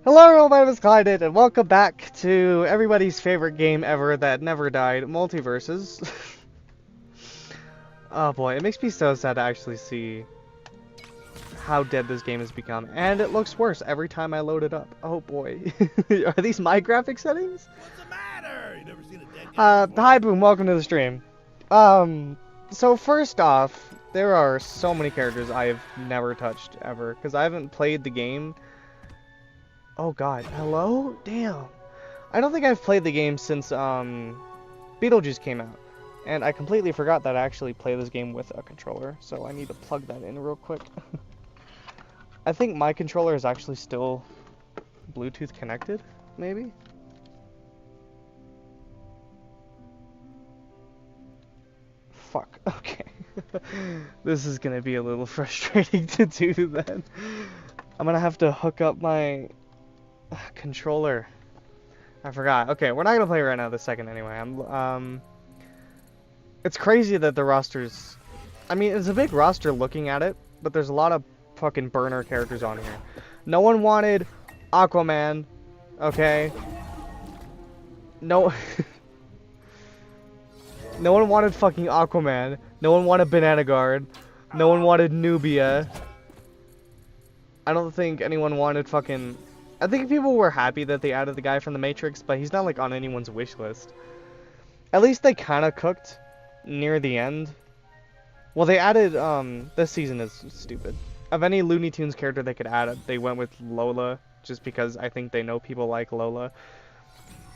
Hello everyone, my name is Clyde, and welcome back to everybody's favorite game ever that never died, MultiVersus. Oh boy, it makes me so sad to actually see how dead this game has become, and it looks worse every time I load it up. Oh boy. Are these my graphic settings? What's the matter? You never seen a dead guy before? Hi Boom, welcome to the stream. So first off, there are so many characters I have never touched ever, because I haven't played the game. Oh god, hello? Damn. I don't think I've played the game since Beetlejuice came out, and I completely forgot that I actually play this game with a controller, so I need to plug that in real quick. I think my controller is actually still Bluetooth connected, maybe? Fuck, okay. This is gonna be a little frustrating to do then. I'm gonna have to hook up my controller. I forgot. Okay, we're not gonna play right now this second anyway. It's crazy that the roster's... I mean, it's a big roster looking at it, but there's a lot of fucking burner characters on here. No one wanted Aquaman, okay? No... No one wanted fucking Aquaman. No one wanted Banana Guard. No one wanted Nubia. I don't think anyone wanted fucking... I think people were happy that they added the guy from the Matrix, but he's not like on anyone's wish list. At least they kind of cooked near the end. Well, they added, this season is stupid. Of any Looney Tunes character they could add, they went with Lola, just because I think they know people like Lola.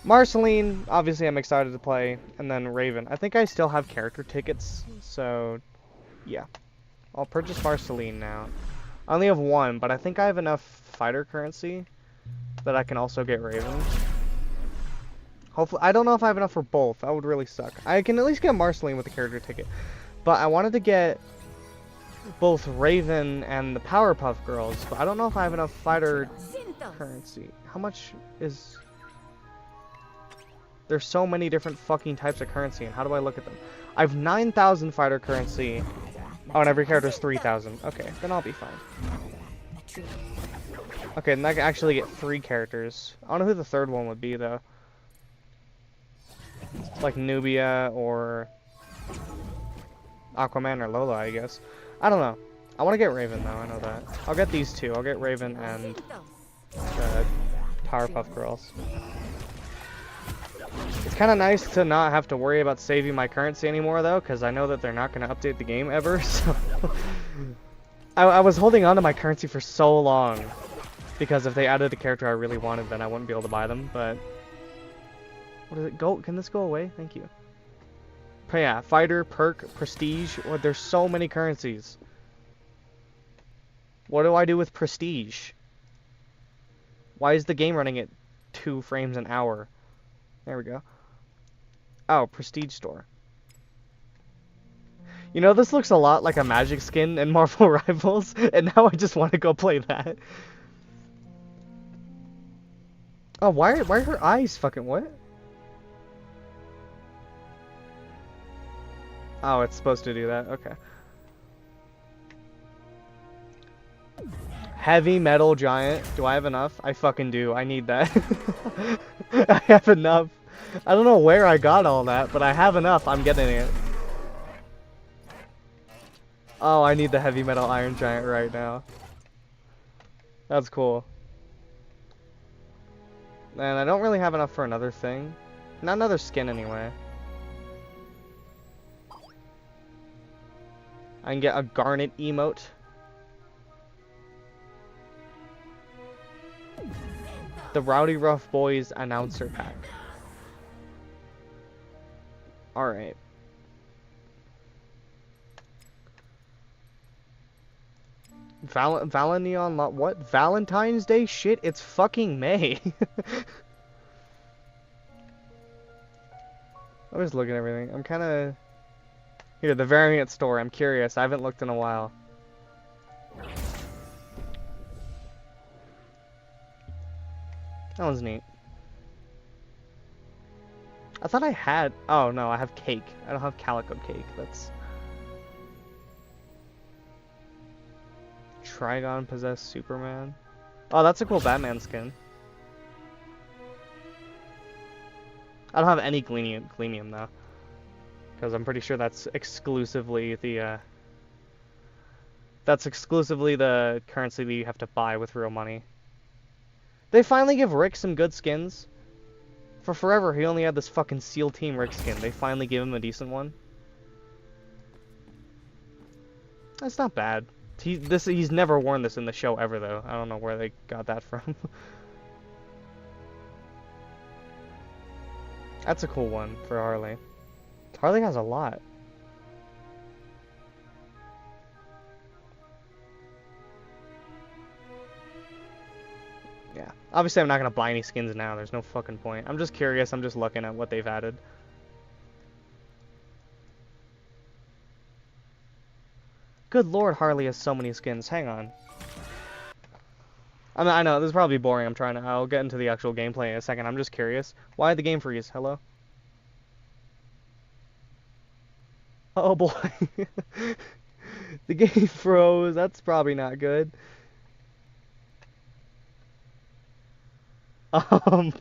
Marceline, obviously I'm excited to play, and then Raven. I think I still have character tickets, so yeah. I'll purchase Marceline now. I only have one, but I think I have enough fighter currency that I can also get Raven. Hopefully, I don't know if I have enough for both. That would really suck. I can at least get Marceline with a character ticket. But I wanted to get both Raven and the Powerpuff Girls, but I don't know if I have enough fighter currency. How much is... There's so many different fucking types of currency, and how do I look at them? I have 9,000 fighter currency. Oh, and every character is 3,000. Okay, then I'll be fine. Okay, then I can actually get 3 characters. I don't know who the third one would be, though. Like Nubia or Aquaman or Lola, I guess. I don't know. I want to get Raven, though. I know that. I'll get these two. I'll get Raven and the Powerpuff Girls. It's kind of nice to not have to worry about saving my currency anymore, though, because I know that they're not going to update the game ever, so... I was holding on to my currency for so long, because if they added a character I really wanted, then I wouldn't be able to buy them, but... What does it go? Can this go away? Thank you. But yeah, fighter, perk, prestige. Well, there's so many currencies. What do I do with prestige? Why is the game running at 2 frames an hour? There we go. Oh, prestige store. You know, this looks a lot like a magic skin in Marvel Rivals, and now I just want to go play that. Oh, why are her eyes fucking what? Oh, it's supposed to do that. Okay. Heavy metal giant. Do I have enough? I fucking do. I need that. I have enough. I don't know where I got all that, but I have enough. I'm getting it. Oh, I need the heavy metal iron giant right now. That's cool. And I don't really have enough for another thing. Not another skin anyway. I can get a garnet emote. The Rowdy Rough Boys announcer pack. Alright. Valenion, what? Valentine's Day? Shit, it's fucking May. I'm just looking at everything. I'm kind of... Here, the variant store. I'm curious. I haven't looked in a while. That one's neat. I thought I had... Oh, no, I have cake. I don't have calico cake. That's... Trigon possessed Superman. Oh, that's a cool Batman skin. I don't have any Gleanium though, because I'm pretty sure that's exclusively the currency that you have to buy with real money. They finally give Rick some good skins. For forever, he only had this fucking SEAL Team Rick skin. They finally gave him a decent one. That's not bad. He's never worn this in the show ever though. I don't know where they got that from. That's a cool one for Harley. Harley has a lot. Yeah. Obviously, I'm not gonna buy any skins now. There's no fucking point. I'm just curious. I'm just looking at what they've added. Good lord, Harley has so many skins. Hang on. I know, this is probably boring. I'll get into the actual gameplay in a second. I'm just curious. Why did the game freeze? Hello? Oh boy. The game froze. That's probably not good. Um,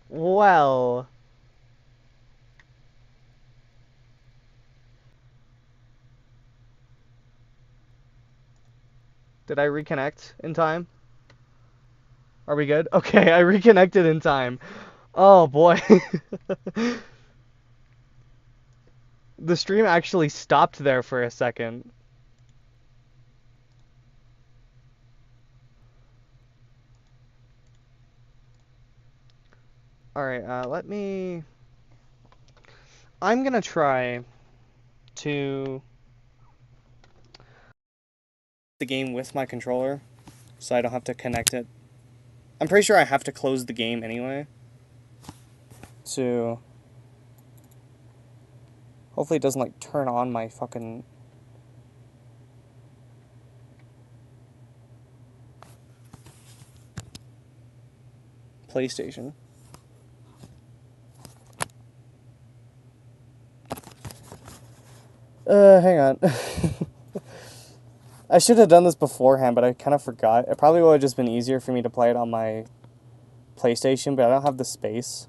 well. Did I reconnect in time? Are we good? Okay, I reconnected in time. Oh boy. The stream actually stopped there for a second. Alright, I'm gonna try to the game with my controller so I don't have to connect it. I'm pretty sure I have to close the game anyway. So hopefully it doesn't like turn on my fucking PlayStation. Hang on. I should have done this beforehand, but I kind of forgot. It probably would have just been easier for me to play it on my PlayStation, but I don't have the space.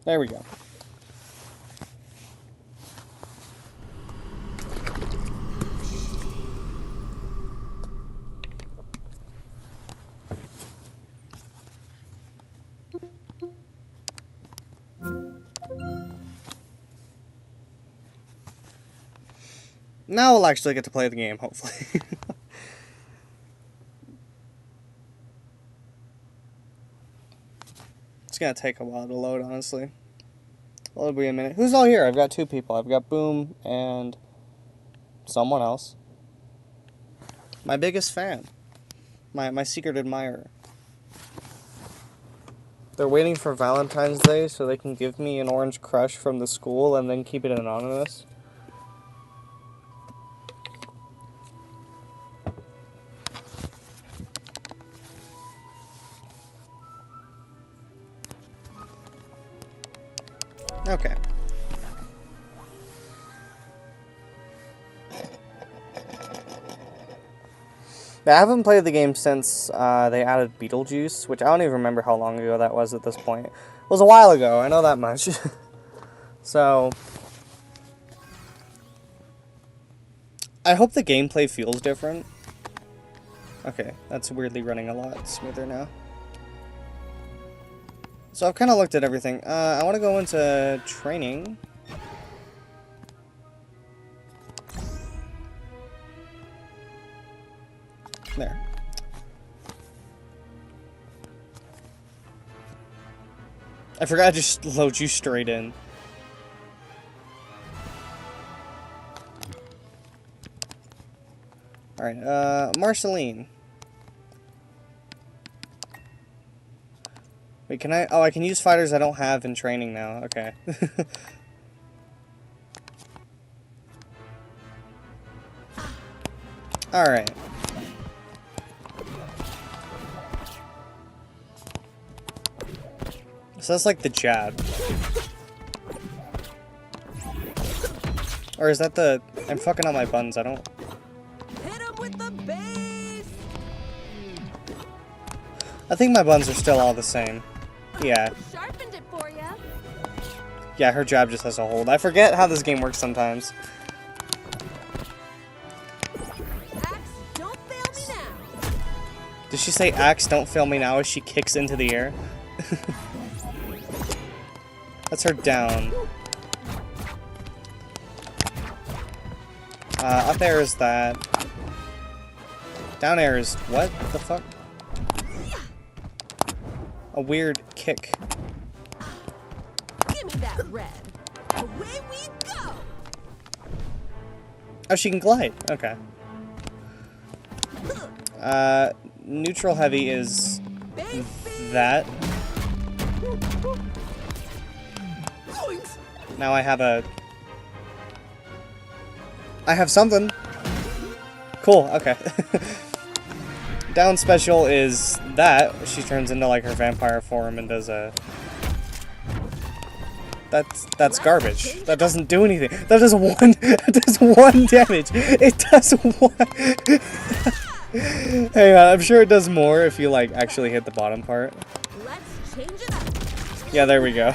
There we go. Now we'll actually get to play the game, hopefully. It's gonna take a while to load, honestly. It'll be a minute. Who's all here? I've got two people. I've got Boom and someone else. My biggest fan. My secret admirer. They're waiting for Valentine's Day so they can give me an orange crush from the school and then keep it anonymous. Okay. I haven't played the game since they added Beetlejuice, which I don't even remember how long ago that was at this point. It was a while ago, I know that much. So, I hope the gameplay feels different. Okay, that's weirdly running a lot smoother now. So I've kind of looked at everything. I want to go into training. There. I forgot to just load you straight in. Alright, Marceline. Wait, can I? Oh, I can use fighters I don't have in training now. Okay. Alright. So that's like the jab. Or is that the... I'm fucking on my buttons, I don't... Hit him with the base. I think my buttons are still all the same. Yeah. Sharpened it for ya. Yeah, her jab just has a hold. I forget how this game works sometimes. Axe, don't fail me now. Did she say axe, don't fail me now as she kicks into the air? That's her down. Up air is that. Down air is what the fuck? A weird kick. Give me that red. Away we go. Oh, she can glide. Okay. Neutral heavy is Base speed. that. Now I have a... I have something. Cool, okay. Down special is that. She turns into like her vampire form and does a... That's garbage. That doesn't do anything. That does one... It does 1 damage. It does 1... Hang on, I'm sure it does more if you like actually hit the bottom part. Let's change it up. Yeah, there we go.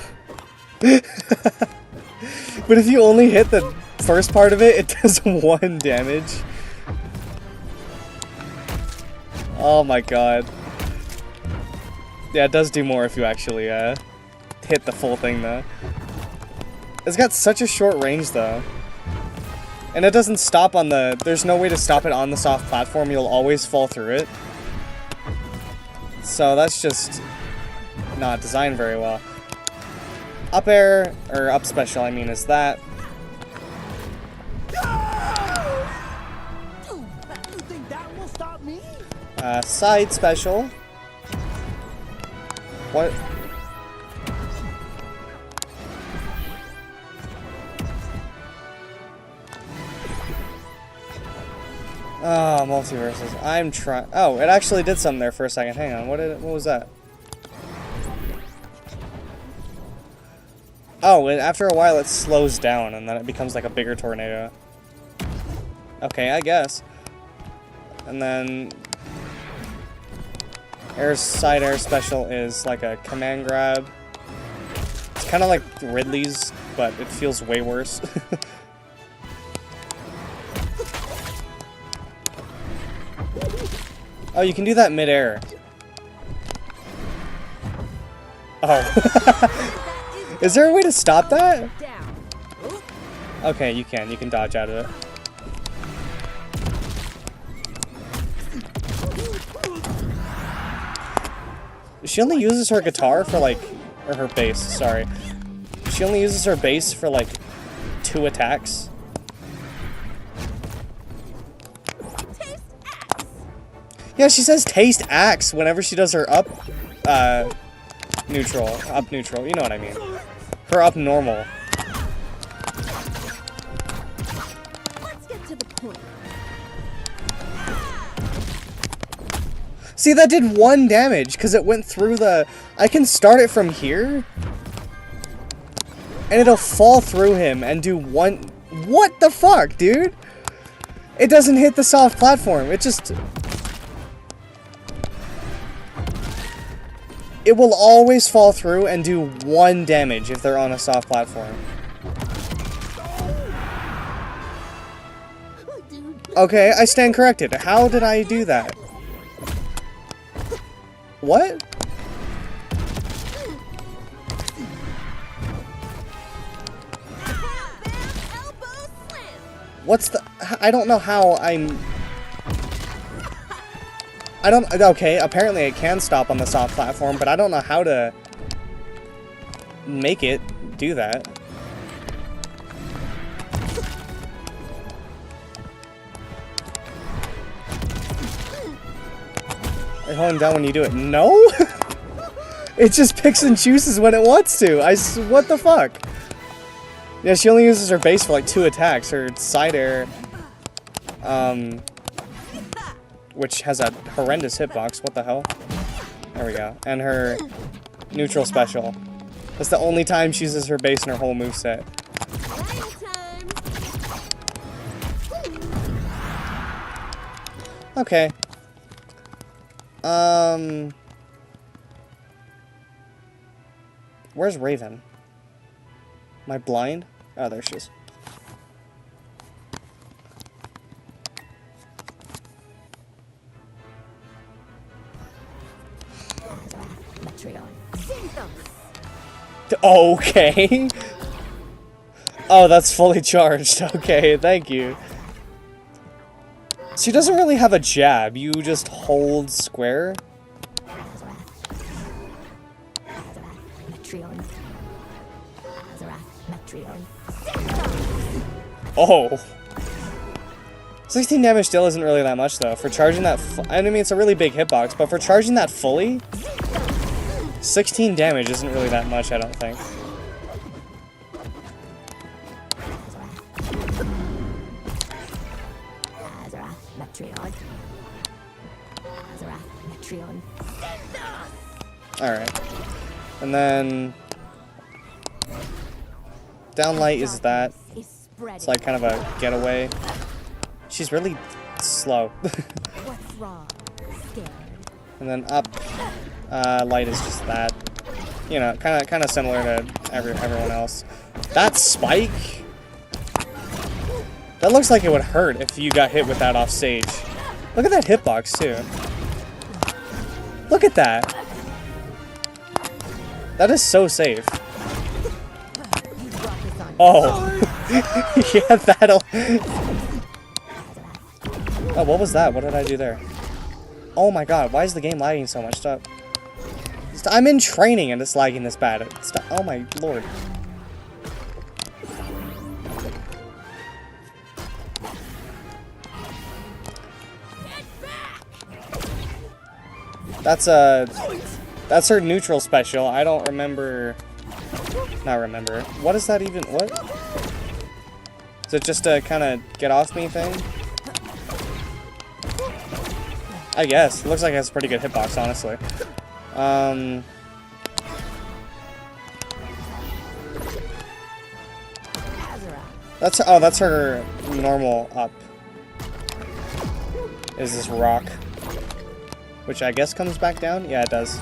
But if you only hit the first part of it, it does 1 damage. Oh my god. Yeah, it does do more if you actually hit the full thing though. It's got such a short range though. And it doesn't stop on the... There's no way to stop it on the soft platform. You'll always fall through it. So that's just not designed very well. Up air, or up special, I mean, is that. You think that will stop me? Side special. What? Oh, MultiVersus. I'm trying. Oh, it actually did something there for a second. Hang on. What was that? Oh, and after a while it slows down and then it becomes like a bigger tornado. Okay, I guess. And then side air special is like a command grab. It's kind of like Ridley's, but it feels way worse. Oh, you can do that mid-air. Oh. Is there a way to stop that? Down. Okay, you can. You can dodge out of it. She only uses her guitar for like... Or her bass, sorry. She only uses her bass for like 2 attacks. Taste axe. Yeah, she says taste axe whenever she does her up... neutral. Up neutral. You know what I mean. Her up normal. Let's get to the point. See, that did 1 damage because it went through the... I can start it from here. And it'll fall through him and do 1... What the fuck, dude? It doesn't hit the soft platform. It just... It will always fall through and do 1 damage if they're on a soft platform. Okay, I stand corrected. How did I do that? What? What's the... I don't know how I'm... I don't... Okay, apparently it can stop on the soft platform, but I don't know how to make it do that. Are you holding down when you do it? No? It just picks and chooses when it wants to. What the fuck? Yeah, she only uses her base for like 2 attacks. Her side air, which has a horrendous hitbox. What the hell? There we go. And her neutral special. That's the only time she uses her base in her whole moveset. Okay. Where's Raven? Am I blind? Oh, there she is. Okay. Oh, that's fully charged. Okay, thank you. She doesn't really have a jab. You just hold square. Oh. 16 damage still isn't really that much, though. For charging that... I mean, it's a really big hitbox, but for charging that fully... 16 damage isn't really that much, I don't think. Alright. And then... Downlight is that. It's like kind of a getaway. She's really slow. And then up, light is just that. You know, kind of similar to everyone else. That spike. That looks like it would hurt if you got hit with that off stage. Look at that hitbox too. Look at that. That is so safe. Oh. Yeah, that'll... Oh, what was that? What did I do there? Oh my god, why is the game lagging so much? Stop. I'm in training and it's lagging this bad. Stop. Oh my lord. That's her neutral special. I don't remember... Not remember. What is that even? What? Is it just a kind of get off me thing? I guess. It looks like it has a pretty good hitbox, honestly. That's her normal up. Is this rock. Which I guess comes back down? Yeah, it does.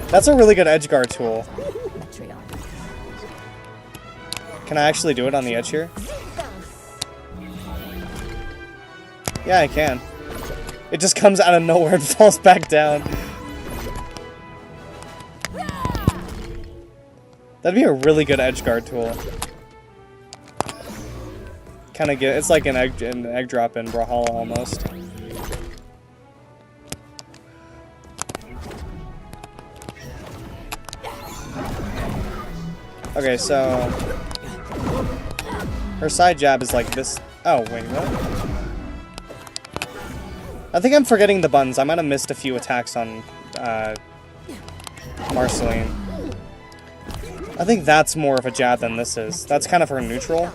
That's a really good edge guard tool. Can I actually do it on the edge here? Yeah, I can. It just comes out of nowhere and falls back down. That'd be a really good edge guard tool. Kind of get it's like an egg drop in Brawlhalla almost. Okay, so her side jab is like this. Oh, wait, what? I think I'm forgetting the buttons. I might have missed a few attacks on Marceline. I think that's more of a jab than this is. That's kind of her neutral.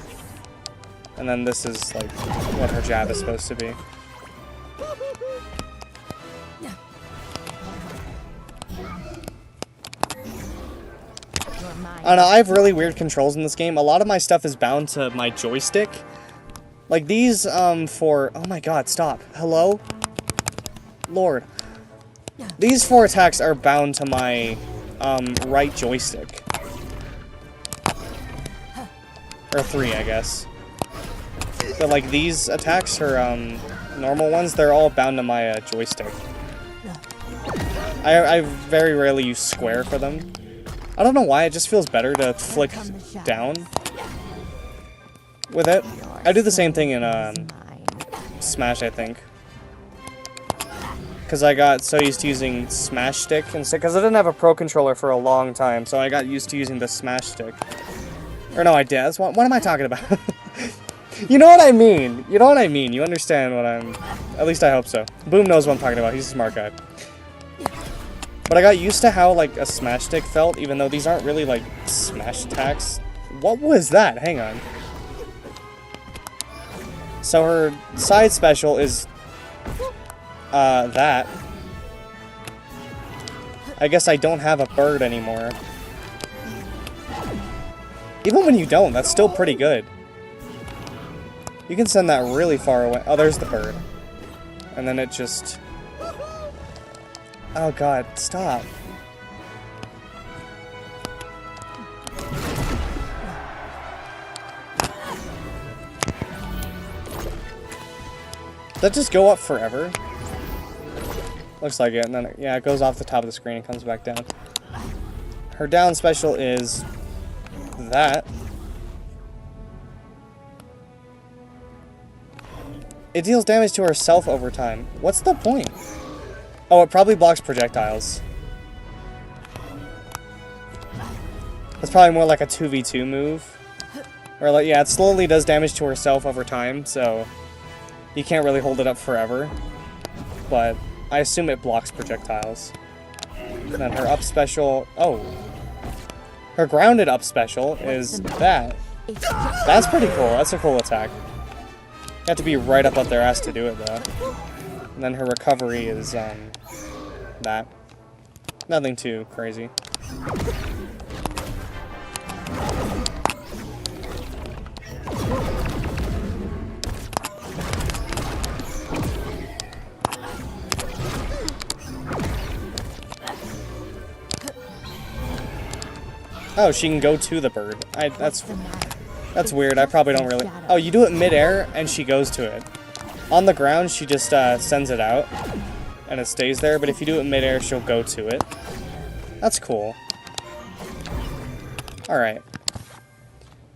And then this is like what her jab is supposed to be. I don't know, I have really weird controls in this game. A lot of my stuff is bound to my joystick. Like these, for... Oh my god, stop. Hello? Lord. These 4 attacks are bound to my, right joystick. Or 3, I guess. But like these attacks, her, normal ones, they're all bound to my, joystick. I very rarely use square for them. I don't know why, it just feels better to flick down with it. I do the same thing in Smash, I think. Because I got so used to using Smash Stick, because I didn't have a Pro Controller for a long time, so I got used to using the Smash Stick. Or no, I did. What am I talking about? You know what I mean. You know what I mean. You understand what I'm... At least I hope so. Boom knows what I'm talking about. He's a smart guy. But I got used to how, like, a smash stick felt, even though these aren't really, like, smash attacks. What was that? Hang on. So her side special is, that. I guess I don't have a bird anymore. Even when you don't, that's still pretty good. You can send that really far away. Oh, there's the bird. And then it just... Oh god, stop. Does that just go up forever? Looks like it, and then, yeah, it goes off the top of the screen and comes back down. Her down special is... that. It deals damage to herself over time. What's the point? Oh, it probably blocks projectiles. That's probably more like a 2v2 move. Or like, yeah, it slowly does damage to herself over time, so you can't really hold it up forever. But I assume it blocks projectiles. And then her up special... Oh. Her grounded up special is that. That's pretty cool. That's a cool attack. You have to be right up their ass to do it, though. And then her recovery is, that. Nothing too crazy. Oh, she can go to the bird. That's weird. I probably don't really... Oh, you do it mid-air, and she goes to it. On the ground, she just sends it out, and it stays there. But if you do it mid-air, she'll go to it. That's cool. Alright.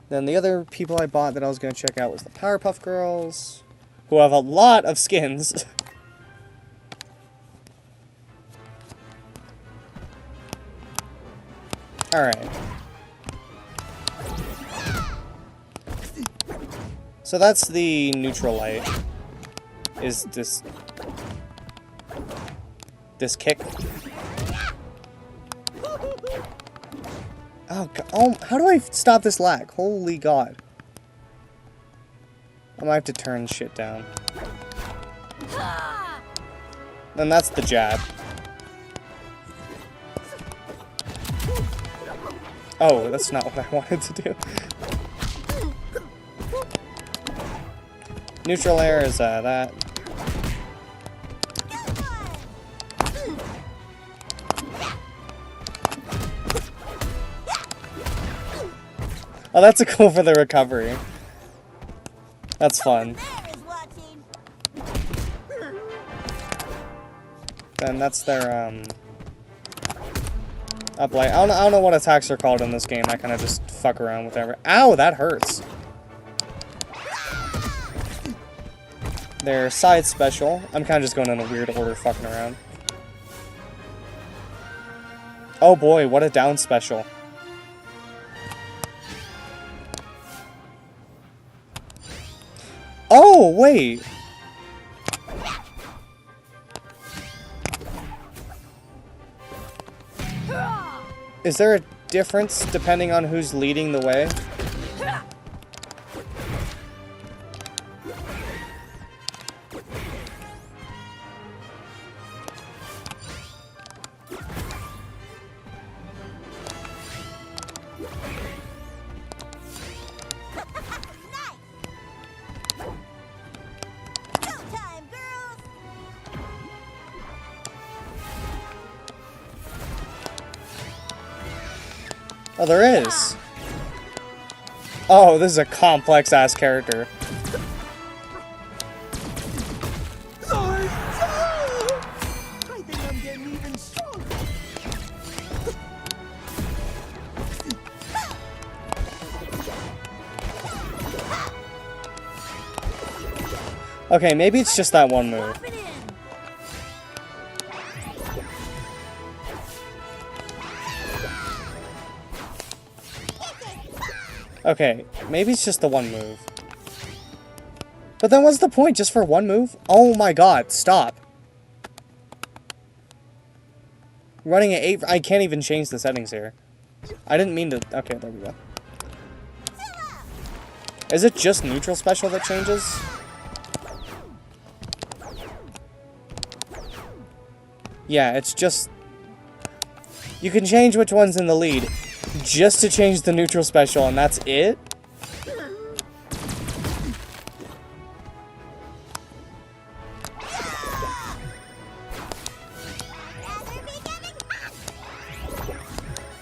Then the other people I bought that I was going to check out was the Powerpuff Girls, who have a lot of skins. Alright. So that's the neutral light. Is this kick? Oh god, oh, how do I stop this lag? Holy god. I might have to turn shit down. Then that's the jab. Oh, that's not what I wanted to do. Neutral air is that. Oh, that's a cool for the recovery. That's fun. Then that's their up light. I don't know what attacks are called in this game. I kind of just fuck around with every. Ow, that hurts. Their side special. I'm kind of just going in a weird order, fucking around. Oh boy, what a down special. Oh, wait. Is there a difference depending on who's leading the way? Oh, there is. Oh, this is a complex-ass character. I think I'm getting even stronger. Okay, maybe it's just that one move. Okay, maybe it's just the one move. But then what's the point? Just for one move? Oh my god, stop. Running at 8... I can't even change the settings here. I didn't mean to... Okay, there we go. Is it just neutral special that changes? Yeah, it's just... You can change which one's in the lead just to change the neutral special, and that's it?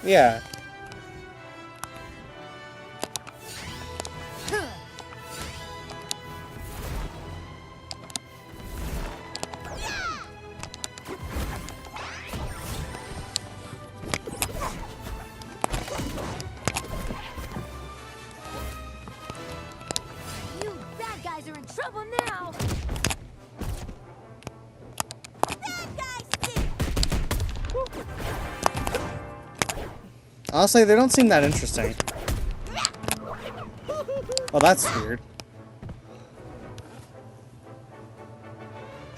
Yeah. You bad guys are in trouble now. Bad guys stink. Honestly, they don't seem that interesting. Oh, that's weird.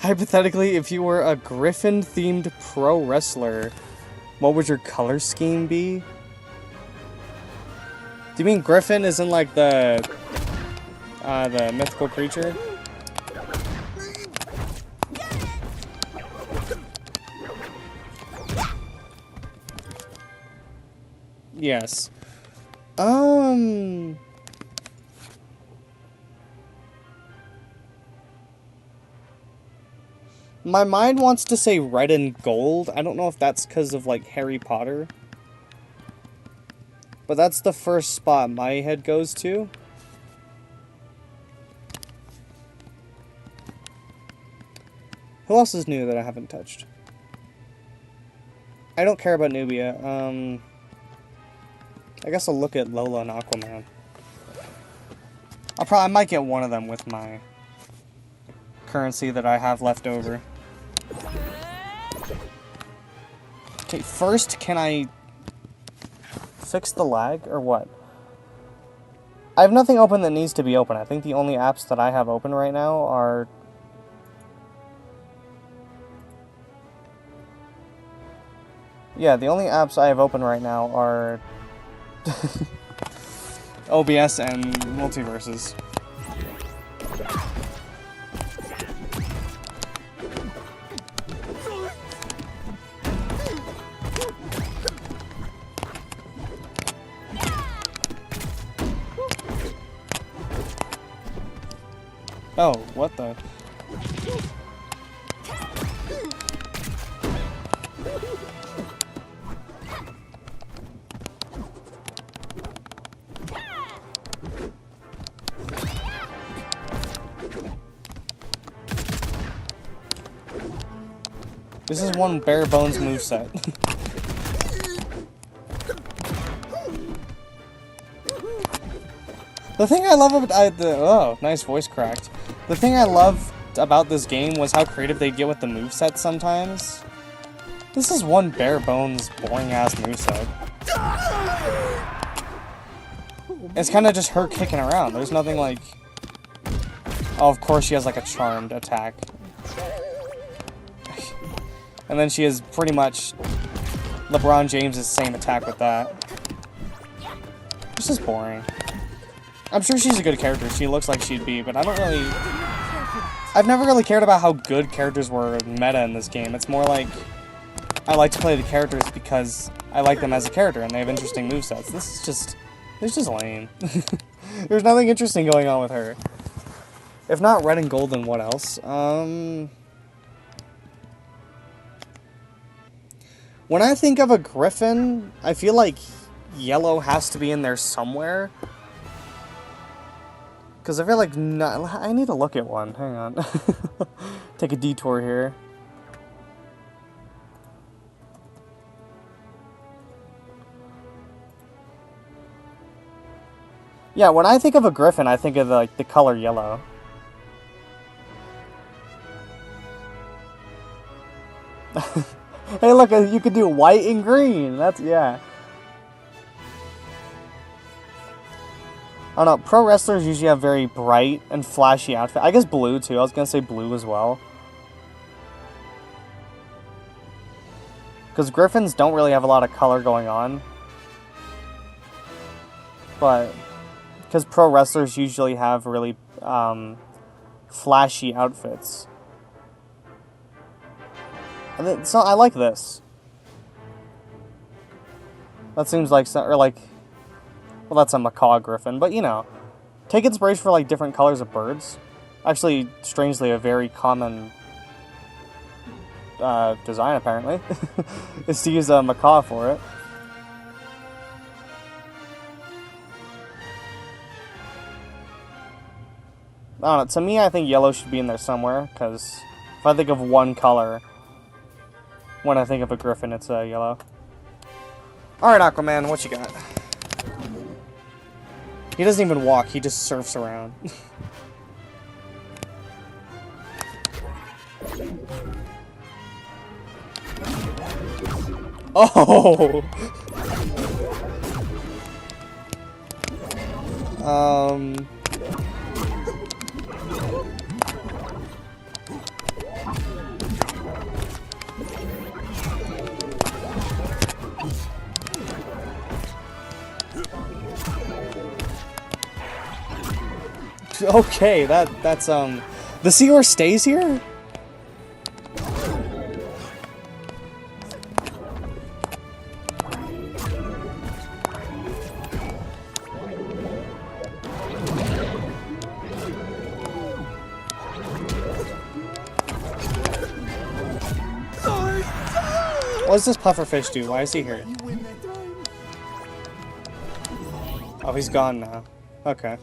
Hypothetically, if you were a Griffin-themed pro wrestler, what would your color scheme be? Do you mean Griffin isn't like the mythical creature? Yes. My mind wants to say red and gold. I don't know if that's because of, like, Harry Potter. But that's the first spot my head goes to. Who else is new that I haven't touched? I don't care about Nubia. I guess I'll look at Lola and Aquaman. I might get one of them with my currency that I have left over. Okay, first, can I fix the lag or what? I have nothing open that needs to be open. I think the only apps that I have open right now are... Yeah, the only apps I have open right now are OBS and MultiVersus. Oh, what the? This is one bare bones moveset. The thing I love about oh, nice voice cracked. The thing I loved about this game was how creative they get with the movesets sometimes. This is one bare bones, boring ass moveset. It's kind of just her kicking around. There's nothing like. Oh, of course she has like a charmed attack. And then she has pretty much LeBron James' same attack with that. It's just boring. I'm sure she's a good character. She looks like she'd be, but I don't really... I've never really cared about how good characters were meta in this game. It's more like I like to play the characters because I like them as a character and they have interesting movesets. This is just... It's just lame. There's nothing interesting going on with her. If not red and gold, then what else? When I think of a Griffin, I feel like yellow has to be in there somewhere. Because I feel like I need to look at one. Hang on. Take a detour here. Yeah, when I think of a Griffin, I think of the color yellow. Hey, look, you could do white and green. That's, yeah. I don't know, pro wrestlers usually have very bright and flashy outfits. I guess blue, too. I was gonna say blue as well. Because Griffins don't really have a lot of color going on. But, because pro wrestlers usually have really flashy outfits. So I like this. That seems like, or like, well, that's a macaw griffin, but you know, take inspiration for like different colors of birds. Actually, strangely, a very common design apparently is to use a macaw for it. I don't know. To me, I think yellow should be in there somewhere, because if I think of one color when I think of a griffin, it's yellow. Alright, Aquaman, what you got? He doesn't even walk, he just surfs around. Oh! Okay, that's the seahorse stays here? What does this pufferfish do? Why is he here? Oh, he's gone now. Okay.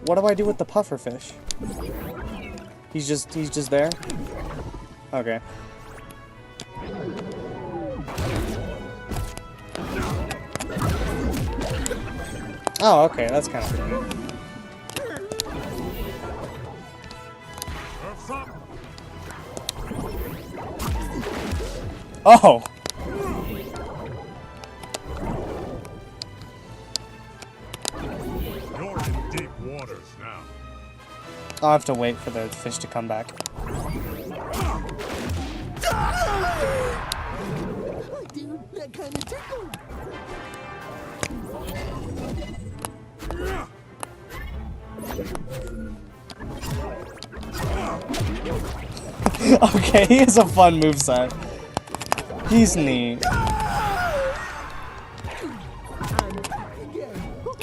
What do I do with the pufferfish? He's just there? Okay. Oh, okay, that's kind of cool. Oh! You're in deep waters now. I'll have to wait for the fish to come back. Dude, that kind of tickled. Okay, he has a fun moveset. He's neat.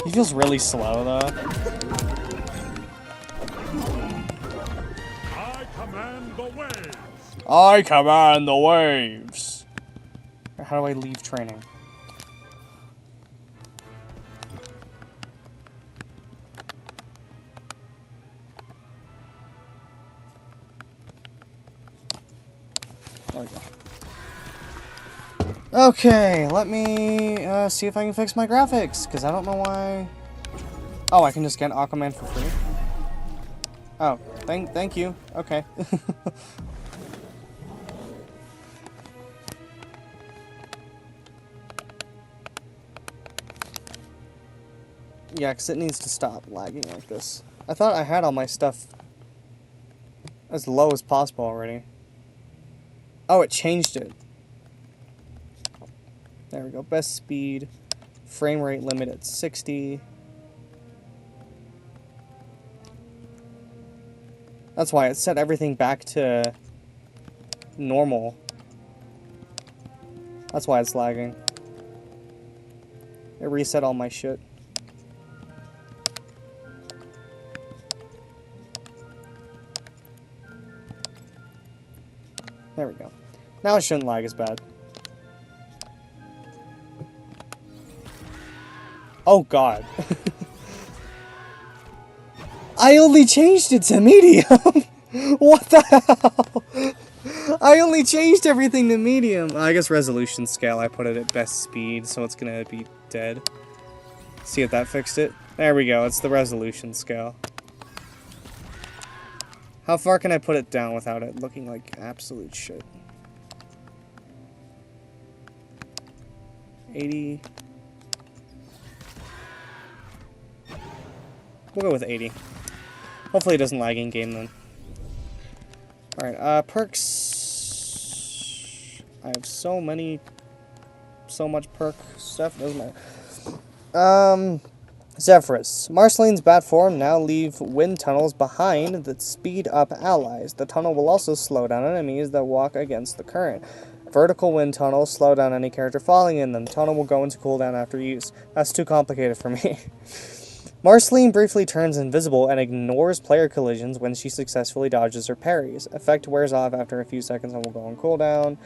He feels really slow though. I command the waves. I command the waves. How do I leave training? There we go. Okay, let me see if I can fix my graphics, because I don't know why. Oh, I can just get Aquaman for free? Oh, thank you. Okay. Yeah, because it needs to stop lagging like this. I thought I had all my stuff as low as possible already. Oh, it changed it. There we go. Best speed. Frame rate limit at 60. That's why it set everything back to normal. That's why it's lagging. It reset all my shit. There we go. Now it shouldn't lag as bad. Oh god. I only changed it to medium! What the hell? I only changed everything to medium. I guess resolution scale, I put it at best speed, so it's gonna be dead. See if that fixed it? There we go, it's the resolution scale. How far can I put it down without it looking like absolute shit? 80. We'll go with 80. Hopefully it doesn't lag in game then. Alright, perks. I have so much perk stuff, doesn't matter. Zephyrus. Marceline's bat form now leave wind tunnels behind that speed up allies. The tunnel will also slow down enemies that walk against the current. Vertical wind tunnels slow down any character falling in them. Tunnel will go into cooldown after use. That's too complicated for me. Marceline briefly turns invisible and ignores player collisions when she successfully dodges her parries. Effect wears off after a few seconds and will go on cooldown.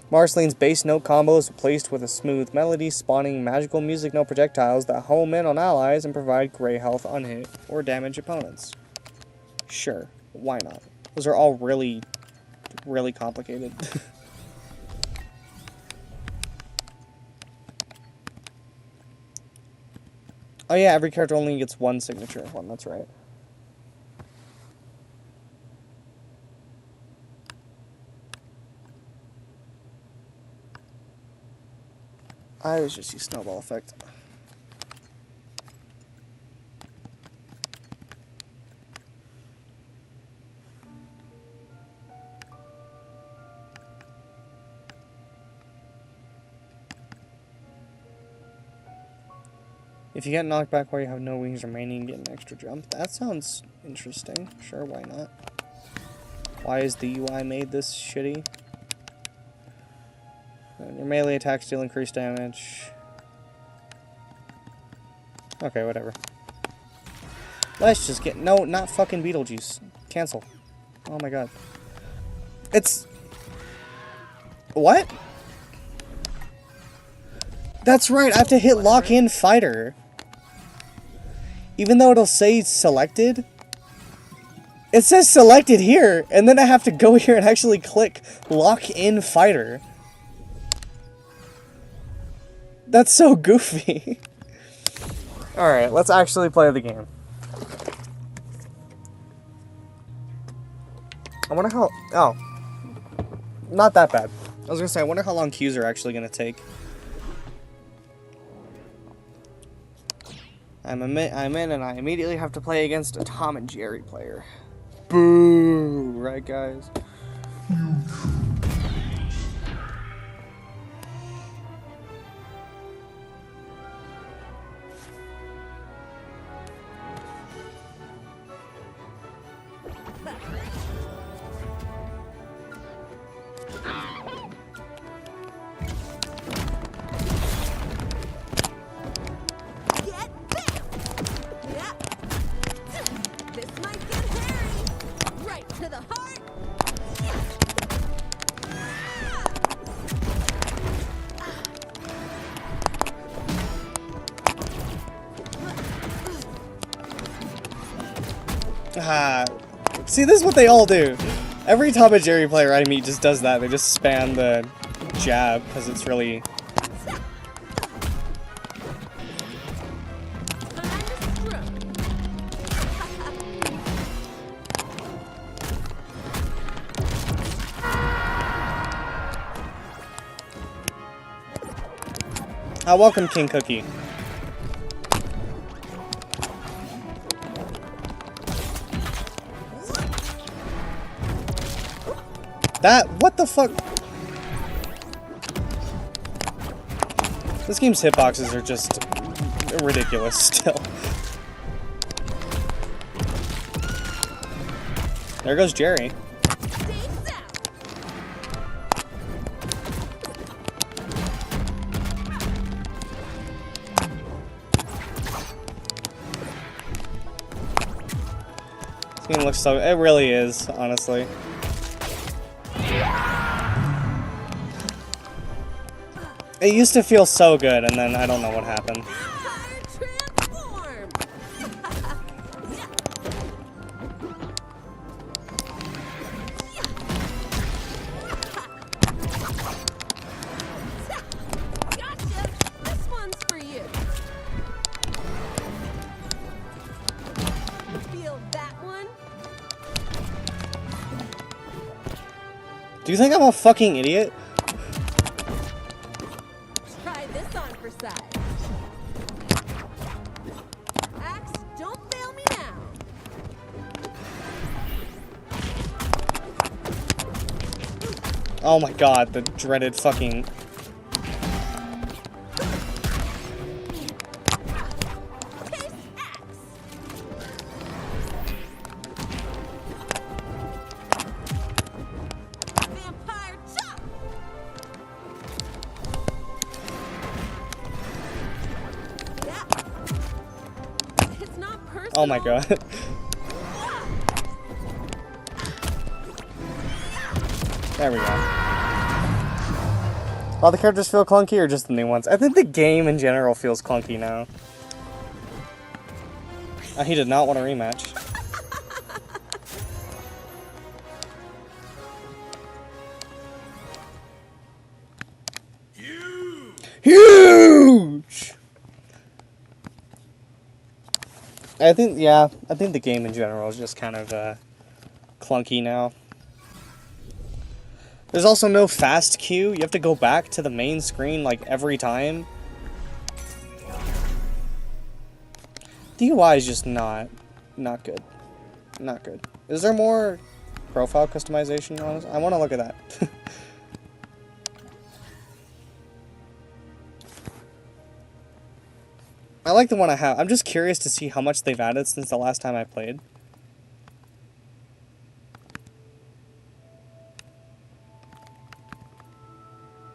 Marceline's bass note combo is replaced with a smooth melody, spawning magical music note projectiles that home in on allies and provide gray health on hit or damage opponents. Sure, why not? Those are all really, really complicated. Oh yeah, every character only gets one signature one, that's right. I was just use snowball effect. If you get knocked back while you have no wings remaining, you get an extra jump. That sounds interesting. Sure, why not? Why is the UI made this shitty? Your melee attacks deal increased damage. Okay, whatever. Let's just get... No, not fucking Beetlejuice. Cancel. Oh my god. It's... What? That's right, I have to hit lock-in fighter. Even though it'll say selected. It says selected here, and then I have to go here and actually click lock-in fighter. That's so goofy. Alright, let's actually play the game. I wonder how... Oh. Not that bad. I was gonna say, I wonder how long queues are actually gonna take. I'm in and I immediately have to play against a Tom and Jerry player. Boo! Right, guys? See, this is what they all do. Every Tom and Jerry player I meet just does that. They just spam the jab because it's really... welcome, King Cookie. What the fuck? This game's hitboxes are just ridiculous still. There goes Jerry. This game looks so... It really is, honestly. It used to feel so good, and then I don't know what happened. This one's for you. Feel that one? Do you think I'm a fucking idiot? Try this on for size. Axe, don't fail me now. Oh my god, the dreaded fucking... Case X. Vampire chop. Yeah. It's not personal. Oh my god. There we go. All the characters feel clunky or just the new ones? I think the game in general feels clunky now. He did not want a rematch. Huge! I think the game in general is just kind of clunky now. There's also no fast queue. You have to go back to the main screen like every time. The UI is just not good. Not good. Is there more profile customization on this? I want to look at that. I like the one I have. I'm just curious to see how much they've added since the last time I played.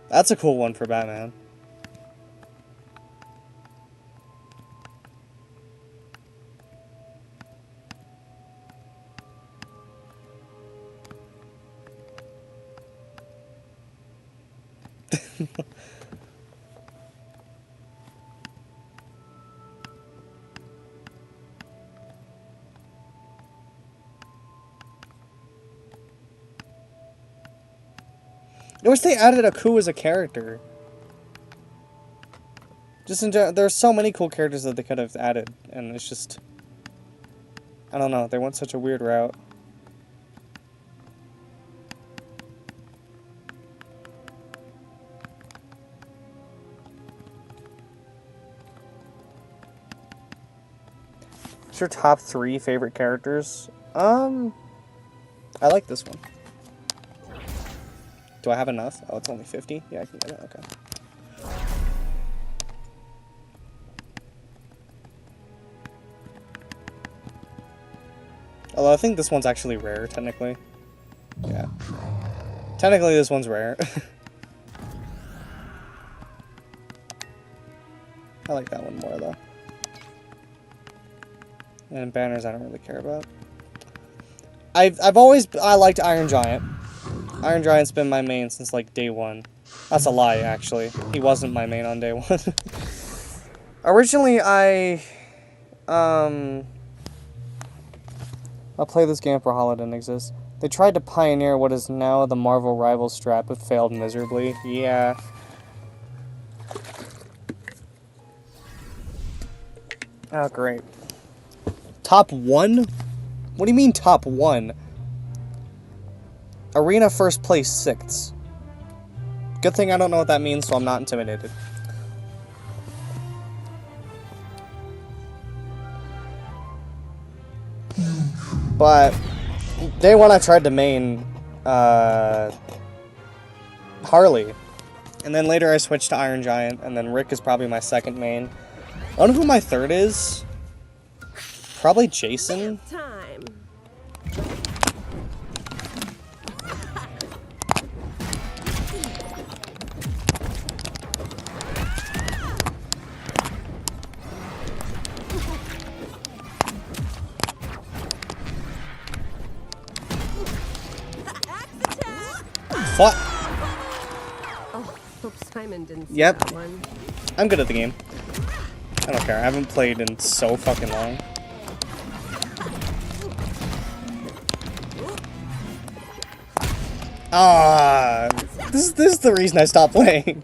That's a cool one for Batman. I wish they added Aku as a character. Just in general, there's so many cool characters that they could have added, and it's just... I don't know, they went such a weird route. What's your top 3 favorite characters? I like this one. Do I have enough? Oh, it's only 50? Yeah, I can get it. Okay. Although I think this one's actually rare, technically. Yeah. Technically, this one's rare. I like that one more, though. And banners I don't really care about. I liked Iron Giant. Iron Giant's been my main since, like, day 1. That's a lie, actually. He wasn't my main on day 1. Originally, I'll play this game for Hollow didn't exist. They tried to pioneer what is now the Marvel Rivals strap, but failed miserably. Yeah. Oh, great. Top 1? What do you mean top 1? Arena first place 6th. Good thing I don't know what that means, so I'm not intimidated. But day 1 I tried to main Harley. And then later I switched to Iron Giant, and then Rick is probably my second main. I don't know who my third is. Probably Jason. Time. What? Oh, hope Simon didn't see Yep. that one. I'm good at the game. I don't care. I haven't played in so fucking long. Ah, this is the reason I stopped playing.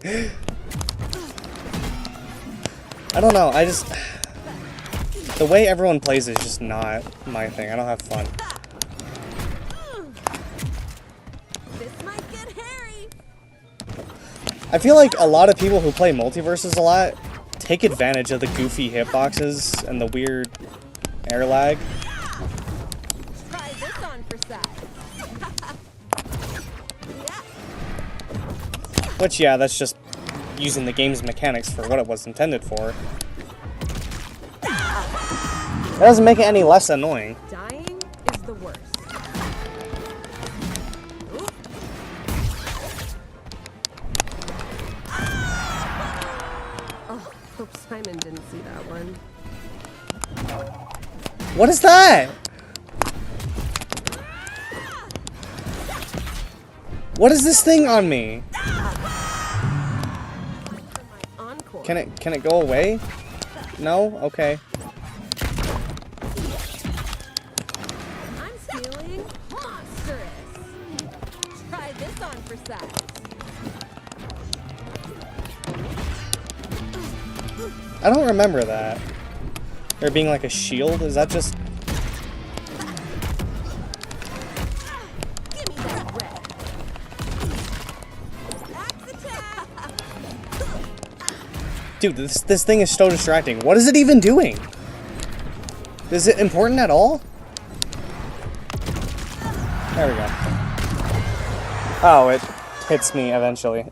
I don't know. I just the way everyone plays is just not my thing. I don't have fun. This might get hairy. I feel like a lot of people who play MultiVersus a lot take advantage of the goofy hitboxes and the weird air lag. Try this on for size. Yeah. Which, yeah, that's just using the game's mechanics for what it was intended for. That doesn't make it any less annoying. Dying is the worst. Oh, hope Simon didn't see that one. What is that? What is this thing on me? Encore. Can it go away? No? Okay. I'm feeling monstrous. Try this on for size. I don't remember that. There being like a shield? Is that just... Give me that red. Axe attack. Dude, this thing is so distracting. What is it even doing? Is it important at all? There we go. Oh, it hits me eventually.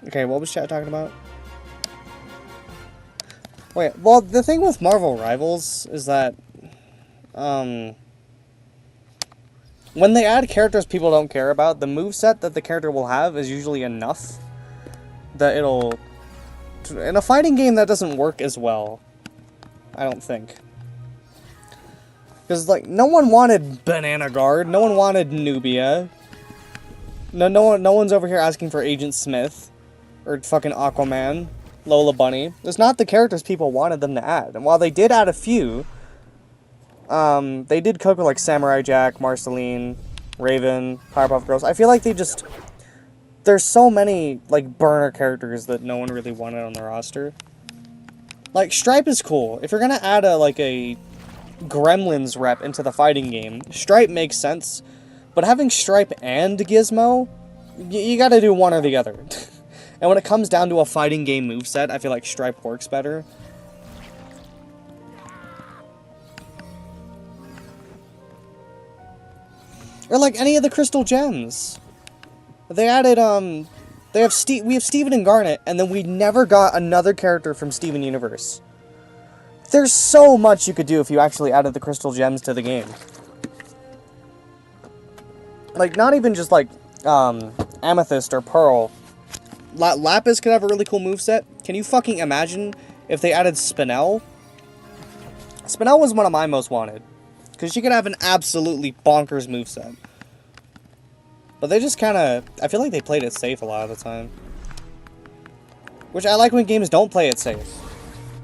Okay, what was chat talking about? Wait, well, the thing with Marvel Rivals is that, when they add characters people don't care about, the moveset that the character will have is usually enough that it'll... In a fighting game, that doesn't work as well. I don't think. Because, like, no one wanted Banana Guard, no one wanted Nubia. No one's over here asking for Agent Smith. Or fucking Aquaman, Lola Bunny. It's not the characters people wanted them to add. And while they did add a few, they did cook with like Samurai Jack, Marceline, Raven, Powerpuff Girls. I feel like they just... There's so many like burner characters that no one really wanted on the roster. Like, Stripe is cool. If you're gonna add a Gremlins rep into the fighting game, Stripe makes sense. But having Stripe and Gizmo, you gotta do one or the other. And when it comes down to a fighting game moveset, I feel like Stripe works better. Or like any of the Crystal Gems. They added, we have Steven and Garnet, and then we never got another character from Steven Universe. There's so much you could do if you actually added the Crystal Gems to the game. Like, not even just like, Amethyst or Pearl. Lapis could have a really cool moveset. Can you fucking imagine if they added Spinel? Spinel was one of my most wanted. Because she could have an absolutely bonkers moveset. But they just kind of... I feel like they played it safe a lot of the time. Which I like when games don't play it safe.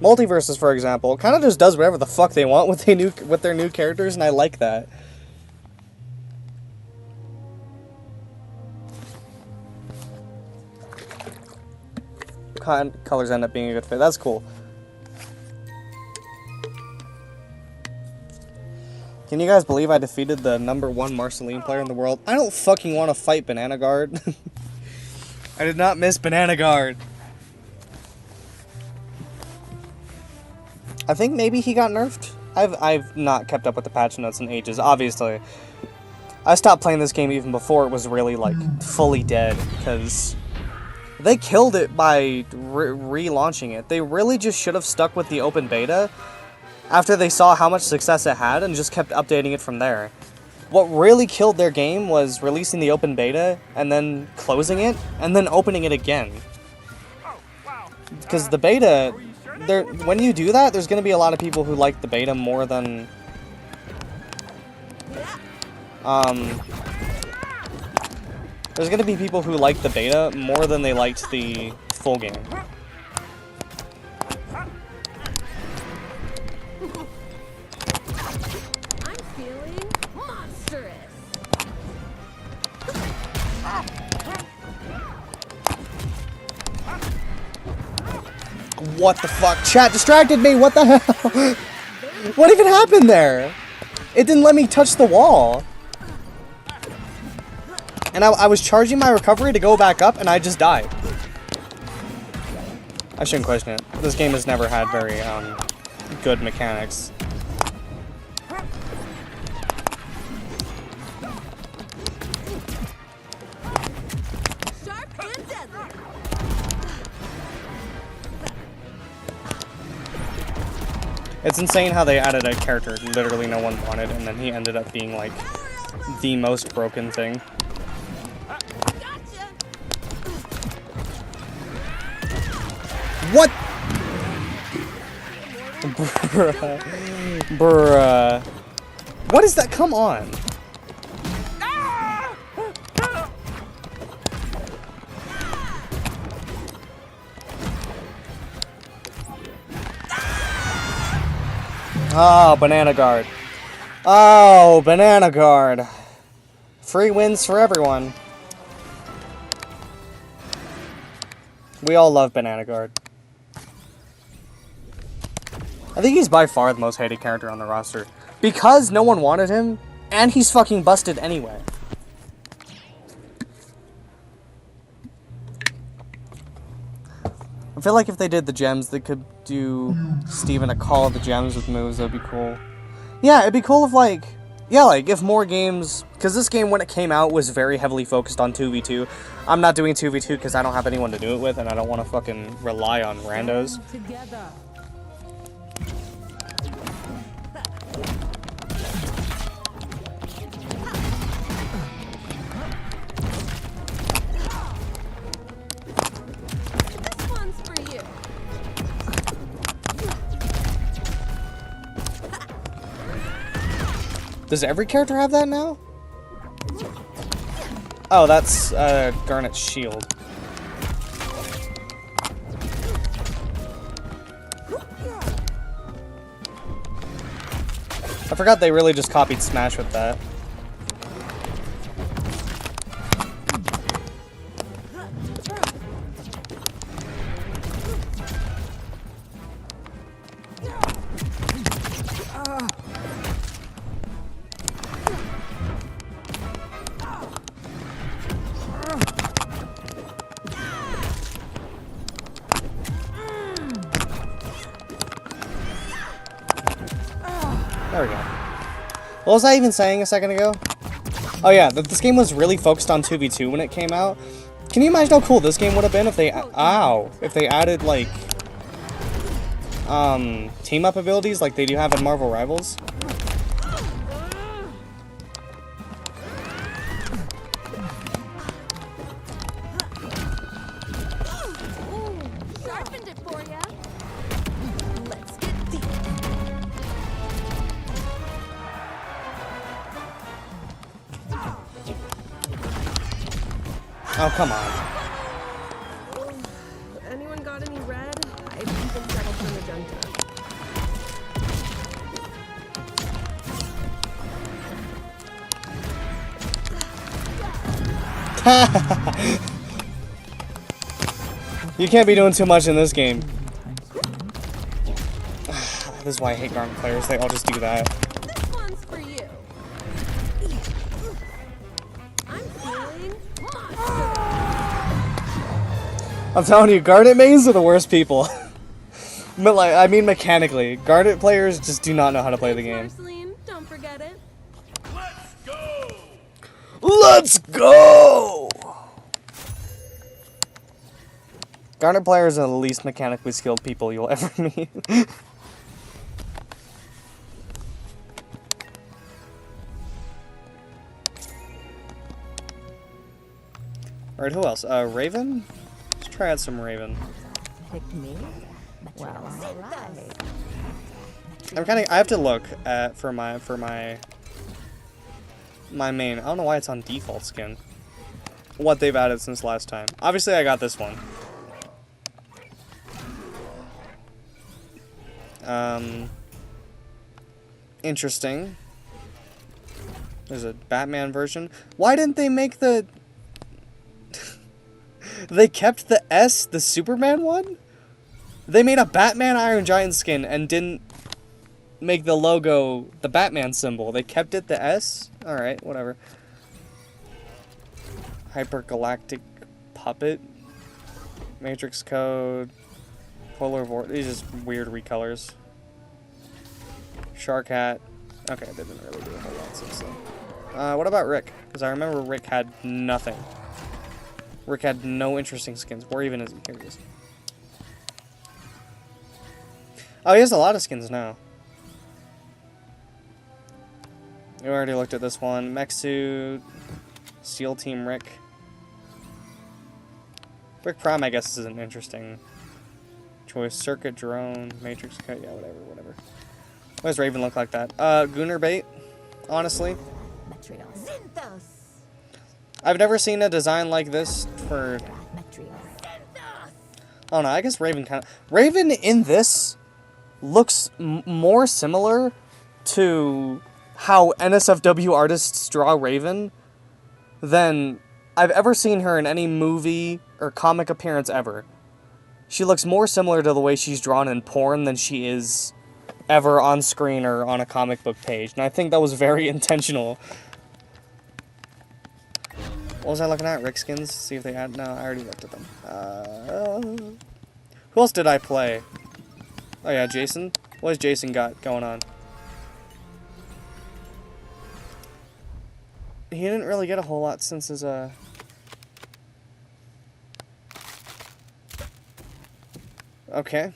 MultiVersus, for example, kind of just does whatever the fuck they want with their new characters, and I like that. Colors end up being a good fit. That's cool. Can you guys believe I defeated the #1 Marceline player in the world? I don't fucking want to fight Banana Guard. I did not miss Banana Guard. I think maybe he got nerfed. I've not kept up with the patch notes in ages, obviously. I stopped playing this game even before it was really, like, fully dead, because... They killed it by relaunching it. They really just should have stuck with the open beta after they saw how much success it had and just kept updating it from there. What really killed their game was releasing the open beta and then closing it and then opening it again. Because the beta, when you do that, there's going to be a lot of people who like the beta more than... There's gonna be people who like the beta more than they liked the full game. I'm feeling monstrous. What the fuck? Chat distracted me! What the hell? What even happened there? It didn't let me touch the wall. And I was charging my recovery to go back up, and I just died. I shouldn't question it. This game has never had very, good mechanics. Sharp and deadly. It's insane how they added a character literally no one wanted, and then he ended up being like the most broken thing. Gotcha. What? Bruh. Bruh. What is that? Come on. Oh, Banana Guard. Oh, Banana Guard. Free wins for everyone. We all love Banana Guard. I think he's by far the most hated character on the roster. Because no one wanted him, and he's fucking busted anyway. I feel like if they did the gems, they could do Steven a call of the gems with moves. That'd be cool. Yeah, it'd be cool if, like... Yeah, like, if more games... Because this game, when it came out, was very heavily focused on 2v2. I'm not doing 2v2 because I don't have anyone to do it with, and I don't want to fucking rely on randos. Together. This one's for you. Does every character have that now? Oh, that's Garnet's shield. I forgot they really just copied Smash with that. There we go. What was I even saying a second ago? Oh yeah, that this game was really focused on 2v2 when it came out. Can you imagine how cool this game would have been if they if they added like team up abilities like they do have in Marvel Rivals? Ooh, sharpened it for ya. Let's get deep. Oh, come on. Anyone got any red? I've even settled for magenta. You can't be doing too much in this game. This is why I hate Garnet players. They all just do that. This one's for you. I'm feeling monster. I'm telling you, Garnet mains are the worst people. But like, I mean mechanically. Garnet players just do not know how to play the game. Marceline, don't forget it. Let's go! Let's go! Garnet players are the least mechanically skilled people you'll ever meet. Alright, who else? Raven? Let's try out some Raven. Pick me? Well, alright. I have to look at for my main. I don't know why it's on default skin. What they've added since last time. Obviously I got this one. Interesting. There's a Batman version. Why didn't they make the... They kept the S, the Superman one? They made a Batman Iron Giant skin and didn't make the logo the Batman symbol. They kept it the S? Alright, whatever. Hypergalactic Puppet. Matrix Code. Polar Vortex. These are just weird recolors. Shark Hat. Okay, they didn't really do a whole lot since then. What about Rick? Because I remember Rick had nothing. Rick had no interesting skins. Where even is he? Here he is. Oh, he has a lot of skins now. We already looked at this one. Mech Suit. Steel Team Rick. Rick Prime, I guess, is an interesting choice. Circuit Drone. Matrix Cut. Yeah, whatever. Why does Raven look like that? Gunner Bait, honestly. I've never seen a design like this for... Oh no, I guess Raven kind of... Raven in this looks more similar to how NSFW artists draw Raven than I've ever seen her in any movie or comic appearance ever. She looks more similar to the way she's drawn in porn than she is ever on screen or on a comic book page. And I think that was very intentional. What was I looking at? Rick skins? See if they had... No, I already looked at them. Who else did I play? Oh yeah, Jason. What has Jason got going on? He didn't really get a whole lot since his, Okay.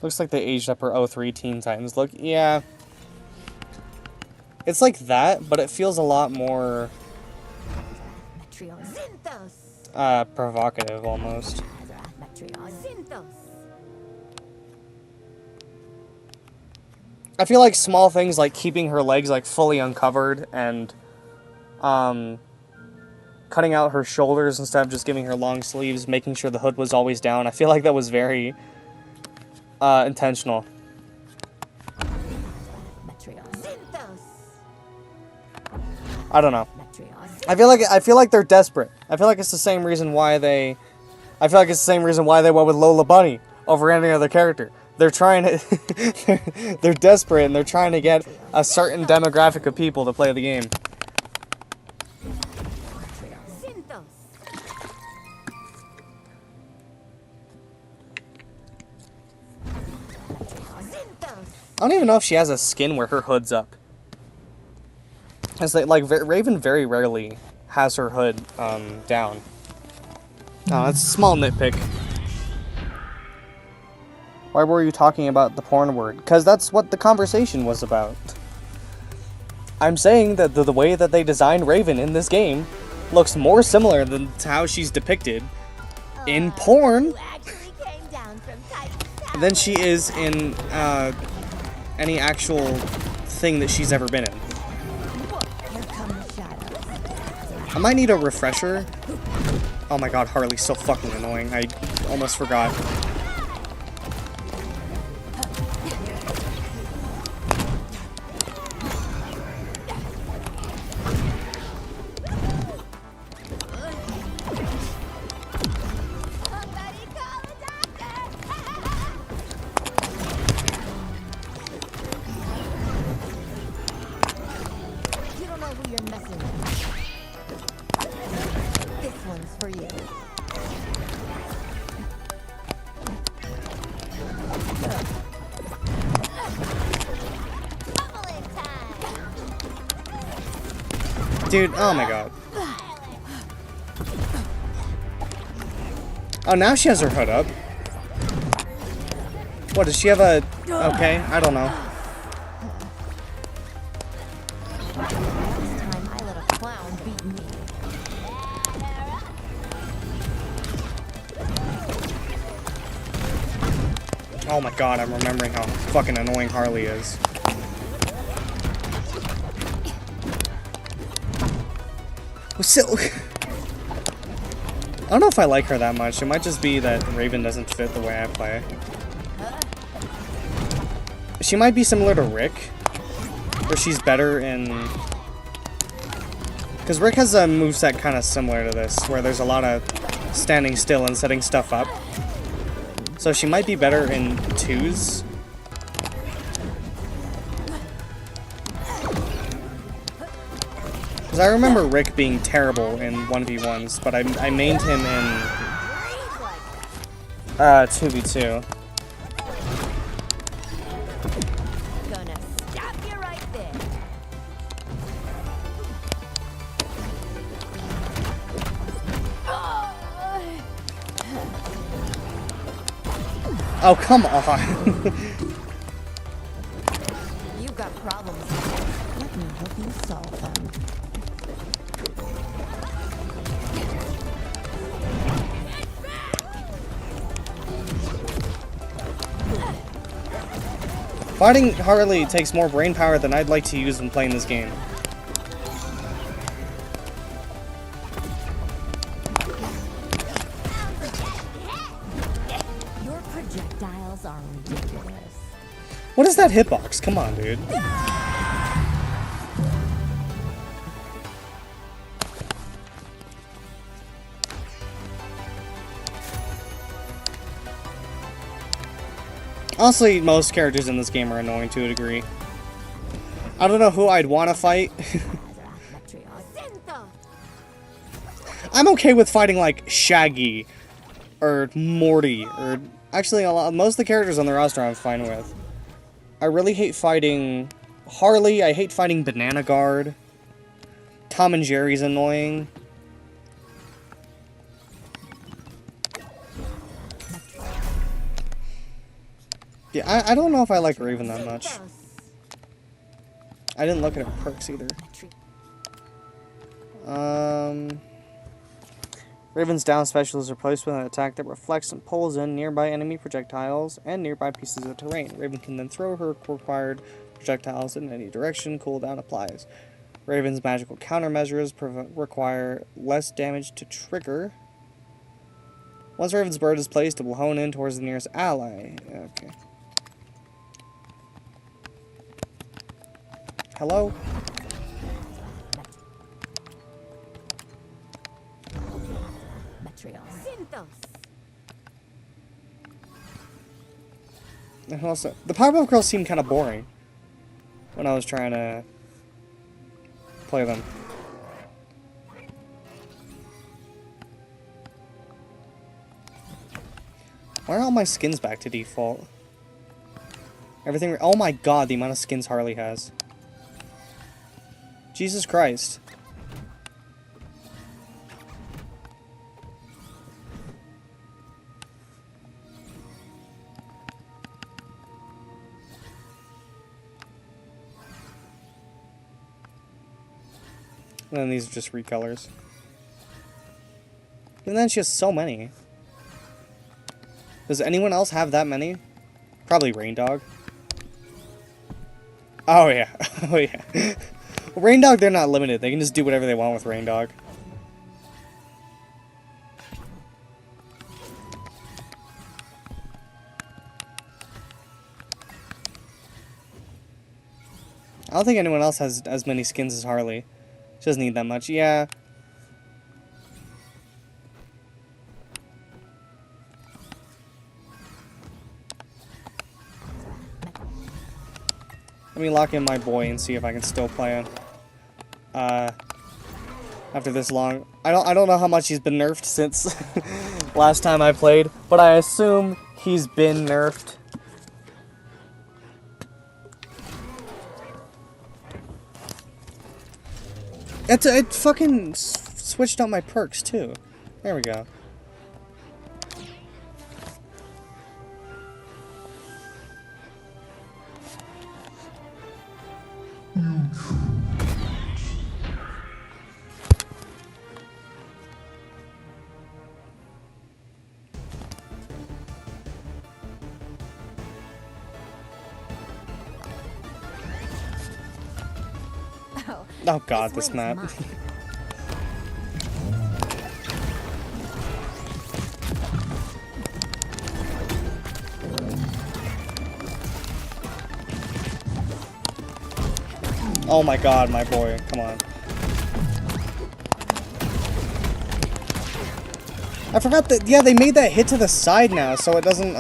Looks like they aged up her 03 Teen Titans look. Yeah. It's like that, but it feels a lot more... provocative, almost. I feel like small things like keeping her legs like fully uncovered and cutting out her shoulders instead of just giving her long sleeves, making sure the hood was always down. I feel like that was very intentional. I don't know. I feel like they're desperate. I feel like it's the same reason why they went with Lola Bunny over any other character. They're trying to they're desperate and they're trying to get a certain demographic of people to play the game. I don't even know if she has a skin where her hood's up. It's like Raven very rarely has her hood down. Oh, that's a small nitpick. Why were you talking about the porn word? Because that's what the conversation was about. I'm saying that the way that they designed Raven in this game looks more similar than to how she's depicted in porn than she is in any actual thing that she's ever been in. I might need a refresher. Oh my god, Harley's so fucking annoying. I almost forgot. Dude, oh my god. Oh, now she has her hood up. What, does she have a... Okay, I don't know. Oh my god, I'm remembering how fucking annoying Harley is. So, I don't know if I like her that much. It might just be that Raven doesn't fit the way I play. She might be similar to Rick, where she's better in... Because Rick has a moveset kind of similar to this, where there's a lot of standing still and setting stuff up. So she might be better in twos. Because I remember Rick being terrible in 1v1s, but I mained him in 2v2. Gonna stop you right there. Oh, come on. You've got problems. Let me help you solve them. Fighting Harley takes more brain power than I'd like to use when playing this game. Your projectiles are ridiculous. What is that hitbox? Come on, dude. Honestly, most characters in this game are annoying to a degree. I don't know who I'd want to fight. I'm okay with fighting like Shaggy or Morty or actually most of the characters on the roster I'm fine with. I really hate fighting Harley. I hate fighting Banana Guard. Tom and Jerry's annoying. Yeah, I don't know if I like Raven that much. I didn't look at her perks either. Raven's down special is replaced with an attack that reflects and pulls in nearby enemy projectiles and nearby pieces of terrain. Raven can then throw her required projectiles in any direction. Cooldown applies. Raven's magical countermeasures require less damage to trigger. Once Raven's bird is placed, it will hone in towards the nearest ally. Okay. Hello? And also, the Powerpuff Girls seemed kind of boring when I was trying to play them. Why are all my skins back to default? Everything. Oh my god, the amount of skins Harley has. Jesus Christ. And then these are just recolors. And then she has so many. Does anyone else have that many? Probably Rain Dog. Oh yeah. Oh yeah. Well, Rain Dog, they're not limited. They can just do whatever they want with Rain Dog. I don't think anyone else has as many skins as Harley. She doesn't need that much. Yeah. Let me lock in my boy and see if I can still play him. After this long. I don't know how much he's been nerfed since last time I played, but I assume he's been nerfed. It fucking switched out my perks too. There we go. Oh god, this map. Oh my god, my boy, come on. I forgot that, yeah, they made that hit to the side now, so it doesn't,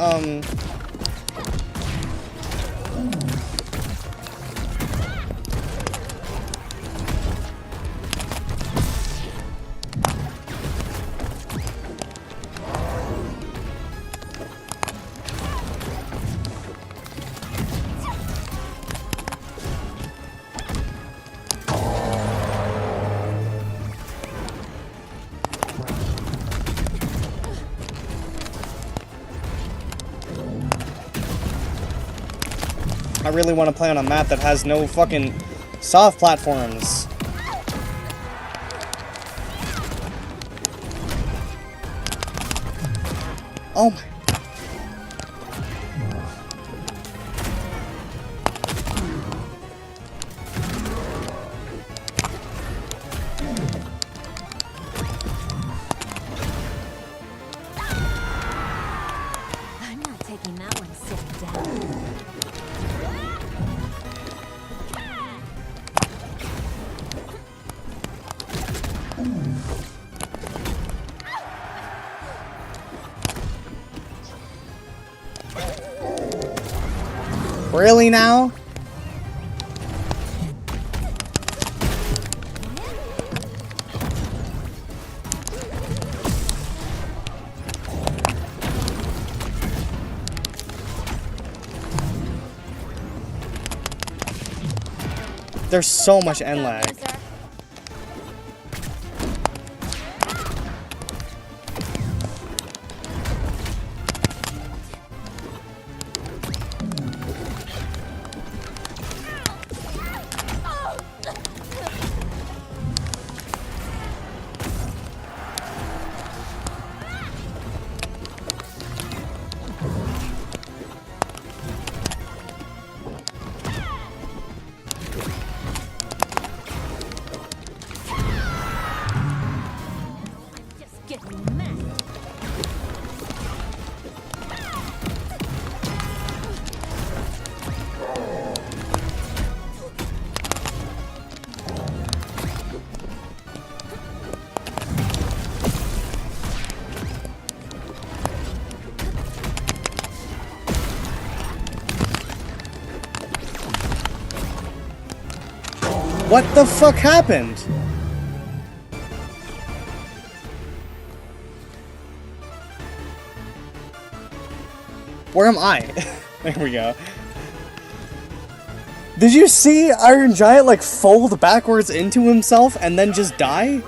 I really want to play on a map that has no fucking soft platforms. Oh my. I'm not taking that one sitting down. Really now? There's so much end lag. Loser. Just getting mad. What the fuck happened? Where am I? There we go. Did you see Iron Giant like fold backwards into himself and then just die?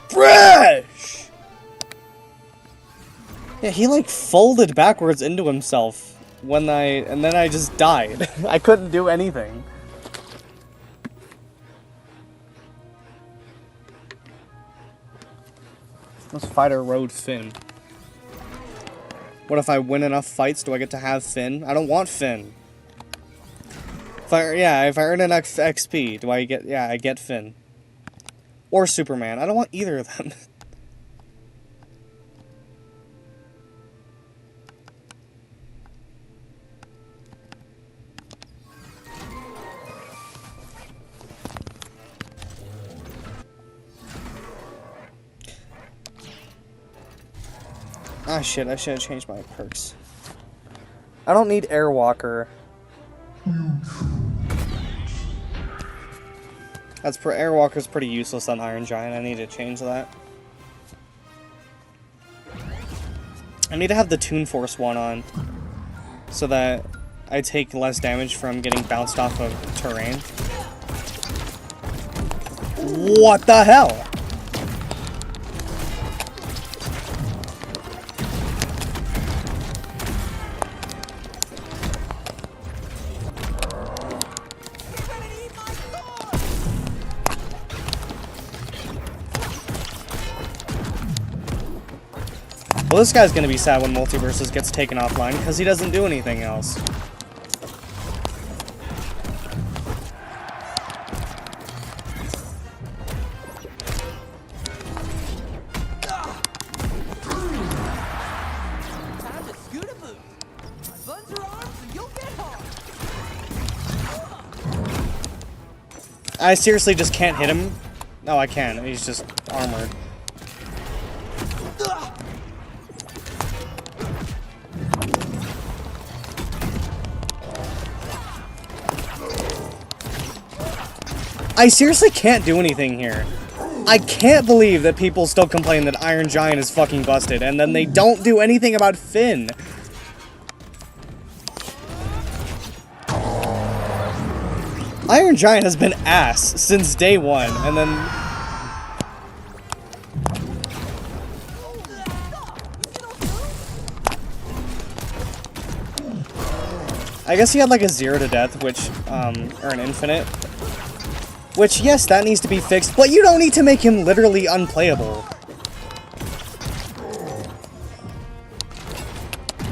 Fresh! Yeah, he like folded backwards into himself and then I just died. I couldn't do anything. Let's fight a road Finn. What if I win enough fights? Do I get to have Finn? I don't want Finn. If I earn enough XP, do I get? Yeah, I get Finn. Or Superman. I don't want either of them. Ah shit, I should have changed my perks. I don't need Airwalker. Airwalker's pretty useless on Iron Giant. I need to change that. I need to have the Toon Force one on so that I take less damage from getting bounced off of terrain. What the hell? Well, this guy's gonna be sad when MultiVersus gets taken offline because he doesn't do anything else. Time to scoot a boot. My buns are armed, so you'll get hard. I seriously just can't hit him. No, I can. He's just armored. I seriously can't do anything here. I can't believe that people still complain that Iron Giant is fucking busted, and then they don't do anything about Finn. Iron Giant has been ass since day one, and then... I guess he had like a 0 to death, which, or an infinite. Which, yes, that needs to be fixed, but you don't need to make him literally unplayable.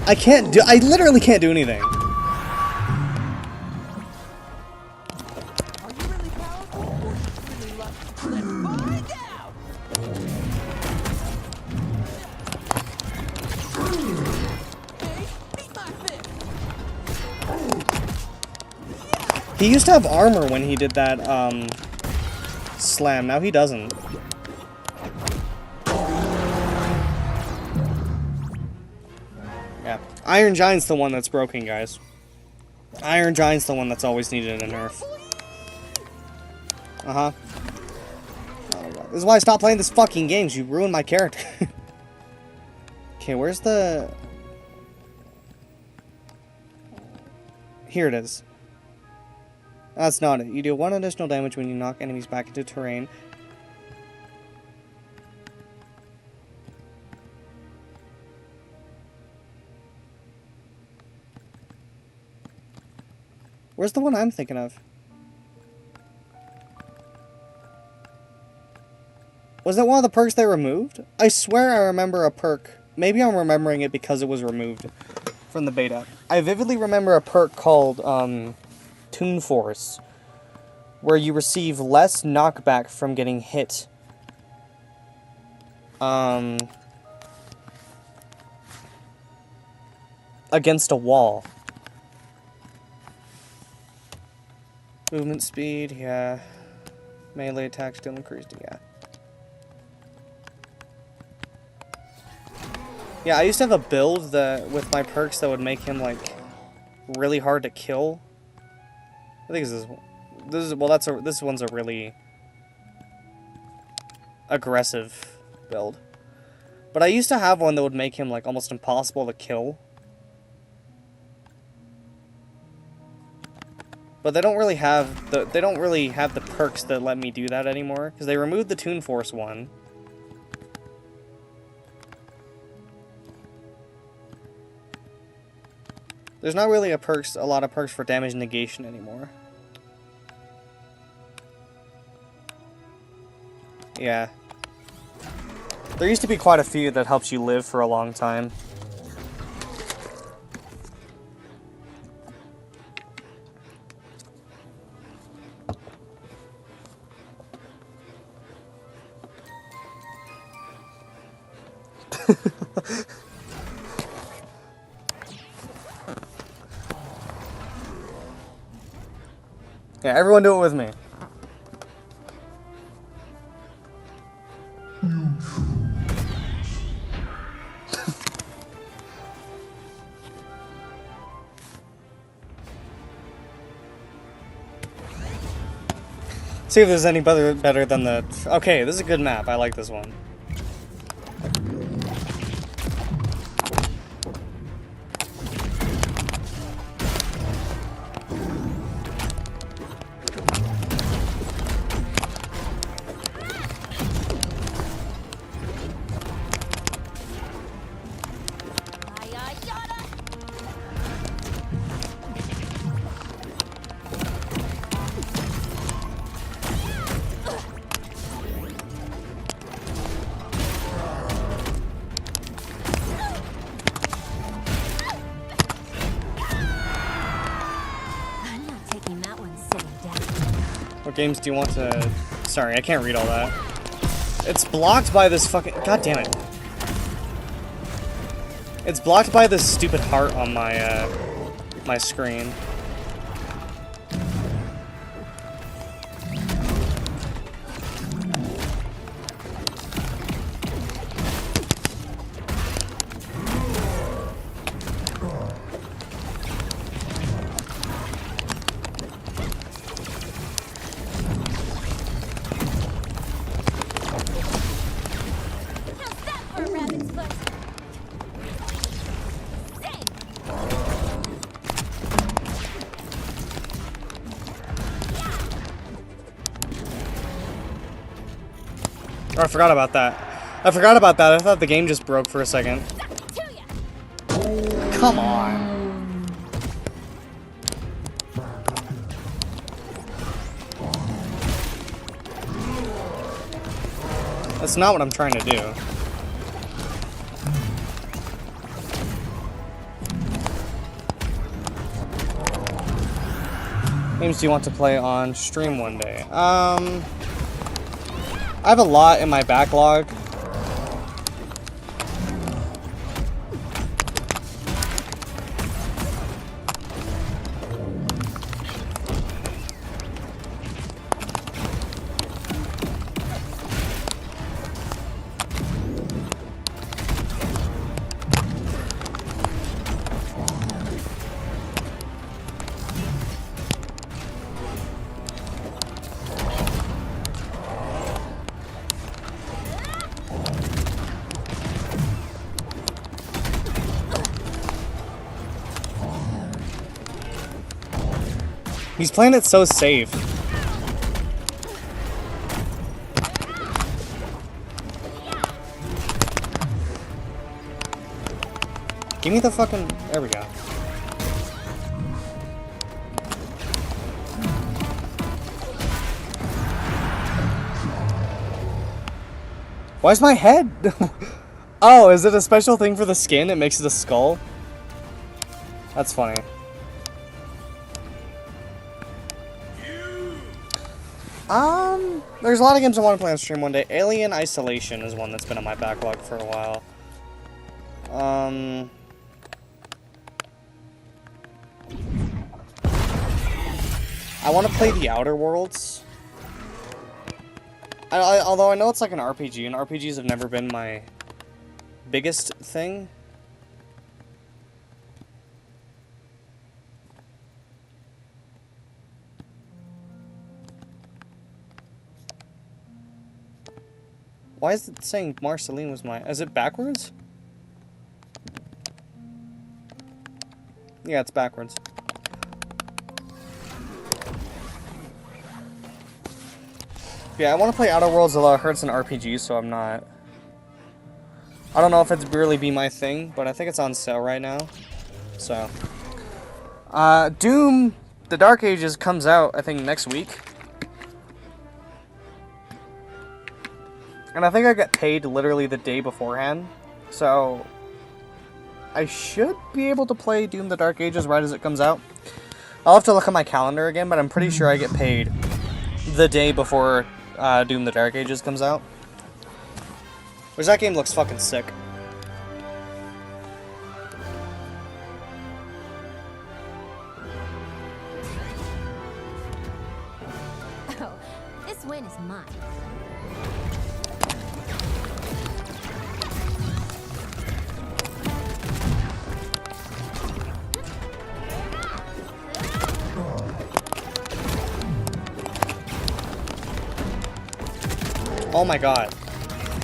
I literally can't do anything. Are you really powerful or just really lucky? Let's find out! Hey, beat my fist! He used to have armor when he did that, slam. Now he doesn't. Yeah. Iron Giant's the one that's broken, guys. Iron Giant's the one that's always needed a nerf. Uh-huh. Oh, God. This is why I stopped playing this fucking games. You ruined my character. Okay, where's the... Here it is. That's not it. You do 1 additional damage when you knock enemies back into terrain. Where's the one I'm thinking of? Was that one of the perks they removed? I swear I remember a perk. Maybe I'm remembering it because it was removed from the beta. I vividly remember a perk called, Toon Force, where you receive less knockback from getting hit. Against a wall. Movement speed, yeah. Melee attack still increased, yeah. Yeah, I used to have a build that with my perks that would make him like really hard to kill. I think this one's a really aggressive build. But I used to have one that would make him like almost impossible to kill. But they don't really have the perks that let me do that anymore because they removed the Toon Force one. There's not really a lot of perks for damage negation anymore. Yeah. There used to be quite a few that helps you live for a long time. Yeah, everyone do it with me. See if there's any better than the... Okay, this is a good map. I like this one. What games do you want to... Sorry, I can't read all that. It's blocked by this fucking... God damn it. It's blocked by this stupid heart on my, my screen. Oh, I forgot about that. I forgot about that. I thought the game just broke for a second. Come on. That's not what I'm trying to do. Games do you want to play on stream one day? I have a lot in my backlog. He's playing it so safe. Give me the fucking... There we go. Why's my head? Oh, is it a special thing for the skin? It makes it a skull? That's funny. There's a lot of games I want to play on stream one day. Alien Isolation is one that's been on my backlog for a while. I want to play The Outer Worlds. Although I know it's like an RPG, and RPGs have never been my biggest thing. Why is it saying Marceline was mine? Is it backwards? Yeah, it's backwards. Yeah, I want to play Outer Worlds, although I heard it's an RPG, so I'm not... I don't know if it's really be my thing, but I think it's on sale right now. So... Doom, The Dark Ages comes out, I think, next week. And I think I get paid literally the day beforehand, so I should be able to play Doom the Dark Ages right as it comes out. I'll have to look at my calendar again, but I'm pretty sure I get paid the day before Doom the Dark Ages comes out. Which that game looks fucking sick. Oh, this win is mine. Oh my god.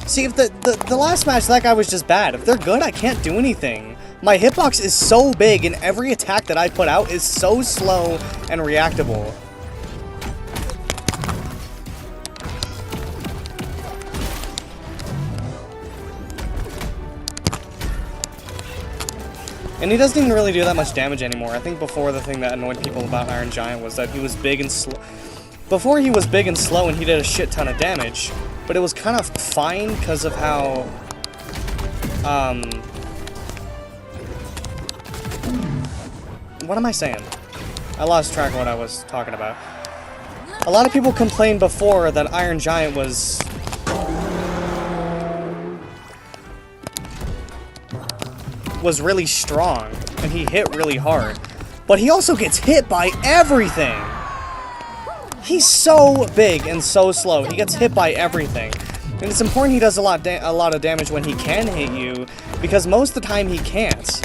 See, if the last match, that guy was just bad. If they're good, I can't do anything. My hitbox is so big, and every attack that I put out is so slow and reactable. And he doesn't even really do that much damage anymore. I think before, the thing that annoyed people about Iron Giant was that he was big and slow. Before, he was big and slow and he did a shit ton of damage. But it was kind of fine because of how... What am I saying? I lost track of what I was talking about. A lot of people complained before that Iron Giant was... really strong, and he hit really hard. But he also gets hit by everything! He's so big and so slow. He gets hit by everything. And it's important he does a lot of damage when he can hit you, because most of the time he can't.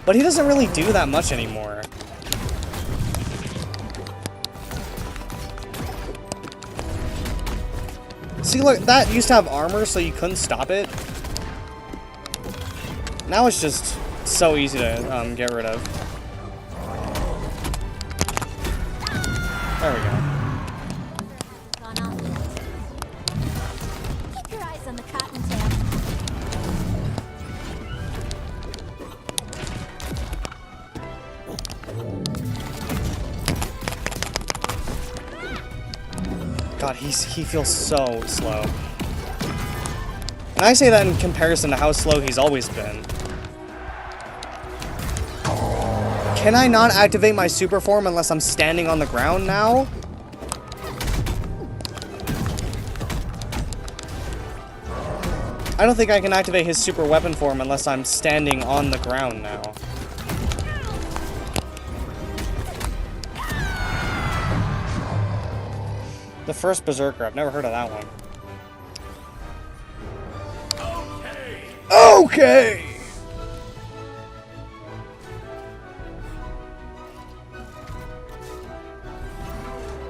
But he doesn't really do that much anymore. See, look, that used to have armor, so you couldn't stop it. Now it's just so easy to get rid of. There we go. god, he feels so slow. And I say that in comparison to how slow he's always been. Can I not activate my super form unless I'm standing on the ground now? I don't think I can activate his super weapon form unless I'm standing on the ground now. The first Berserker, I've never heard of that one. Okay!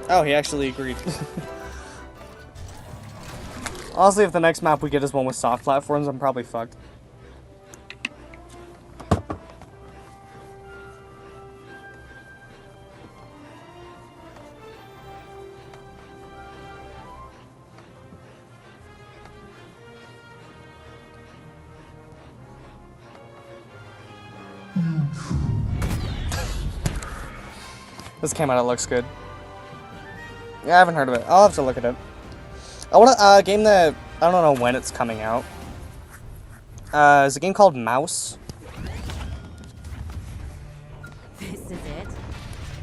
Oh, he actually agreed. Honestly, if the next map we get is one with soft platforms, I'm probably fucked. This came out, it looks good. Yeah, I haven't heard of it. I'll have to look at it. I want a game that I don't know when it's coming out. Is a game called Mouse. This is it.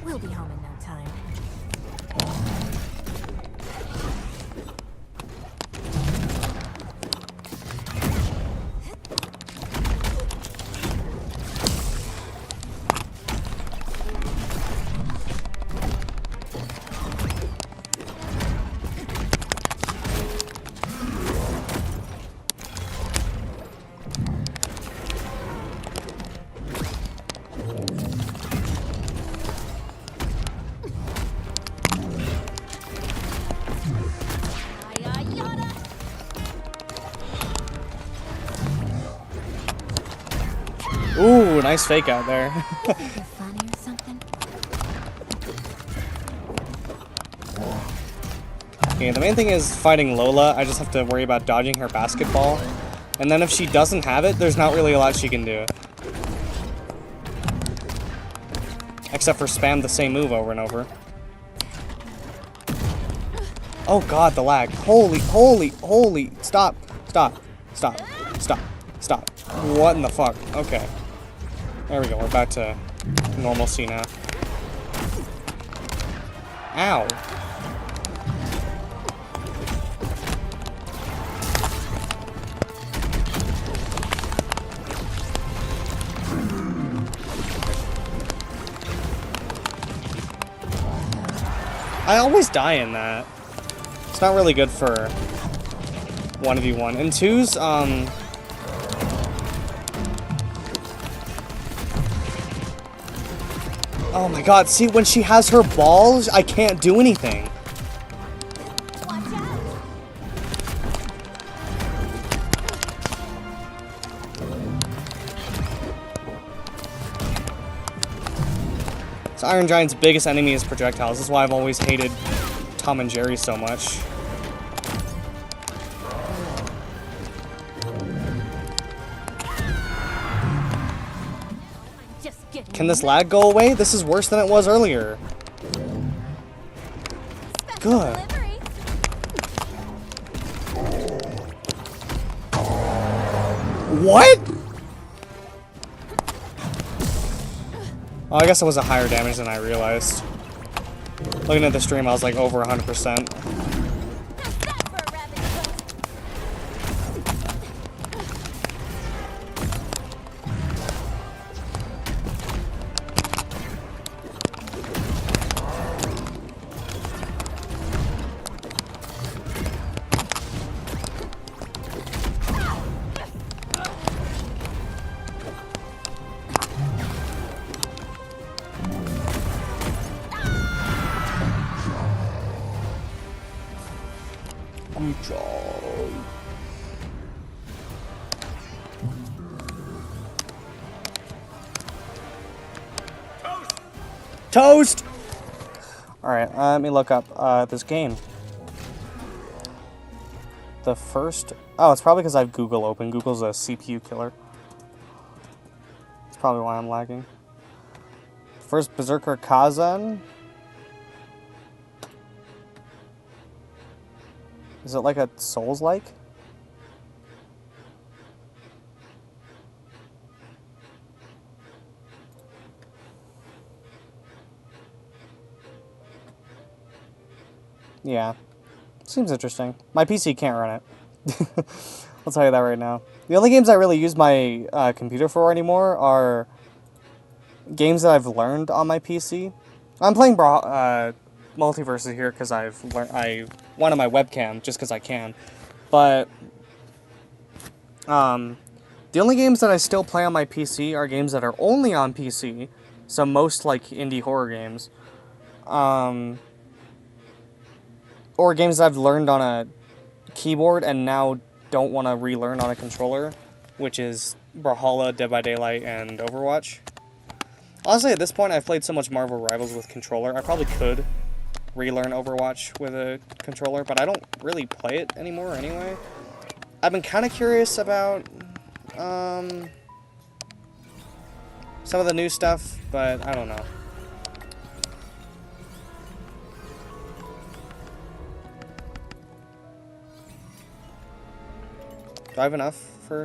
We'll be home in no time. Ooh, nice fake out there. You're funny or something? Okay, the main thing is fighting Lola. I just have to worry about dodging her basketball. And then if she doesn't have it, there's not really a lot she can do. Except for spam the same move over and over. Oh god, the lag. Holy. Stop. What in the fuck? Okay. There we go, we're back to normalcy now. Ow. I always die in that. It's not really good for 1v1. And 2's, oh my god, see, when she has her balls, I can't do anything. Watch out! So Iron Giant's biggest enemy is projectiles. This is why I've always hated Tom and Jerry so much. Just getting Can this lag go away? This is worse than it was earlier. Good. Delivery. What? Oh, I guess it was a higher damage than I realized. Looking at the stream, I was like over 100%. How's that for a rabbit foot? Toast! Alright, let me look up this game. The first... Oh, it's probably because I have Google open. Google's a CPU killer. That's probably why I'm lagging. First Berserker Kazan. Is it like a Souls-like? Yeah. Seems interesting. My PC can't run it. I'll tell you that right now. The only games I really use my computer for anymore are games that I've learned on my PC. I'm playing MultiVersus here because I wanted my webcam just because I can. But the only games that I still play on my PC are games that are only on PC. So most like indie horror games. Or games that I've learned on a keyboard and now don't want to relearn on a controller, which is Brawlhalla, Dead by Daylight, and Overwatch. Honestly, at this point, I've played so much Marvel Rivals with controller, I probably could relearn Overwatch with a controller, but I don't really play it anymore anyway. I've been kind of curious about some of the new stuff, but I don't know. Do I have enough for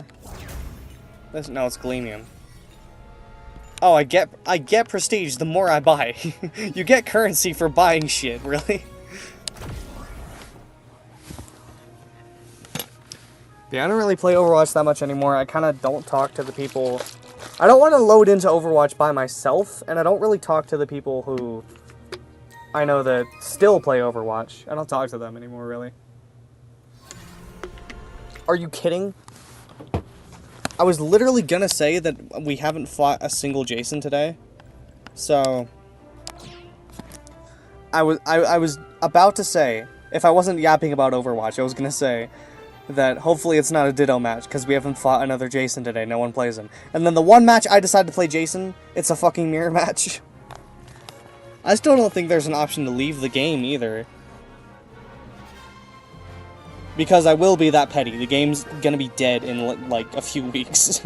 this? No, it's Galenium. Oh, I get prestige the more I buy. You get currency for buying shit, really? Yeah, I don't really play Overwatch that much anymore. I kind of don't talk to the people. I don't want to load into Overwatch by myself, and I don't really talk to the people who I know that still play Overwatch. I don't talk to them anymore, really. Are you kidding? I was literally gonna say that we haven't fought a single Jason today. So I was about to say, if I wasn't yapping about Overwatch, I was gonna say that hopefully it's not a Ditto match, because we haven't fought another Jason today, no one plays him. And then the one match I decided to play Jason, it's a fucking mirror match. I still don't think there's an option to leave the game either. Because I will be that petty. The game's gonna be dead in, like, a few weeks.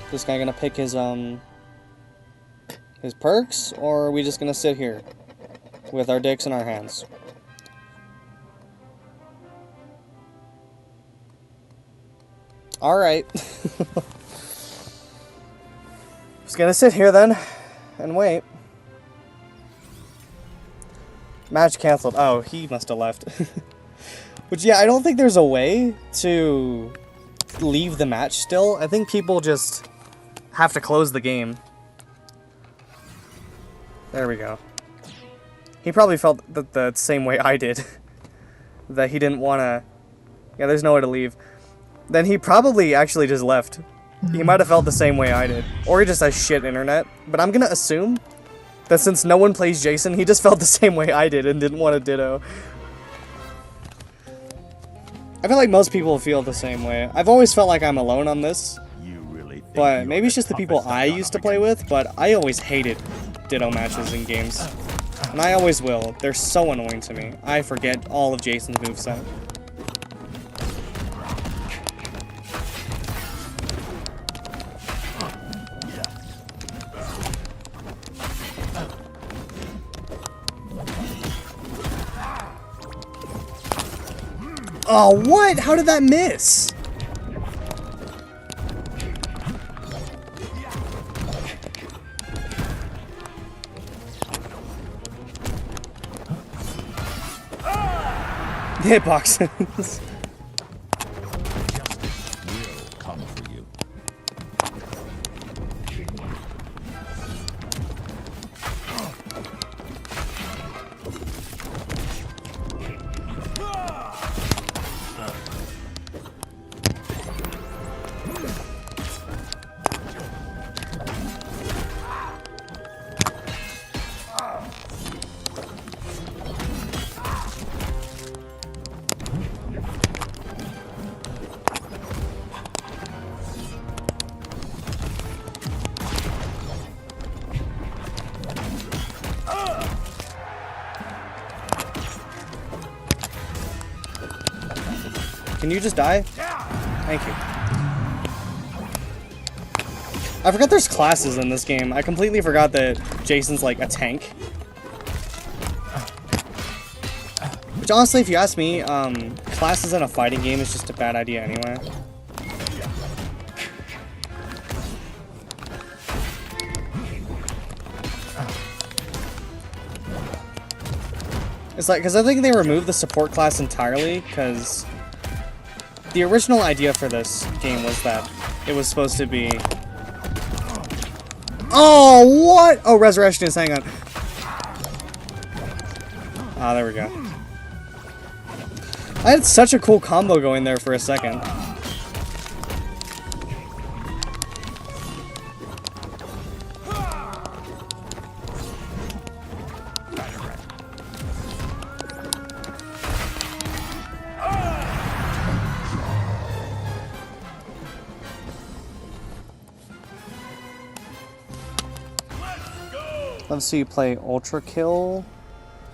This guy gonna pick his perks, or are we just gonna sit here with our dicks in our hands? Alright. Just gonna sit here then, and wait. Match canceled. Oh, he must have left. Which, yeah, I don't think there's a way to leave the match still. I think people just have to close the game. There we go. He probably felt the same way I did. That he didn't want to... Yeah, there's no way to leave. Then he probably actually just left. He might have felt the same way I did. Or he just has shit internet. But I'm gonna assume that since no one plays Jason, he just felt the same way I did and didn't want to ditto. I feel like most people feel the same way. I've always felt like I'm alone on this. But maybe it's just the people I used to play with, but I always hated ditto matches in games. And I always will. They're so annoying to me. I forget all of Jason's moveset. Oh, what? How did that miss? The hitboxes. Will come for you. Can you just die? Thank you. I forgot there's classes in this game. I completely forgot that Jason's like a tank. Which honestly, if you ask me, classes in a fighting game is just a bad idea anyway. It's like, because I think they removed the support class entirely, because the original idea for this game was that it was supposed to be... Oh, what? Oh, Resurrection is, hang on. Ah, there we go. I had such a cool combo going there for a second. Let's see you play Ultra Kill.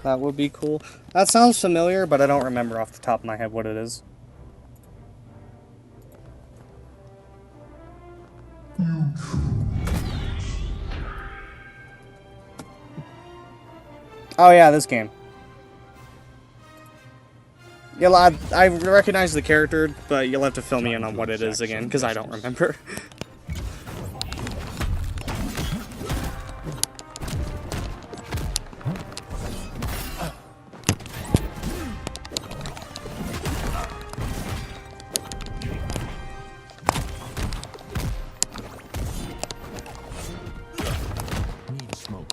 That would be cool. That sounds familiar, but I don't remember off the top of my head what it is. Oh yeah, this game. Yeah, I recognize the character, but you'll have to fill me in on what it is again, because I don't remember. Need smoke.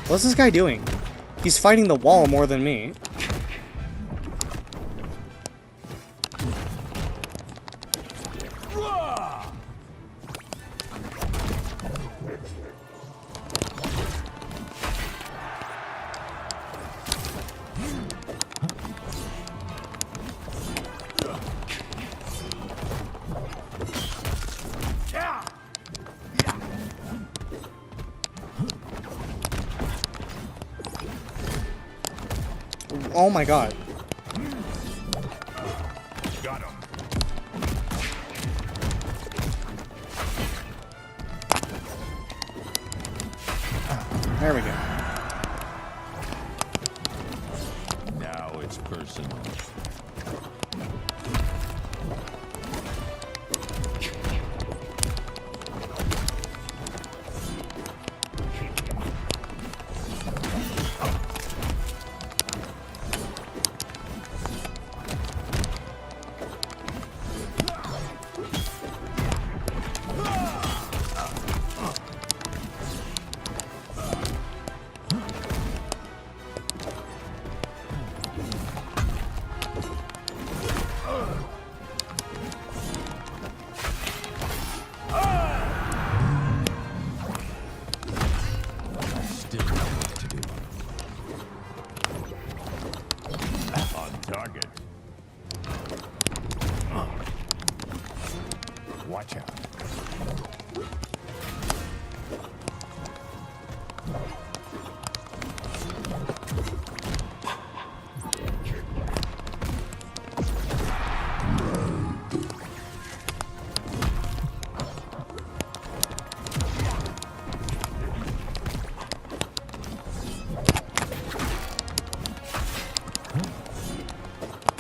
What's this guy doing? He's fighting the wall more than me. Oh my god. Got him. There we go. Now it's personal. Still got work to do. On target. Watch out.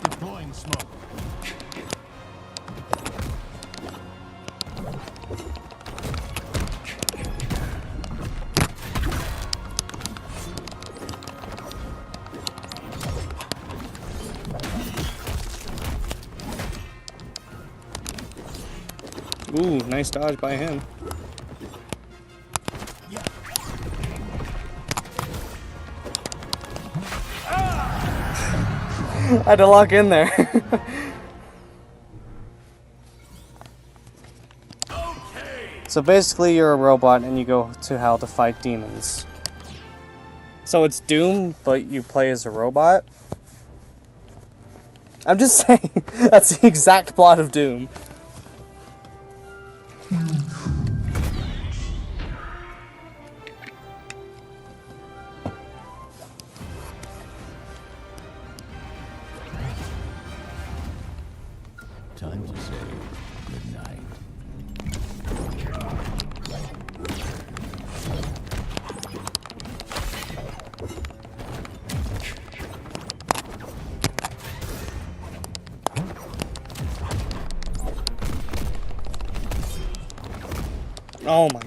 Deploying smoke. Ooh, nice dodge by him. I had to lock in there. So basically you're a robot and you go to hell to fight demons. So it's Doom, but you play as a robot? I'm just saying, that's the exact plot of Doom. Time to say goodnight. Oh my.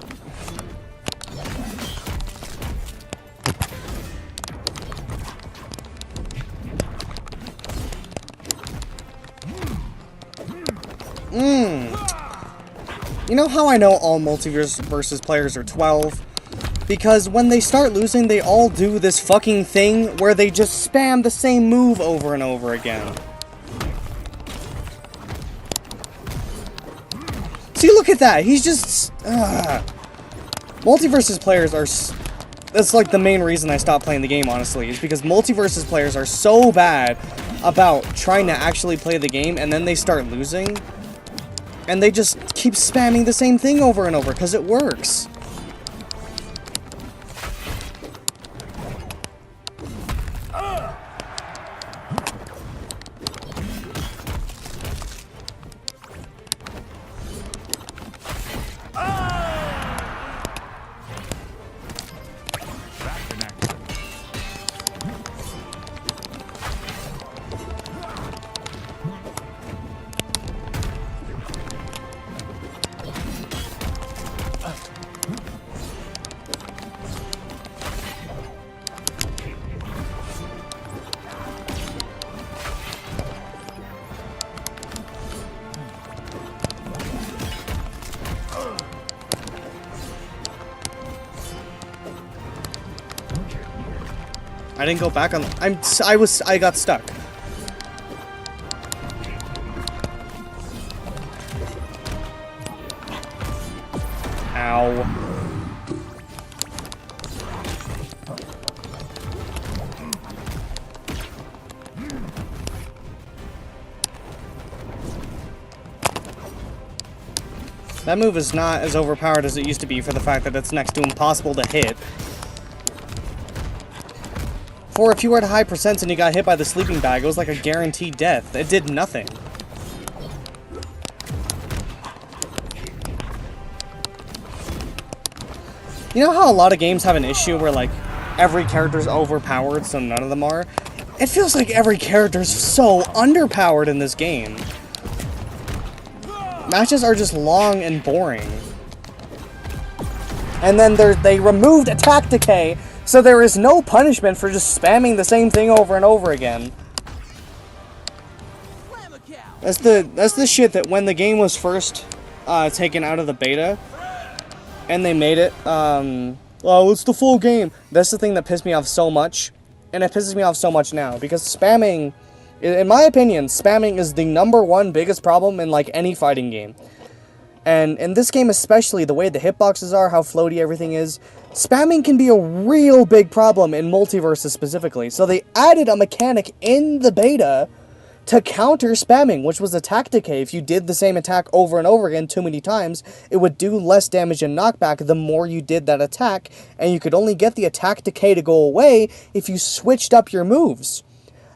You know how I know all MultiVersus players are 12? Because when they start losing, they all do this fucking thing where they just spam the same move over and over again. See, look at that. He's just... MultiVersus players are... That's like the main reason I stopped playing the game, honestly, is because MultiVersus players are so bad about trying to actually play the game, and then they start losing. And they just keep spamming the same thing over and over, because it works. I didn't go back on. I got stuck. Ow. That move is not as overpowered as it used to be for the fact that it's next to impossible to hit. For if you were at high percents and you got hit by the sleeping bag, it was like a guaranteed death. It did nothing. You know how a lot of games have an issue where, like, every character's overpowered, so none of them are? It feels like every character's so underpowered in this game. Matches are just long and boring. And then they removed attack decay, so there is no punishment for just spamming the same thing over and over again. That's the shit that when the game was first taken out of the beta, and they made it, oh, it's the full game. That's the thing that pissed me off so much, and it pisses me off so much now, because spamming, in my opinion, spamming is the #1 biggest problem in, like, any fighting game. And in this game especially, the way the hitboxes are, how floaty everything is, spamming can be a real big problem in MultiVersus specifically. So they added a mechanic in the beta to counter spamming, which was attack decay. If you did the same attack over and over again too many times, it would do less damage and knockback the more you did that attack, and you could only get the attack decay to go away if you switched up your moves.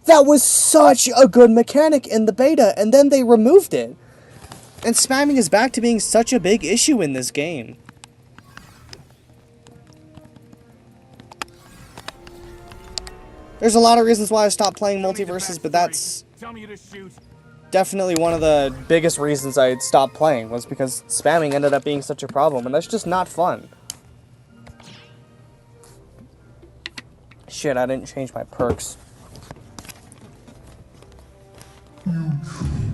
That was such a good mechanic in the beta, and then they removed it. And spamming is back to being such a big issue in this game. There's a lot of reasons why I stopped playing MultiVersus, but that's definitely one of the biggest reasons I stopped playing, was because spamming ended up being such a problem, and that's just not fun. Shit, I didn't change my perks.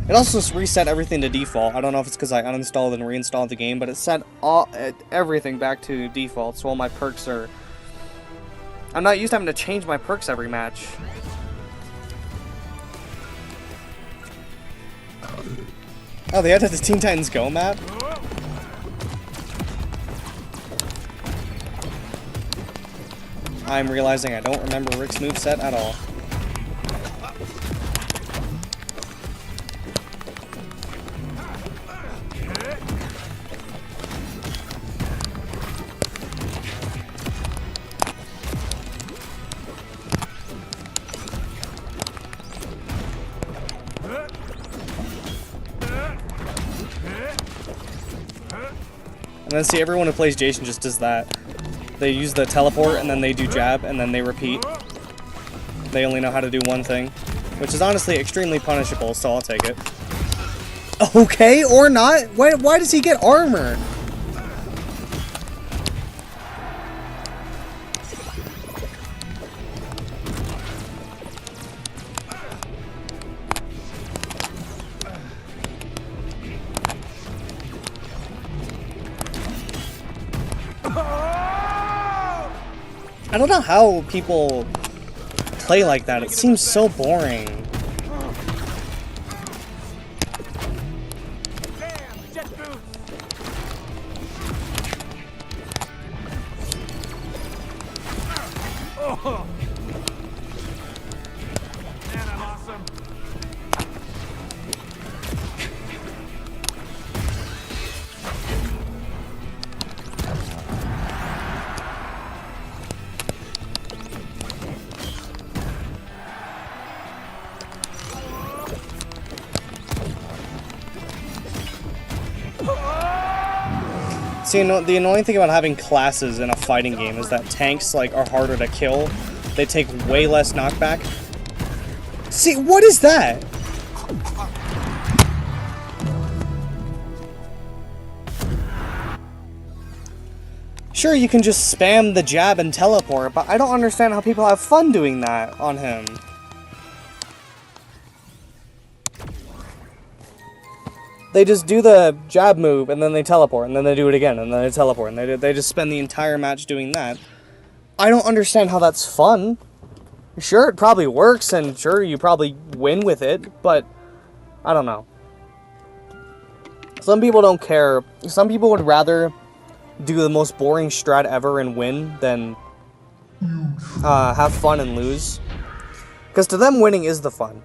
It also reset everything to default. I don't know if it's because I uninstalled and reinstalled the game, but it set everything back to default, so all my perks are... I'm not used to having to change my perks every match. Oh, they added the Teen Titans Go map? I'm realizing I don't remember Rick's moveset at all. And then see, everyone who plays Jason just does that. They use the teleport, and then they do jab, and then they repeat. They only know how to do one thing. Which is honestly extremely punishable, so I'll take it. Okay, or not? Why does he get armor? I don't know how people play like that. It seems so boring. See, the annoying thing about having classes in a fighting game is that tanks like are harder to kill. They take way less knockback. See, what is that? Sure, you can just spam the jab and teleport, but I don't understand how people have fun doing that on him. They just do the jab move, and then they teleport, and then they do it again, and then they teleport, and they just spend the entire match doing that. I don't understand how that's fun. Sure, it probably works, and sure, you probably win with it, but I don't know. Some people don't care. Some people would rather do the most boring strat ever and win than have fun and lose. Because to them, winning is the fun.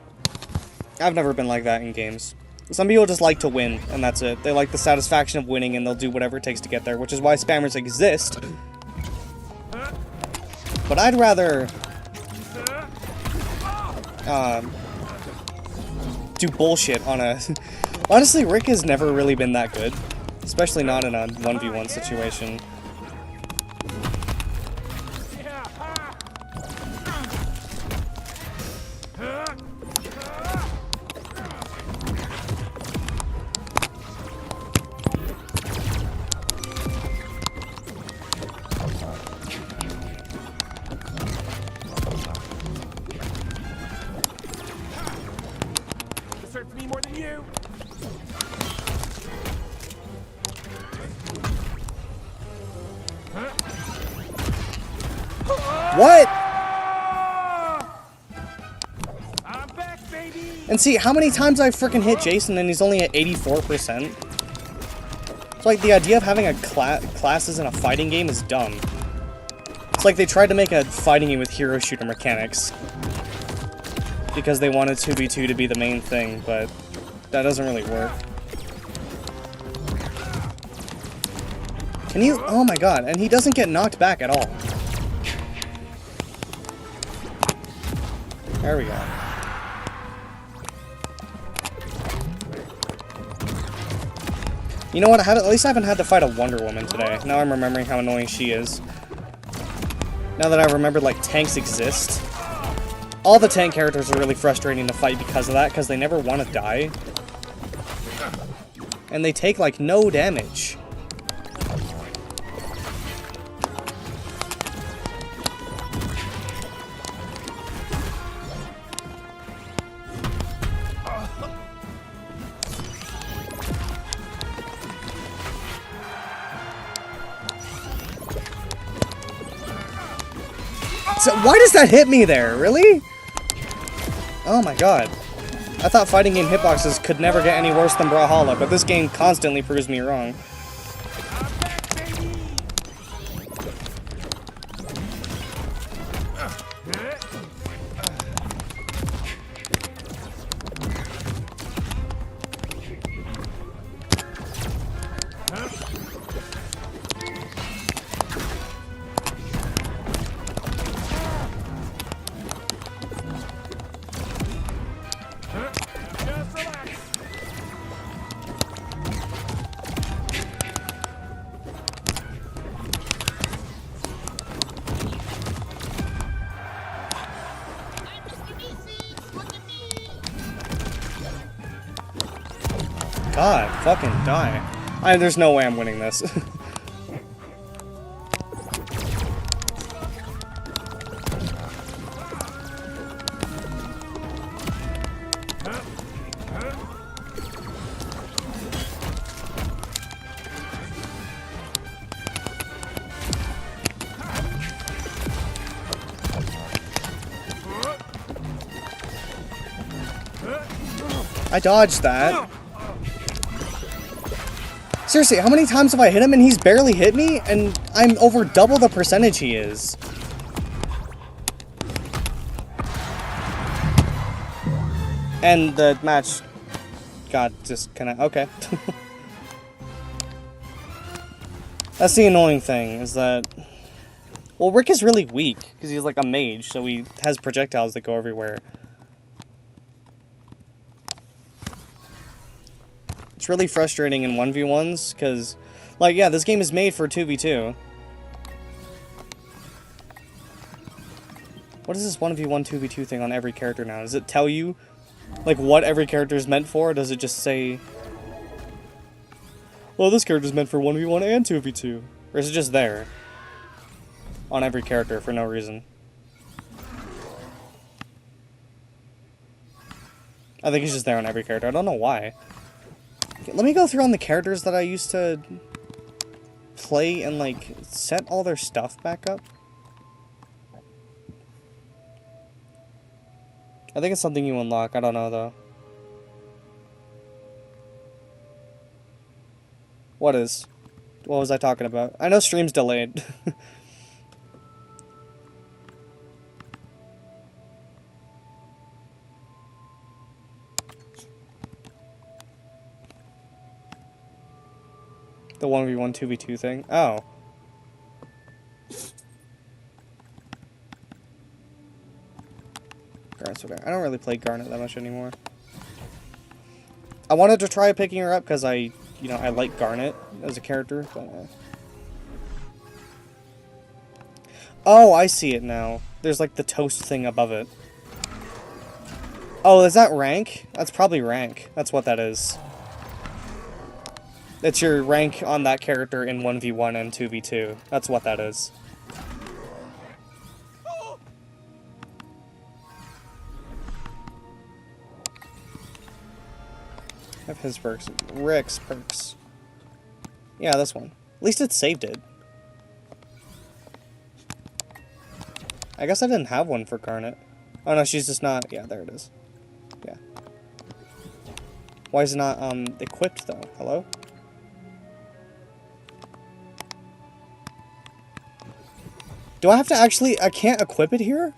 I've never been like that in games. Some people just like to win, and that's it. They like the satisfaction of winning, and they'll do whatever it takes to get there, which is why spammers exist. But I'd rather do bullshit on a... Honestly, Rick has never really been that good. Especially not in a 1v1 situation. This hurts me more than you. What? I'm back, baby. And see, how many times I freaking hit Jason and he's only at 84%? It's like the idea of having a classes in a fighting game is dumb. It's like they tried to make a fighting game with hero shooter mechanics. Because they wanted 2v2 to be the main thing, but that doesn't really work. Can you? Oh my god, and he doesn't get knocked back at all. There we go. You know what? At least I haven't had to fight a Wonder Woman today. Now I'm remembering how annoying she is. Now that I remembered, like, tanks exist. All the tank characters are really frustrating to fight because of that, because they never want to die. And they take, like, no damage. So why does that hit me there? Really? Oh my god. I thought fighting game hitboxes could never get any worse than Brawlhalla, but this game constantly proves me wrong. god, fucking die. There's no way I'm winning this. I dodged that. Seriously, how many times have I hit him and he's barely hit me? And I'm over double the percentage he is. And the match got just kind of... Okay. That's the annoying thing, is that... Well, Rick is really weak, because he's like a mage, so he has projectiles that go everywhere. It's really frustrating in 1v1s, because, like, yeah, this game is made for 2v2. What is this 1v1, 2v2 thing on every character now? Does it tell you, like, what every character is meant for? Or does it just say, well, this character is meant for 1v1 and 2v2? Or is it just there? On every character for no reason? I think it's just there on every character. I don't know why. Let me go through on the characters that I used to play and, like, set all their stuff back up. I think it's something you unlock. I don't know, though. What is? What was I talking about? I know stream's delayed. The 1v1, 2v2 thing? Oh. Garnet's okay. I don't really play Garnet that much anymore. I wanted to try picking her up because I like Garnet as a character, but... Oh, I see it now. There's like the toast thing above it. Oh, is that rank? That's probably rank. That's what that is. It's your rank on that character in 1v1 and 2v2. That's what that is. I have his perks. Rick's perks. Yeah, this one. At least it saved it. I guess I didn't have one for Garnet. Oh no, she's just not... Yeah, there it is. Yeah. Why is it not, equipped though? Hello? Do I have to actually... I can't equip it here?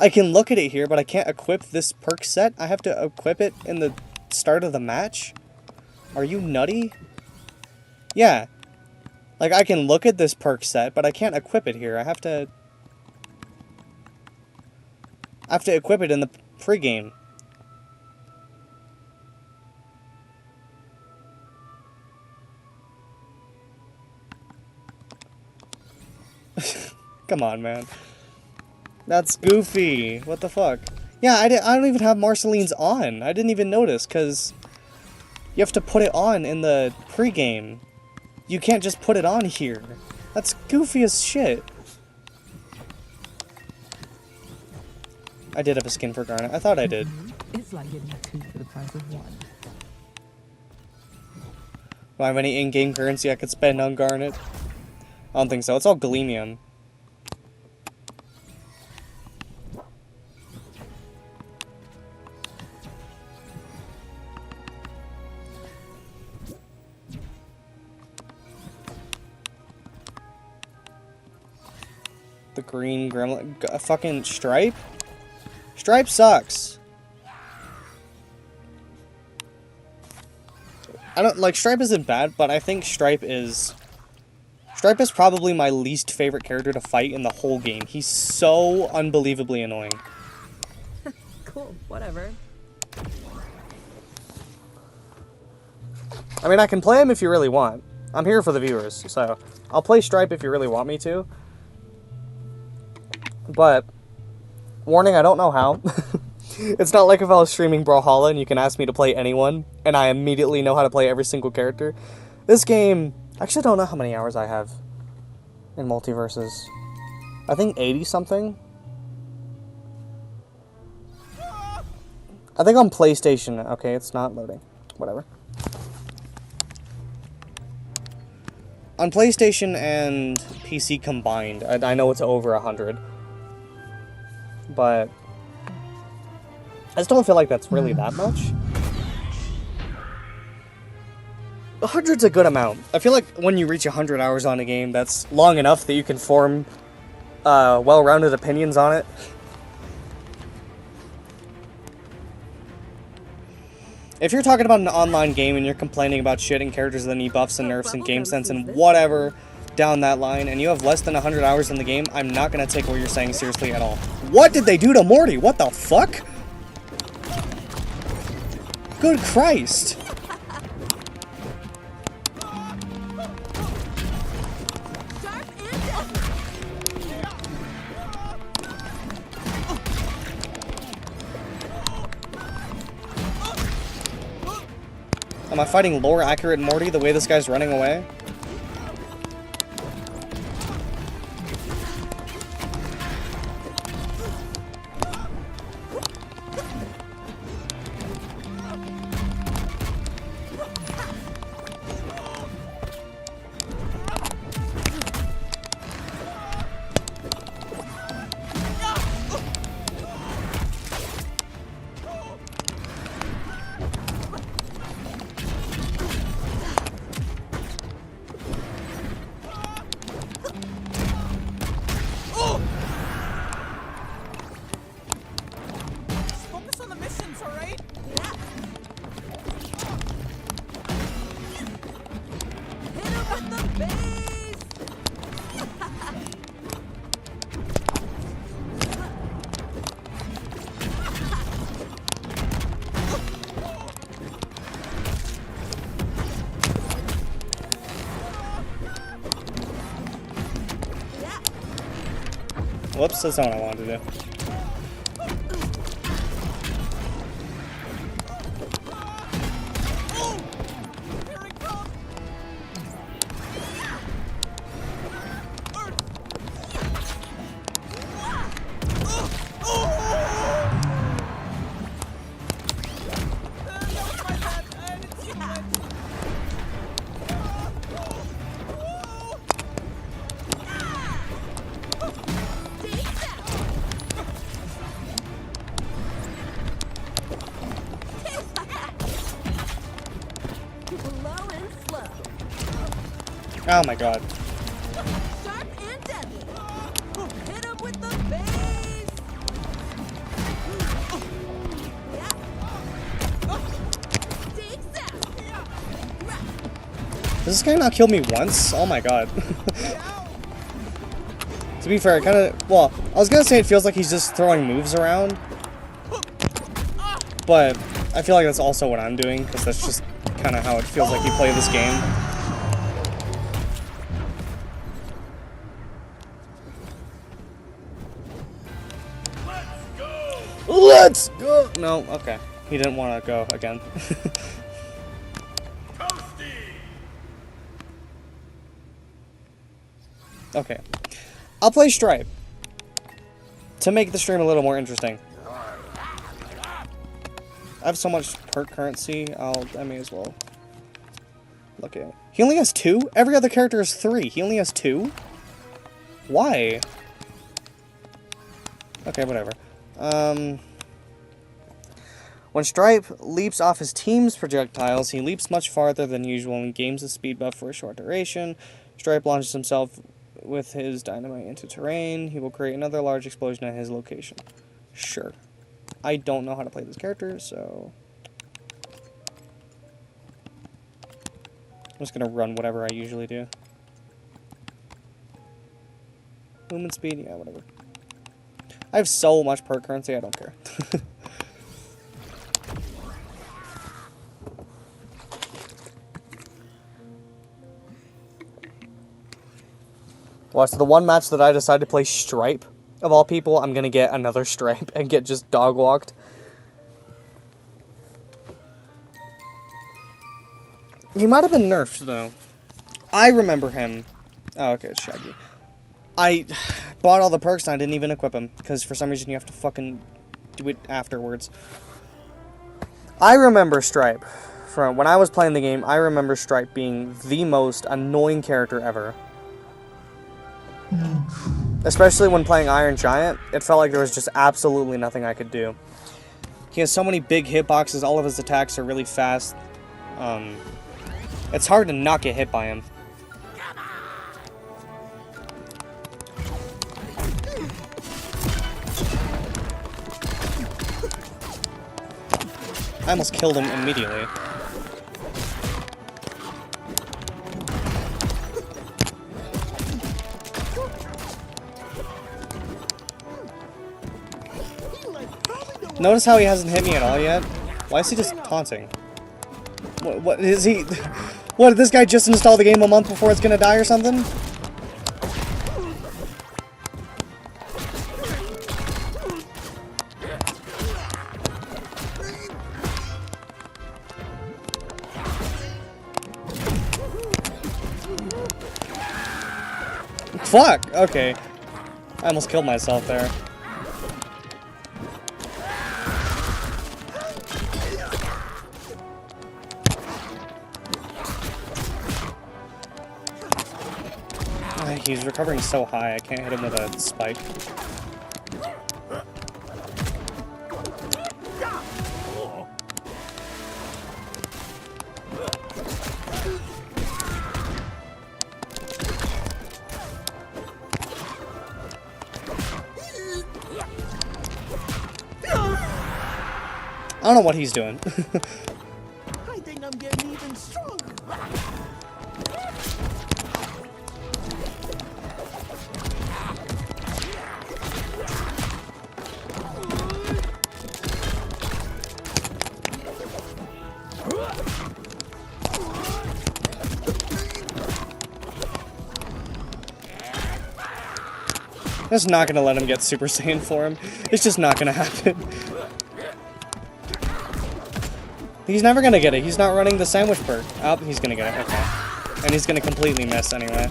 I can look at it here, but I can't equip this perk set? I have to equip it in the start of the match? Are you nutty? Yeah. Like, I can look at this perk set, but I can't equip it here. I have to equip it in the pregame. Come on, man. That's goofy. What the fuck? Yeah, I don't even have Marceline's on. I didn't even notice, because you have to put it on in the pregame. You can't just put it on here. That's goofy as shit. I did have a skin for Garnet. I thought I did. It's like getting two for the price of one. Do I have any in-game currency I could spend on Garnet? I don't think so. It's all Galenium. The green gremlin... fucking Stripe? Stripe sucks. I don't... like, Stripe isn't bad, but I think Stripe is probably my least favorite character to fight in the whole game. He's so unbelievably annoying. Cool, whatever. I mean, I can play him if you really want. I'm here for the viewers, so I'll play Stripe if you really want me to. But, warning, I don't know how. It's not like if I was streaming Brawlhalla and you can ask me to play anyone, and I immediately know how to play every single character. This game, I actually don't know how many hours I have in MultiVersus. I think 80 something. I think on PlayStation. Okay, it's not loading. Whatever. On PlayStation and PC combined, I know it's over 100. But I just don't feel like that's really that much. 100's a good amount. I feel like when you reach 100 hours on a game, that's long enough that you can form well-rounded opinions on it. If you're talking about an online game and you're complaining about shit and characters that need buffs and nerfs and game sense and whatever down that line, and you have less than 100 hours in the game, I'm not going to take what you're saying seriously at all. What did they do to Morty? What the fuck? Good Christ. Am I fighting lore accurate Morty the way this guy's running away? Focus on the missions, alright? Hit him with the base! Whoops, that's not what I wanted to do. Here he comes! Low and slow. Oh my god. Sharp and deadly. Hit him with the base! Dig that. Does this guy not kill me once? Oh my god. To be fair, it kind of... Well, I was gonna say it feels like he's just throwing moves around. But I feel like that's also what I'm doing, because that's just kind of how it feels like you play this game. Let's go! No, okay. He didn't want to go again. Okay. I'll play Stripe. To make the stream a little more interesting. I have so much perk currency, I may as well look at it. He only has 2? Every other character is 3. He only has 2? Why? Okay, whatever. When Stripe leaps off his team's projectiles, he leaps much farther than usual and gains a speed buff for a short duration. Stripe launches himself with his dynamite into terrain. He will create another large explosion at his location. Sure. I don't know how to play this character, so... I'm just gonna run whatever I usually do. Movement speed, yeah, whatever. I have so much perk currency, I don't care. Watch, the one match that I decide to play Stripe, of all people, I'm gonna get another Stripe and get just dog walked. He might have been nerfed, though. I remember him. Oh, okay, it's Shaggy. I bought all the perks and I didn't even equip him, because for some reason you have to fucking do it afterwards. I remember Stripe. From when I was playing the game, I remember Stripe being the most annoying character ever. Especially when playing Iron Giant, it felt like there was just absolutely nothing I could do. He has so many big hitboxes, all of his attacks are really fast. It's hard to not get hit by him. I almost killed him immediately. Notice how he hasn't hit me at all yet? Why is he just taunting? What is he? What, did this guy just install the game a month before it's gonna die or something? Fuck! Okay. I almost killed myself there. He's recovering so high, I can't hit him with a spike. I don't know what he's doing. I think I'm getting even stronger. That's not gonna let him get Super Saiyan for him. It's just not gonna happen. He's never gonna get it. He's not running the sandwich perk. Oh, he's gonna get it. Okay. And he's gonna completely miss anyway.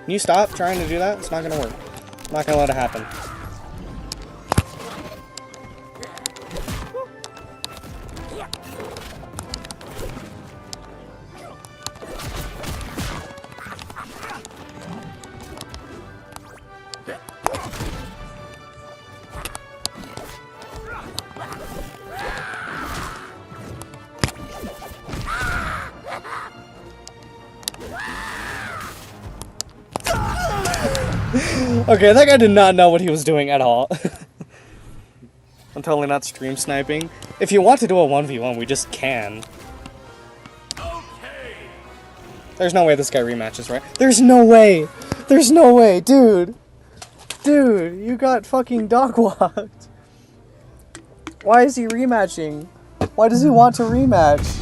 Can you stop trying to do that? It's not gonna work. I'm not gonna let it happen. Okay, that guy did not know what he was doing at all. I'm totally not stream sniping. If you want to do a 1v1, we just can. Okay. There's no way this guy rematches, right? There's no way! There's no way, dude! Dude, you got fucking dog walked. Why is he rematching? Why does he want to rematch?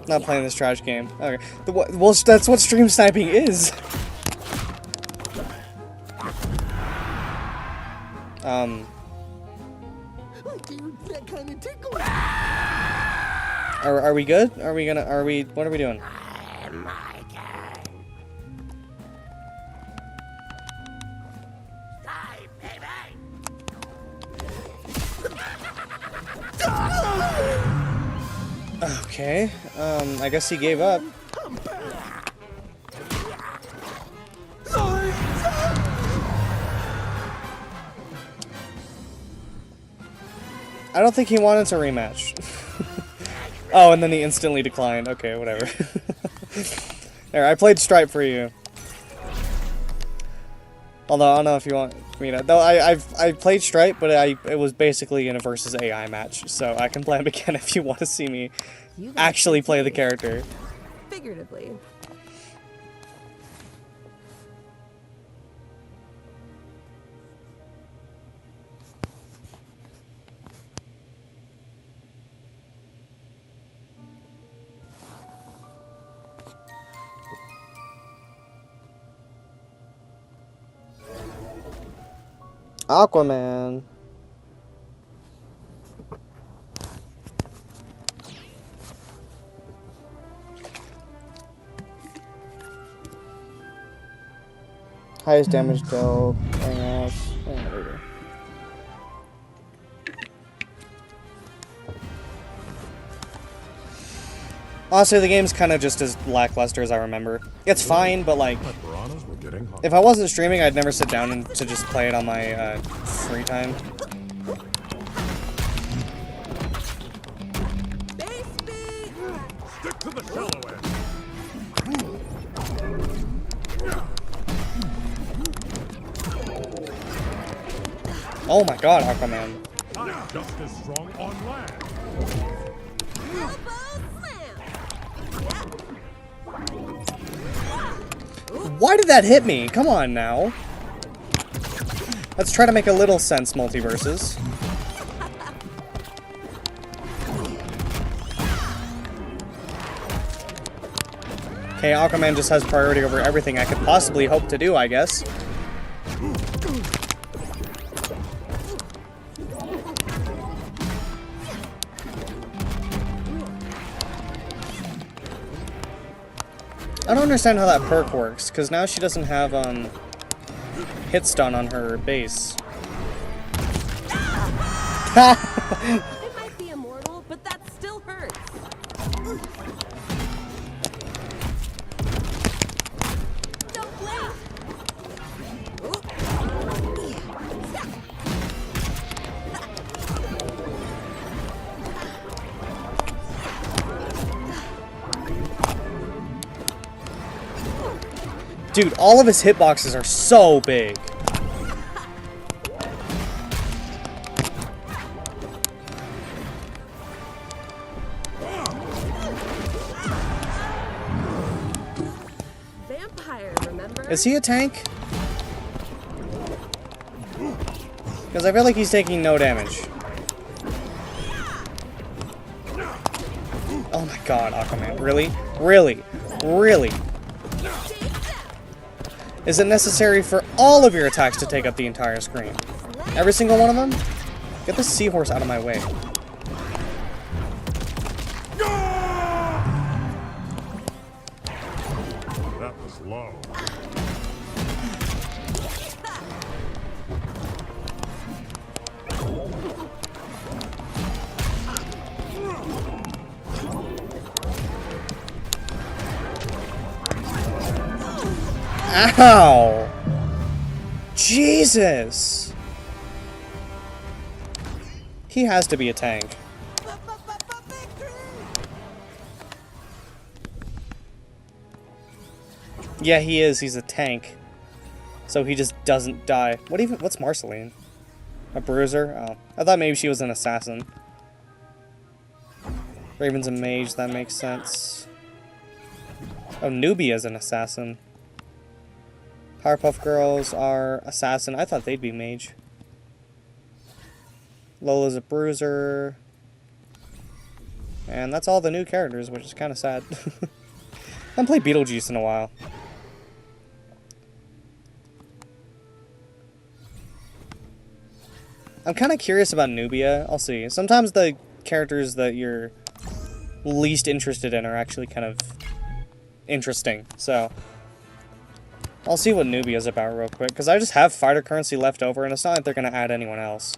Not playing this trash game. Okay. Well, that's what stream sniping is. Are we good? What are we doing? Okay, I guess he gave up. I don't think he wanted to rematch. Oh, and then he instantly declined. Okay, whatever. There, I played Stripe for you. Although, I don't know if you want me to... Though, I played Stripe, but it was basically in a versus AI match. So I can play him again if you want to see me actually play the character. figuratively. Aquaman. Highest damage dealt. Honestly, the game's kind of just as lackluster as I remember. It's fine, but like, if I wasn't streaming, I'd never sit down and to just play it on my free time. Stick to the shallow end. Oh my god, Aquaman. I'm just as strong on land. Why did that hit me? Come on now. Let's try to make a little sense, MultiVersus. Okay, Aquaman just has priority over everything I could possibly hope to do, I guess. I don't understand how that perk works, because now she doesn't have, hit stun on her base. It might be immortal, but that still hurts. Don't blink. Dude, all of his hitboxes are so big. Vampire, remember? Is he a tank? Because I feel like he's taking no damage. Oh my god, Aquaman. Really? Really? Really? Is it necessary for all of your attacks to take up the entire screen? Every single one of them? Get this seahorse out of my way. That was low. Ow! Jesus! He has to be a tank. Yeah, he is. He's a tank. So he just doesn't die. What's Marceline? A bruiser? Oh. I thought maybe she was an assassin. Raven's a mage, that makes sense. Oh, Nubia's an assassin. Powerpuff Girls are assassin. I thought they'd be mage. Lola's a bruiser. And that's all the new characters, which is kind of sad. I haven't played Beetlejuice in a while. I'm kind of curious about Nubia. I'll see. Sometimes the characters that you're least interested in are actually kind of interesting. So I'll see what Nubia's about real quick, because I just have fighter currency left over, and it's not like they're going to add anyone else.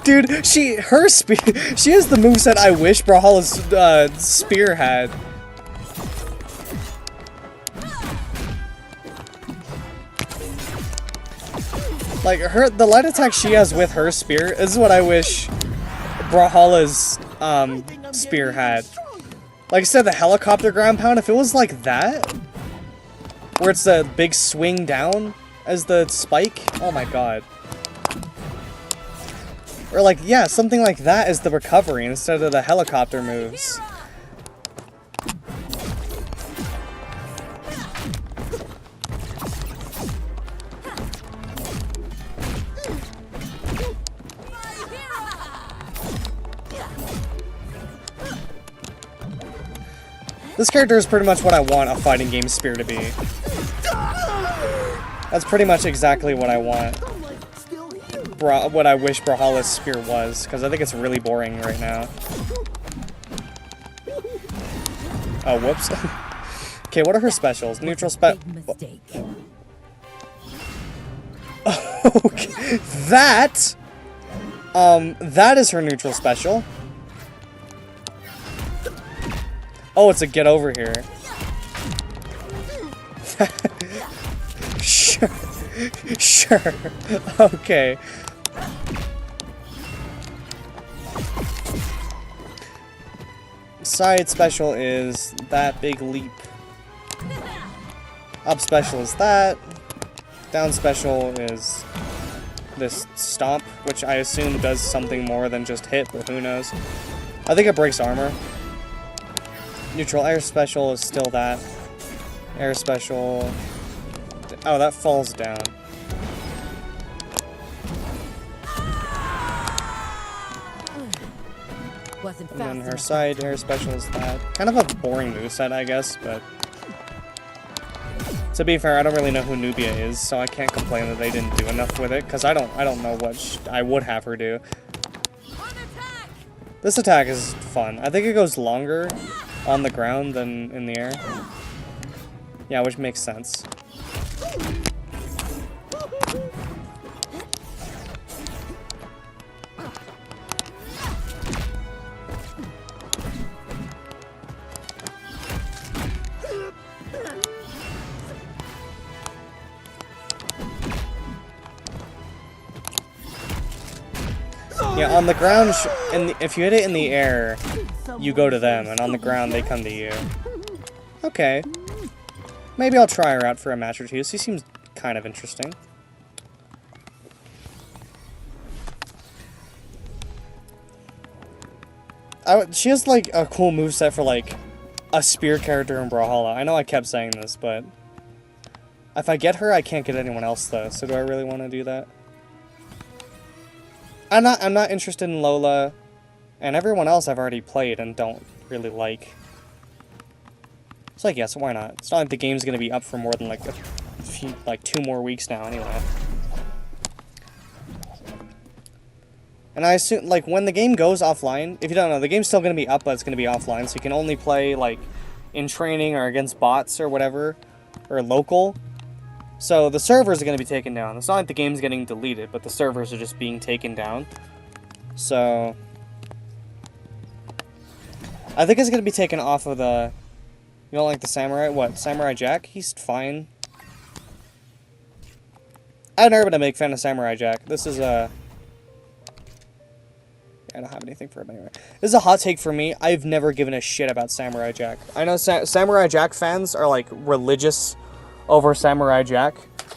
Dude, she has the moveset I wish Brawlhalla's spear had. Like, the light attack she has with her spear is what I wish Brawlhalla's spear had. Like I said, the helicopter ground pound, if it was like that, where it's the big swing down as the spike, oh my god. Or like, yeah, something like that as the recovery instead of the helicopter moves. This character is pretty much what I want a fighting game spear to be. That's pretty much exactly what I want. What I wish Brawlhalla's spear was, because I think it's really boring right now. Oh, whoops. Okay, what are her specials? Neutral Big mistake. Okay, that is her neutral special. Oh, it's a get over here. Sure. Sure. Okay. Side special is that big leap. Up special is that. Down special is this stomp, which I assume does something more than just hit, but who knows. I think it breaks armor. Neutral air special is still that. Air special... Oh, that falls down. Wasn't And then fast her enough. side air special is that. Kind of a boring moveset, I guess, but... To be fair, I don't really know who Nubia is, so I can't complain that they didn't do enough with it, because I don't know what I would have her do. This attack is fun. I think it goes longer on the ground than in the air. Yeah, which makes sense. Yeah, on the ground, if you hit it in the air, you go to them, and on the ground, they come to you. Okay. Maybe I'll try her out for a match or two. She seems kind of interesting. She has, like, a cool moveset for, like, a spear character in Brawlhalla. I know I kept saying this, but... If I get her, I can't get anyone else, though. So do I really want to do that? I'm not interested in Lola, and everyone else I've already played and don't really like. It's like, yes, why not? It's not like the game's gonna be up for more than like a few, like 2 more weeks now, anyway. And I assume, like, when the game goes offline, if you don't know, the game's still gonna be up, but it's gonna be offline, so you can only play, like, in training or against bots or whatever, or local. So the servers are going to be taken down. It's not like the game's getting deleted, but the servers are just being taken down. So I think it's going to be taken off of the... You don't like the Samurai? What? Samurai Jack? He's fine. I've never been a big fan of Samurai Jack. This is a... I don't have anything for him anyway. This is a hot take for me. I've never given a shit about Samurai Jack. I know Samurai Jack fans are like religious over Samurai Jack.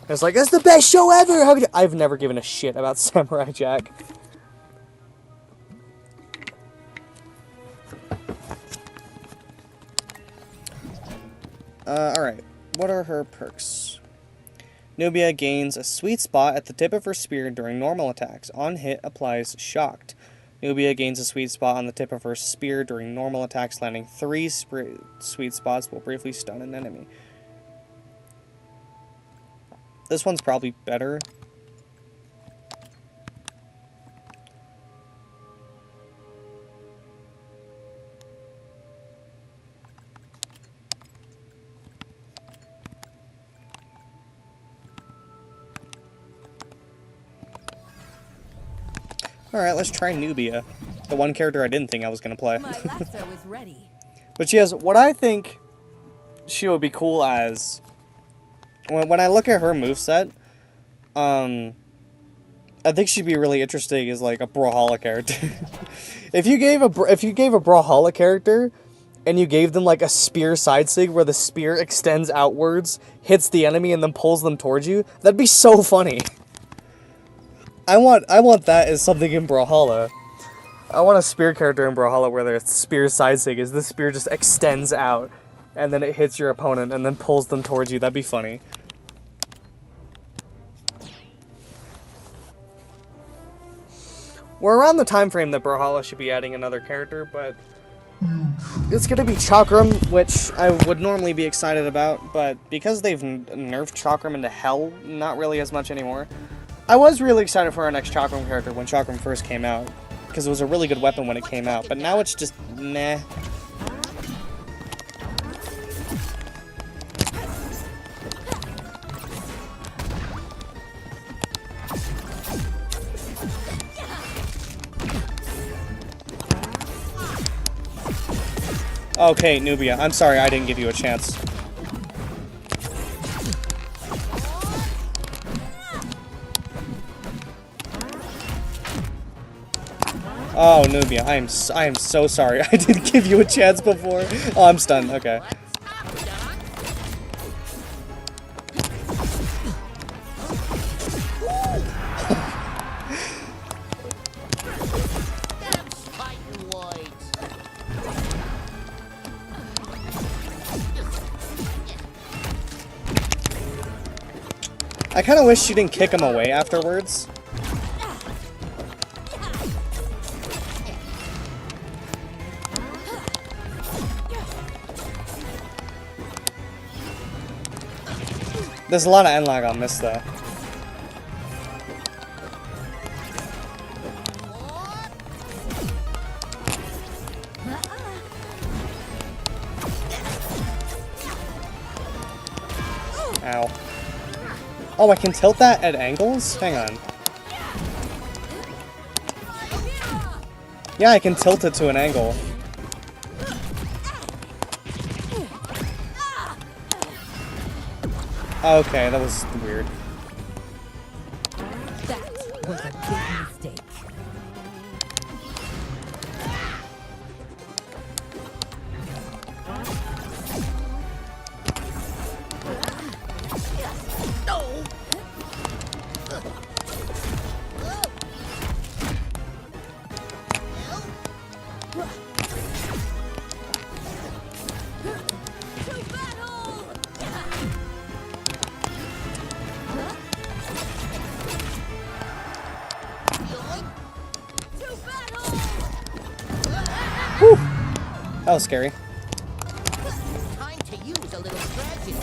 It's like, it's the best show ever! How could you? I've never given a shit about Samurai Jack. Alright. What are her perks? Nubia gains a sweet spot at the tip of her spear during normal attacks. On hit, applies shocked. Nubia gains a sweet spot on the tip of her spear during normal attacks, landing 3 sweet spots will briefly stun an enemy. This one's probably better. Alright, let's try Nubia. The one character I didn't think I was going to play. My lasso is ready. But she has what I think she would be cool as... When I look at her moveset, I think she'd be really interesting as like a Brawlhalla character. if you gave a Brawlhalla character and you gave them like a spear side sig where the spear extends outwards, hits the enemy, and then pulls them towards you, that'd be so funny. I want that as something in Brawlhalla. I want a spear character in Brawlhalla where their spear side sig is the spear just extends out and then it hits your opponent and then pulls them towards you. That'd be funny. We're around the time frame that Brawlhalla should be adding another character, but it's gonna be Chakram, which I would normally be excited about, but because they've nerfed Chakram into hell, not really as much anymore. I was really excited for our next Chakram character when Chakram first came out, because it was a really good weapon when it came out, but now it's just meh. Okay, Nubia, I'm sorry I didn't give you a chance. Oh, Nubia, I am so sorry. I didn't give you a chance before. Oh, I'm stunned. Okay. I kind of wish you didn't kick him away afterwards. There's a lot of end lag on this though. Ow. Oh, I can tilt that at angles? Hang on. Yeah, I can tilt it to an angle. Okay, that was weird. That was a big mistake. That was scary. Time to use a little strategy.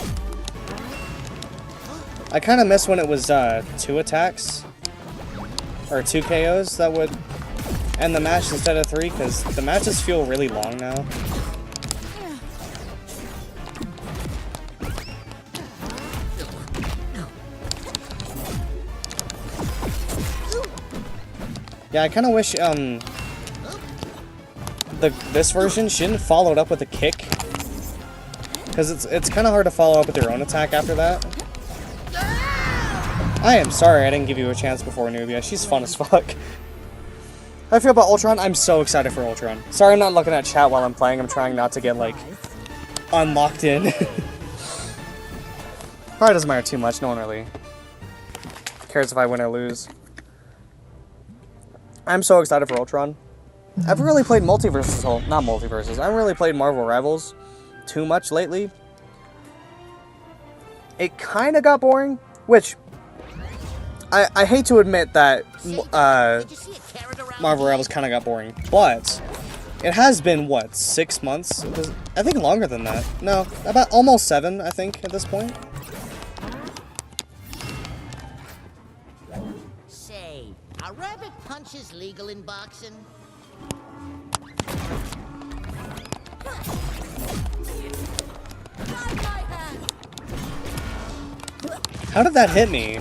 I kind of miss when it was 2 attacks or 2 KOs that would end the match instead of 3, because the matches feel really long now. Yeah, I kind of wish this version shouldn't follow it up with a kick, because it's kind of hard to follow up with your own attack after that. I am sorry I didn't give you a chance before, Nubia. She's fun as fuck. How I feel about Ultron? I'm so excited for Ultron. Sorry I'm not looking at chat while I'm playing. I'm trying not to get, like, unlocked in. Probably doesn't matter too much. No one really cares if I win or lose. I'm so excited for Ultron. I haven't really played MultiVersus, well, not MultiVersus. I haven't really played Marvel Rivals too much lately. It kind of got boring, which I hate to admit that Marvel Rivals kind of got boring, but it has been, what, 6 months? I think longer than that. No, about almost 7, I think, at this point. Say, are rabbit punches legal in boxing? How did that hit me?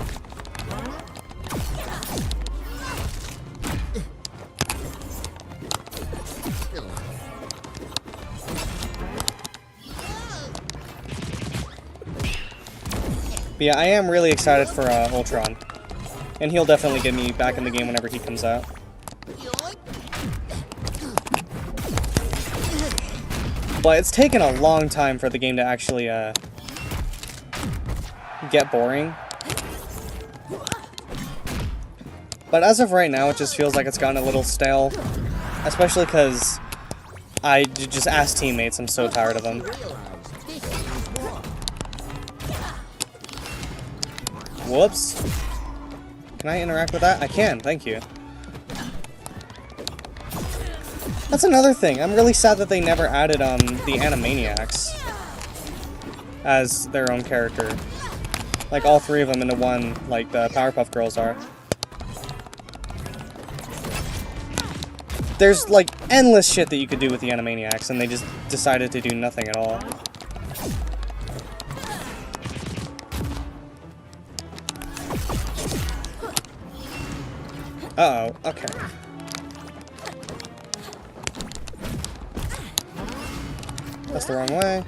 But yeah, I am really excited for Ultron. And he'll definitely get me back in the game whenever he comes out. But it's taken a long time for the game to actually get boring. But as of right now, it just feels like it's gotten a little stale. Especially because I just ask teammates, I'm so tired of them. Whoops. Can I interact with that? I can, thank you. That's another thing. I'm really sad that they never added the Animaniacs as their own character. Like all three of them into one, like the Powerpuff Girls are. There's like endless shit that you could do with the Animaniacs, and they just decided to do nothing at all. Uh-oh, okay. That's the wrong way.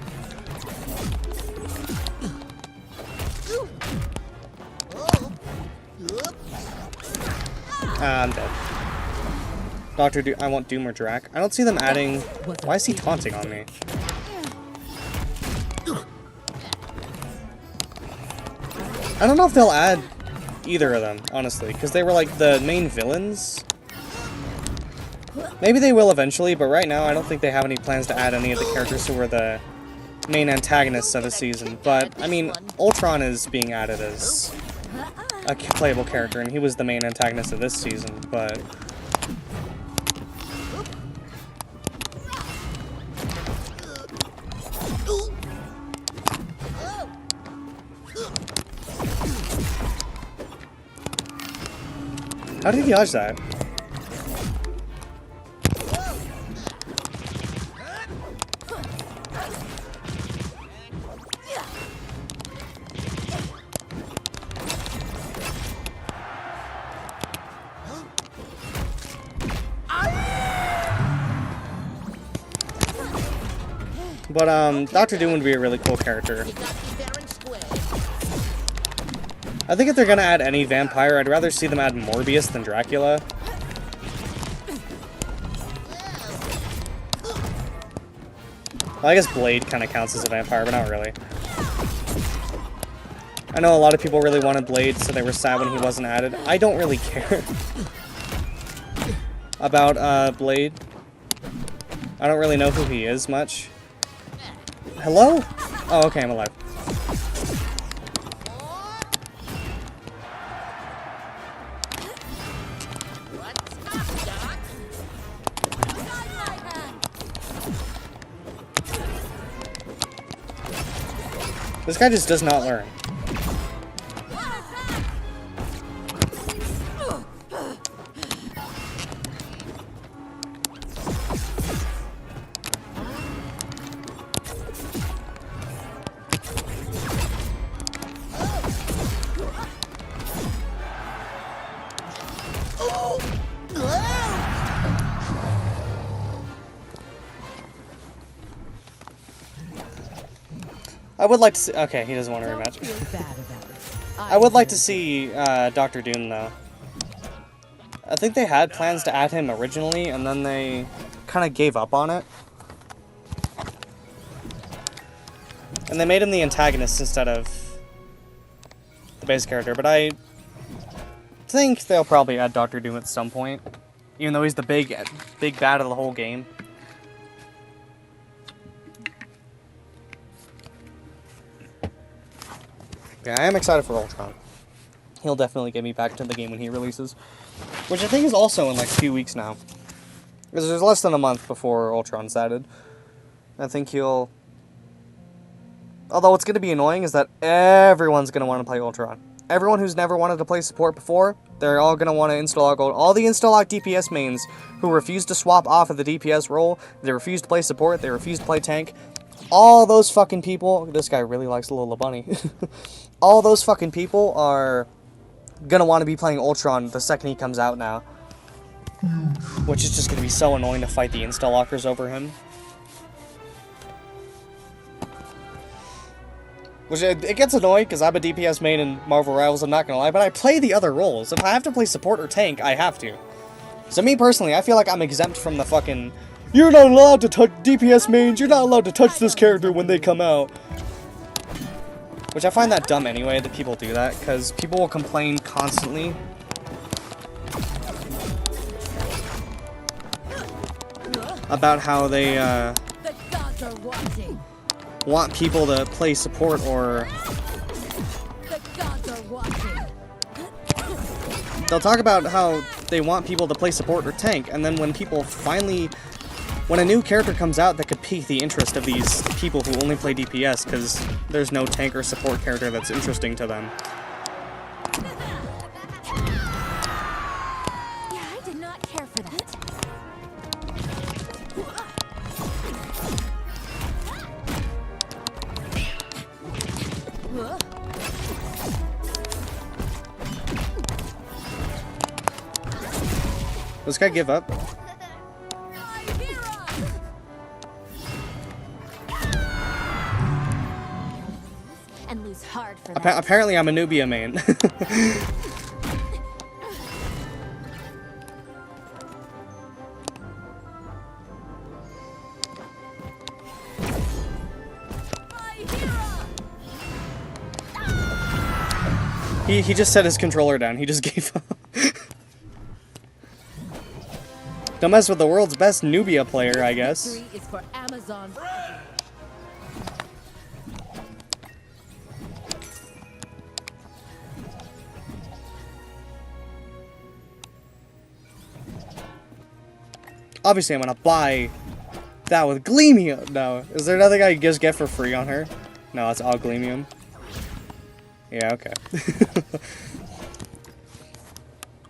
I'm dead. Dr. I want Doom or Drac. I don't see them adding... Why is he taunting on me? I don't know if they'll add either of them, honestly, because they were like the main villains. Maybe they will eventually, but right now I don't think they have any plans to add any of the characters who were the main antagonists of the season. But, I mean, Ultron is being added as a playable character, and he was the main antagonist of this season, but... How did he dodge that? But, Dr. Doom would be a really cool character. I think if they're gonna add any vampire, I'd rather see them add Morbius than Dracula. Well, I guess Blade kind of counts as a vampire, but not really. I know a lot of people really wanted Blade, so they were sad when he wasn't added. I don't really care about, Blade. I don't really know who he is much. Hello? Oh, okay, I'm alive. This guy just does not learn. I would like to see... Okay, he doesn't want to rematch. I would like to see Dr. Doom, though. I think they had plans to add him originally, and then they kind of gave up on it. And they made him the antagonist instead of the base character, but I think they'll probably add Dr. Doom at some point, even though he's the big bad of the whole game. Yeah, I am excited for Ultron. He'll definitely get me back to the game when he releases. Which I think is also in like a few weeks now. Because there's less than a month before Ultron's added. I think he'll... Although what's going to be annoying is that everyone's going to want to play Ultron. Everyone who's never wanted to play support before, they're all going to want to install Gold. All the install DPS mains who refuse to swap off of the DPS role, they refuse to play support, they refuse to play tank. All those fucking people... This guy really likes Lola Bunny. All those fucking people are gonna want to be playing Ultron the second he comes out now. Which is just gonna be so annoying to fight the insta-lockers over him. Which, it gets annoying, because I'm a DPS main in Marvel Rivals, I'm not gonna lie, but I play the other roles. If I have to play support or tank, I have to. So me personally, I feel like I'm exempt from the fucking, you're not allowed to touch DPS mains, you're not allowed to touch this character when they come out. Which I find that dumb anyway, that people do that, because people will complain constantly. About how they, The gods are watching. want people to play support or The gods are watching. they'll talk about how they want people to play support or tank, and then when people finally, when a new character comes out that could pique the interest of these people who only play DPS because there's no tank or support character that's interesting to them. Yeah, I did not care for that. Does this guy give up? And lose hard for that. Apparently I'm a Nubia main. He just set his controller down. He just gave up. Don't mess with the world's best Nubia player, I guess. Victory is for Amazon. Obviously, I'm gonna buy that with Gleamium. No, is there nothing I can just get for free on her? No, it's all Gleamium. Yeah, okay.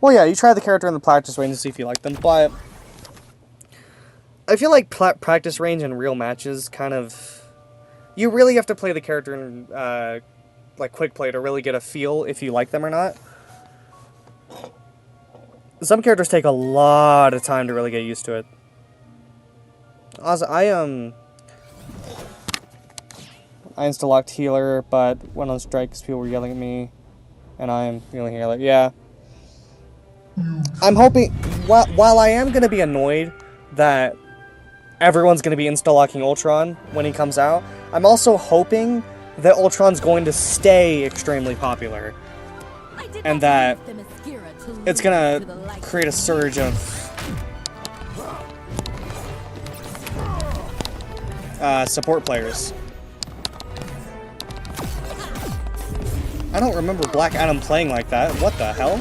Well, yeah, you try the character in the practice range to see if you like them, but I feel like practice range and real matches kind of, you really have to play the character in like quick play to really get a feel if you like them or not. Some characters take a lot of time to really get used to it. Also, I insta-locked healer, but went on strike because people were yelling at me, and I'm feeling healer. Yeah. I'm hoping, while I am going to be annoyed that everyone's going to be insta-locking Ultron when he comes out, I'm also hoping that Ultron's going to stay extremely popular, and that it's going to create a surge of support players. I don't remember Black Adam playing like that. What the hell?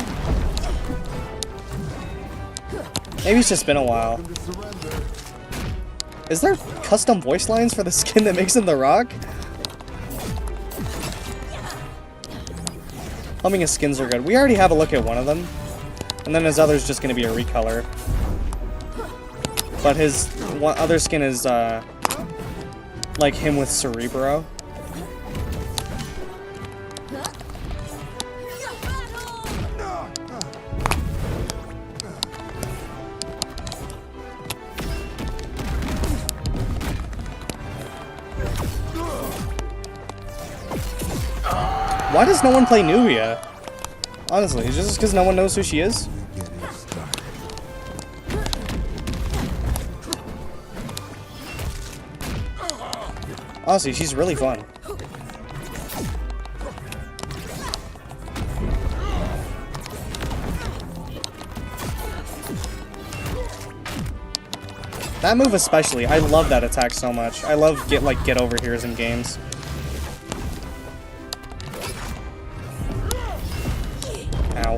Maybe it's just been a while. Is there custom voice lines for the skin that makes him the Rock? Humming his skins are good. We already have a look at one of them. And then his other's just going to be a recolor. But his other skin is like him with Cerebro. Why does no one play Nubia? Honestly, is just because no one knows who she is? Honestly, she's really fun. That move especially, I love that attack so much. I love get over here's in games. Ow.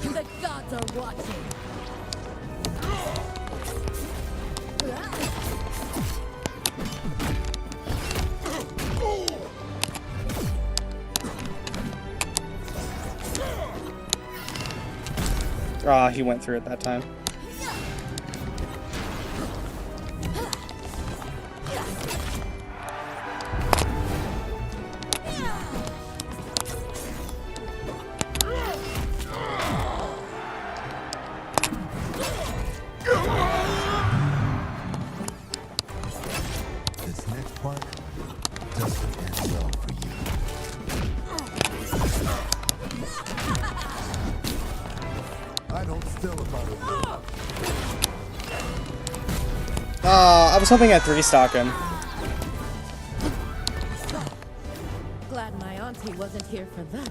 The gods are watching. Ah, he went through it that time. This next part I'd hold still about it. I was hoping I'd 3-stock him. Glad my auntie wasn't here for that.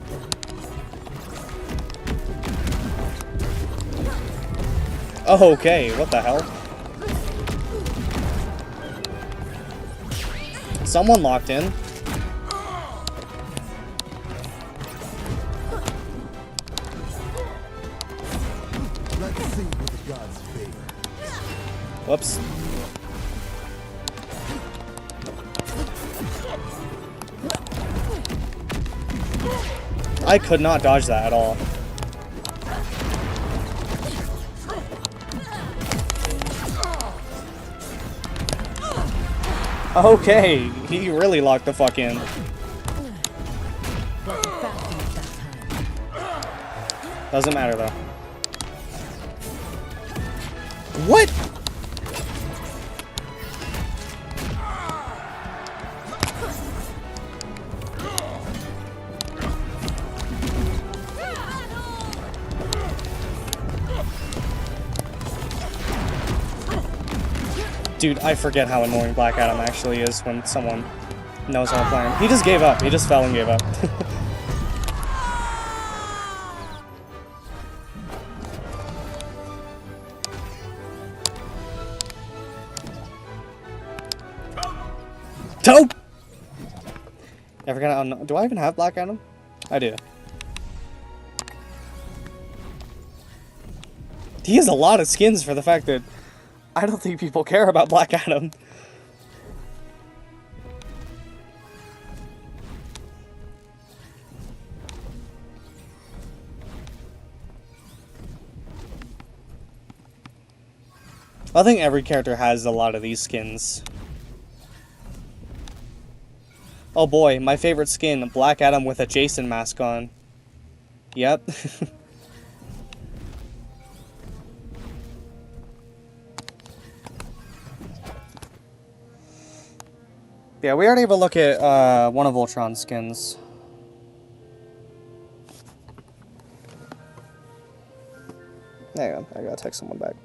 Oh, okay, what the hell? Someone locked in. Let's see what the gods favor. Whoops. I could not dodge that at all. Okay, he really locked the fuck in. Wasn't fast enough that time. Doesn't matter though. What? Dude, I forget how annoying Black Adam actually is when someone knows how to play him. He just gave up. He just fell and gave up. Dope! Ever gonna do I even have Black Adam? I do. He has a lot of skins for the fact that I don't think people care about Black Adam. I think every character has a lot of these skins. Oh boy, my favorite skin, Black Adam with a Jason mask on. Yep. Yeah, we already have a look at one of Ultron's skins. Hang on, I gotta text someone back.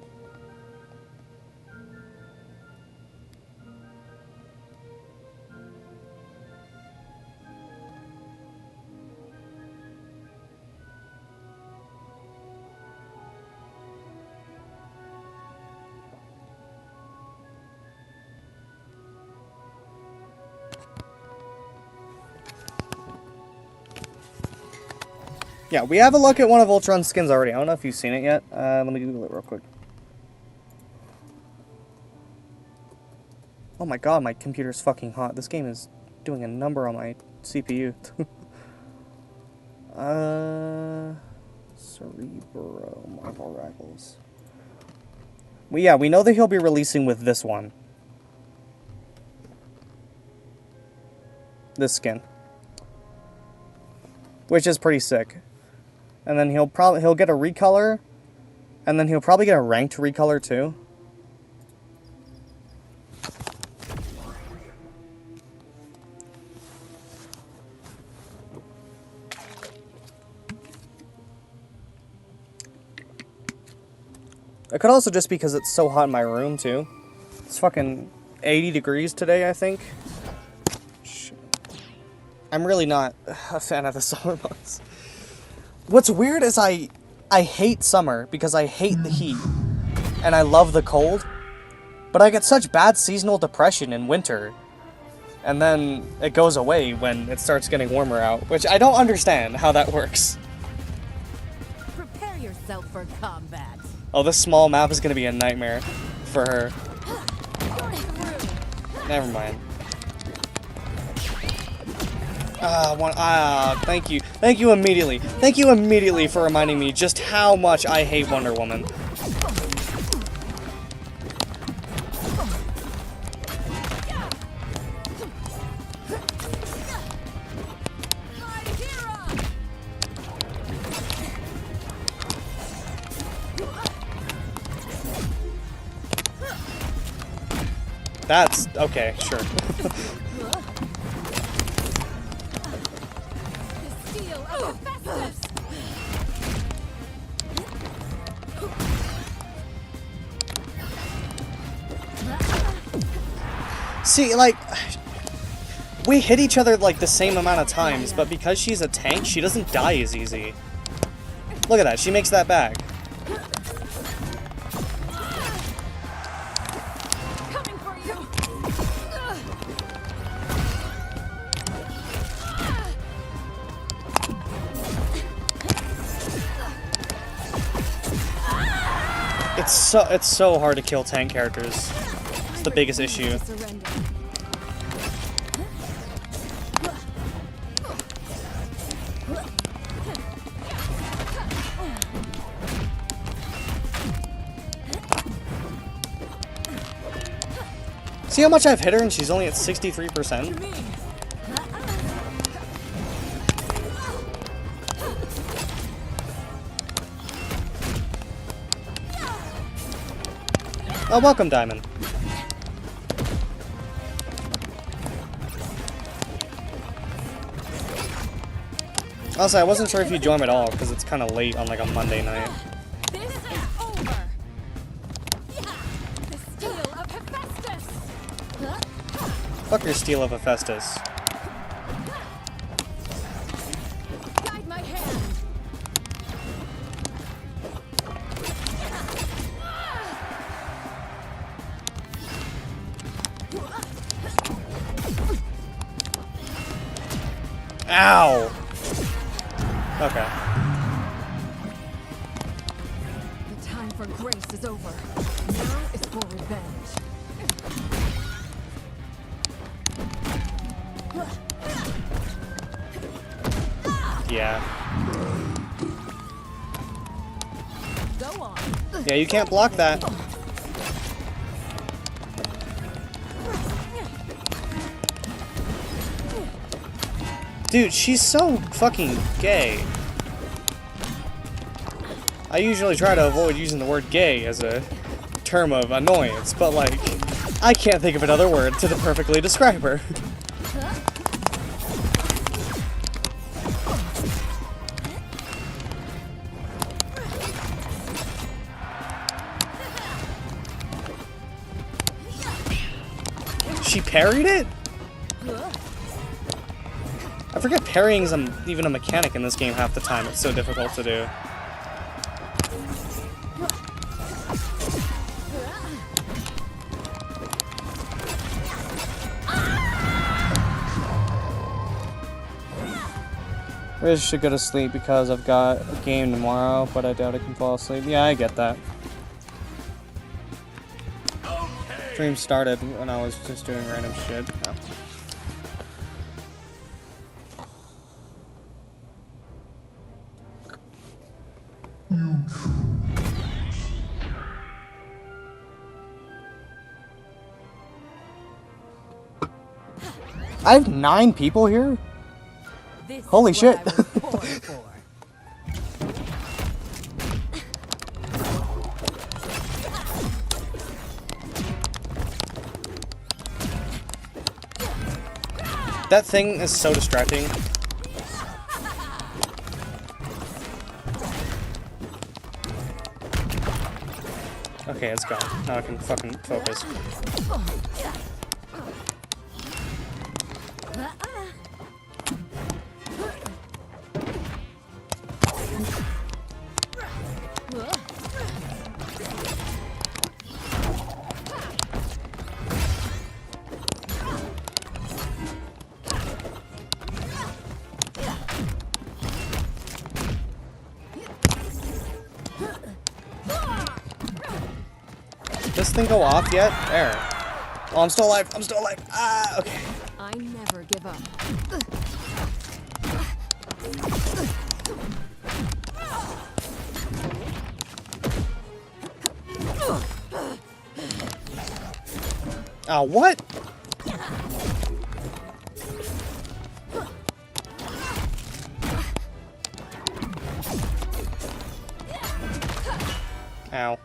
Yeah, we have a look at one of Ultron's skins already. I don't know if you've seen it yet. Let me Google it real quick. Oh my god, my computer's fucking hot. This game is doing a number on my CPU. Cerebro, Marvel Rivals. Well, yeah, we know that he'll be releasing with this one. This skin. Which is pretty sick. And then he'll get a recolor, and then he'll probably get a ranked recolor too. It could also just be because it's so hot in my room too. It's fucking 80 degrees today, I think. I'm really not a fan of the summer months. What's weird is I hate summer because I hate the heat and I love the cold, but I get such bad seasonal depression in winter, and then it goes away when it starts getting warmer out, which I don't understand how that works. Prepare yourself for combat. Oh, this small map is gonna be a nightmare for her. Never mind. Thank you. Thank you immediately. Thank you immediately for reminding me just how much I hate Wonder Woman. That's okay, sure. See, like, we hit each other like the same amount of times, but because she's a tank, she doesn't die as easy. Look at that, she makes that back. Coming for you. It's so hard to kill tank characters. It's the biggest issue. Surrender. See how much I've hit her and she's only at 63%? Oh, welcome, Diamond. Also, I wasn't sure if you'd join at all, because it's kind of late on like a Monday night. This is over. The steel of Hephaestus. Fuck your Steel of Hephaestus. Guide my hand. Ow! Okay. The time for grace is over. Now is for revenge. Yeah. Go on. Yeah, you can't block that. Dude, she's so fucking gay. I usually try to avoid using the word gay as a term of annoyance, but like, I can't think of another word to perfectly describe her. She parried it? I forget parrying's even a mechanic in this game half the time. It's so difficult to do. Really should go to sleep because I've got a game tomorrow, but I doubt I can fall asleep. Yeah, I get that. Stream started when I was just doing random shit. Oh. I have 9 people here? This Holy is what shit. I was born for. That thing is so distracting. Okay, it's gone. Now I can fucking focus. Did this thing go off yet? There. Oh, I'm still alive. I'm still alive. Ah, okay. I never give up. Oh, what? Ow.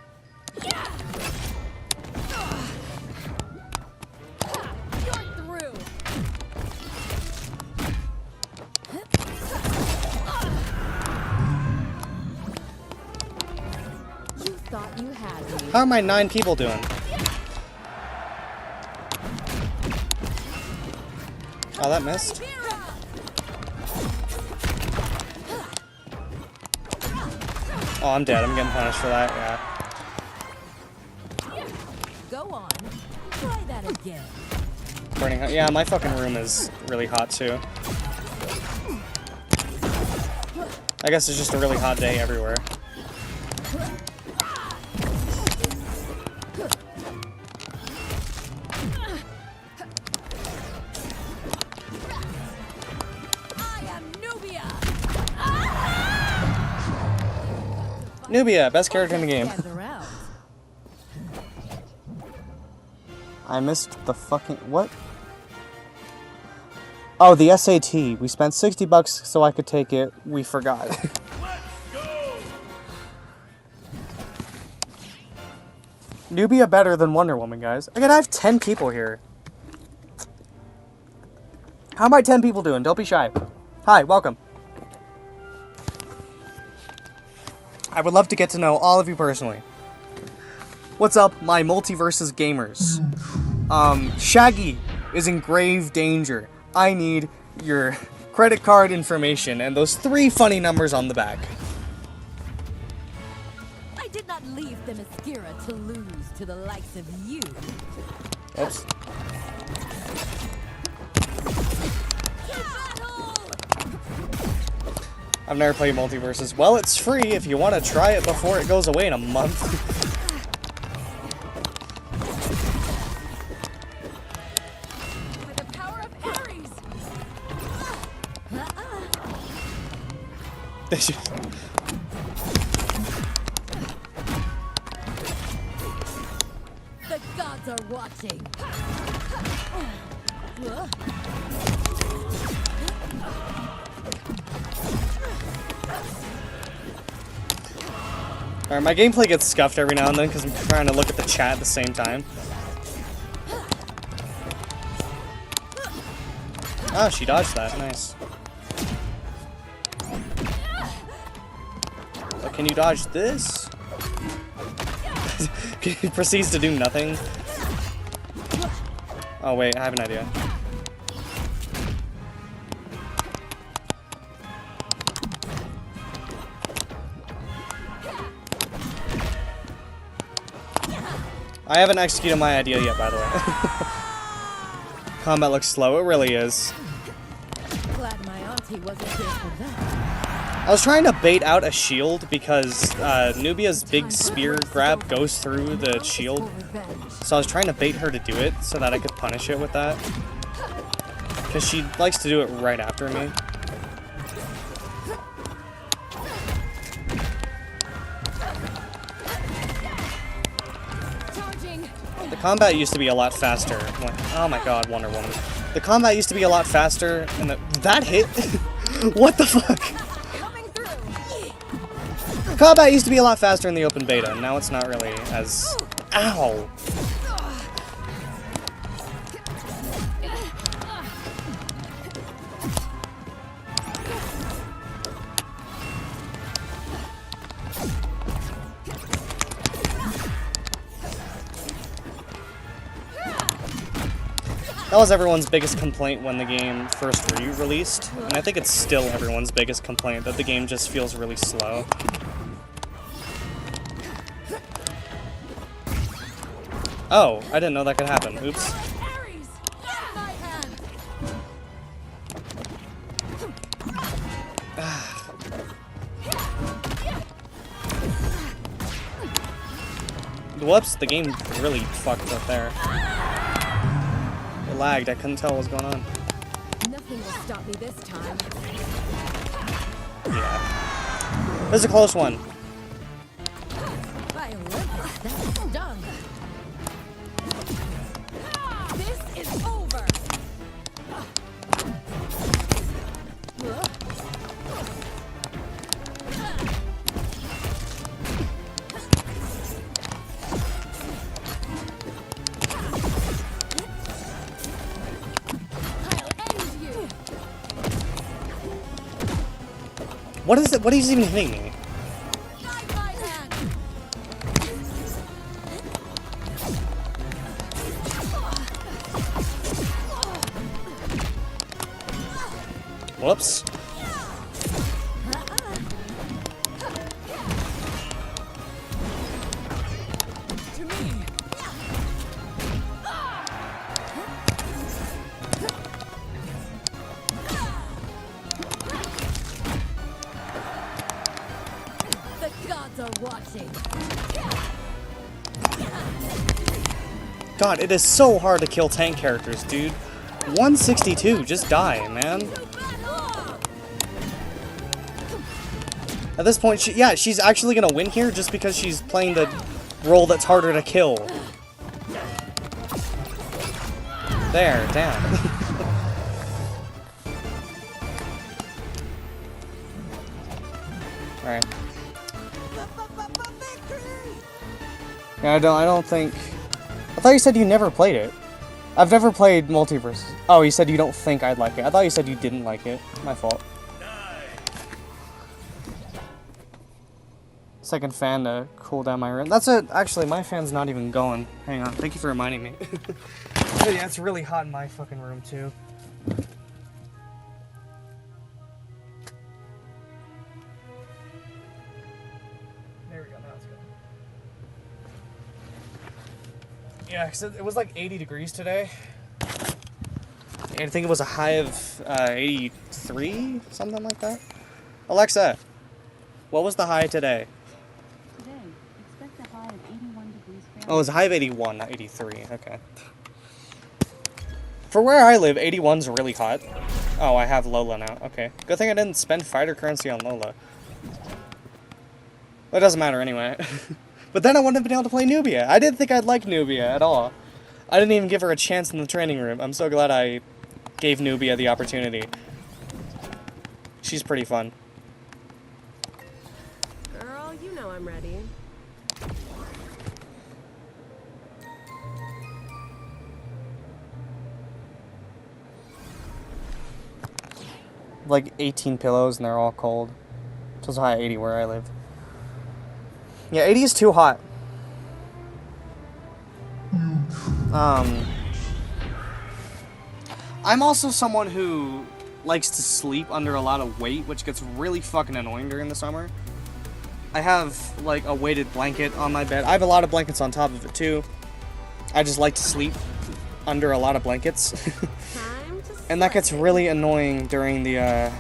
You're through. You thought you had me. How are my 9 people doing? Oh, that missed. Oh, I'm dead. I'm getting punished for that. Yeah. Go on. Try that again. Burning hot. Yeah, my fucking room is really hot too. I guess it's just a really hot day everywhere. I am Nubia. Nubia, best character in the game. Gather out. I missed the fucking what? Oh, the SAT. We spent $60 so I could take it. We forgot. Nubia better than Wonder Woman, guys. Again, I have 10 people here. How are my 10 people doing? Don't be shy. Hi, welcome. I would love to get to know all of you personally. What's up, my MultiVersus gamers? Shaggy is in grave danger. I need your credit card information and those 3 funny numbers on the back. I did not leave Themyscira to lose to the likes of you. Oops. I've never played MultiVersus. Well, it's free if you want to try it before it goes away in a month. By the power of Ares. They should- The gods are watching. Alright, my gameplay gets scuffed every now and then because I'm trying to look at the chat at the same time. Oh, she dodged that. Nice. But can you dodge this? He proceeds to do nothing. Oh wait, I have an idea. I haven't executed my idea yet, by the way. Combat looks slow, it really is. Glad my auntie wasn't here for that. I was trying to bait out a shield because Nubia's big spear grab goes through the shield. So I was trying to bait her to do it so that I could punish it with that. Because she likes to do it right after me. The combat used to be a lot faster. Oh my god, Wonder Woman. The combat used to be a lot faster, and that hit? What the fuck? Combat used to be a lot faster in the open beta, and now it's not really as... Ow! That was everyone's biggest complaint when the game first re-released, and I think it's still everyone's biggest complaint, that the game just feels really slow. Oh, I didn't know that could happen. Oops. Whoops, the game really fucked up there. It lagged, I couldn't tell what was going on. Nothing will stop me this time. Yeah. This is a close one. By Olympus, that stung. This is over. What is it? What is even hitting me? Whoops. To me. The gods are watching. God, it is so hard to kill tank characters, dude. 162, just die, man. At this point, she's actually gonna win here just because she's playing the role that's harder to kill. There, damn. Alright. Yeah, I don't think... I thought you said you never played it. I've never played MultiVersus. Oh, you said you don't think I'd like it. I thought you said you didn't like it. My fault. Second fan to cool down my room. That's it. Actually, my fan's not even going. Hang on. Thank you for reminding me. But yeah, it's really hot in my fucking room, too. There we go. Now it's good. Yeah, because it was like 80 degrees today. And I think it was a high of 83, something like that. Alexa, what was the high today? Today, expect a high of 81 degrees Fahrenheit. Oh, it was a high of 81, not 83. Okay. For where I live, 81's really hot. Oh, I have Lola now. Okay. Good thing I didn't spend fighter currency on Lola. Well, it doesn't matter anyway. But then I wouldn't have been able to play Nubia. I didn't think I'd like Nubia at all. I didn't even give her a chance in the training room. I'm so glad I gave Nubia the opportunity. She's pretty fun. Girl, you know I'm ready. Like 18 pillows and they're all cold. So it's high 80 where I live. Yeah, 80 is too hot. I'm also someone who likes to sleep under a lot of weight, which gets really fucking annoying during the summer. I have, like, a weighted blanket on my bed. I have a lot of blankets on top of it, too. I just like to sleep under a lot of blankets. And that gets really annoying during the,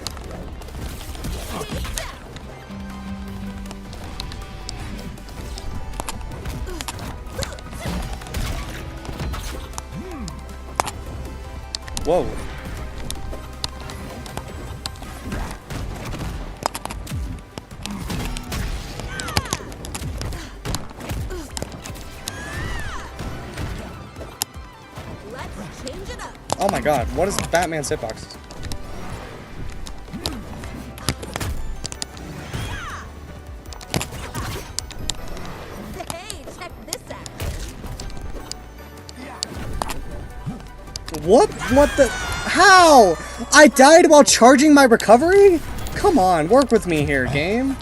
Whoa. Let's change it up. Oh my god, what is Batman's hitbox? Hey, check this out. What? What the? How? I died while charging my recovery? Come on, work with me here, game.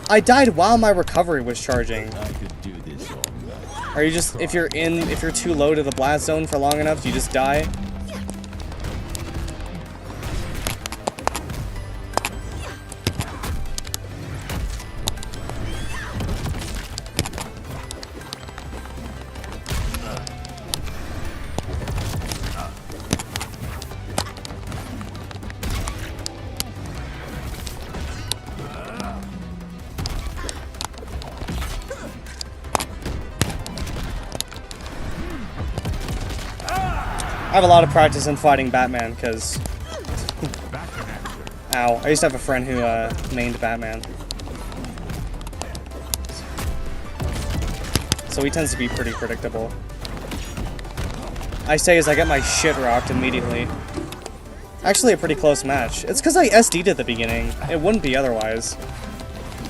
I died while my recovery was charging. I could do this all night. Are you just, if you're too low to the blast zone for long enough, you just die? I have a lot of practice in fighting Batman, because... Ow. I used to have a friend who, mained Batman. So he tends to be pretty predictable. I say as I get my shit rocked immediately. Actually a pretty close match. It's because I SD'd at the beginning. It wouldn't be otherwise.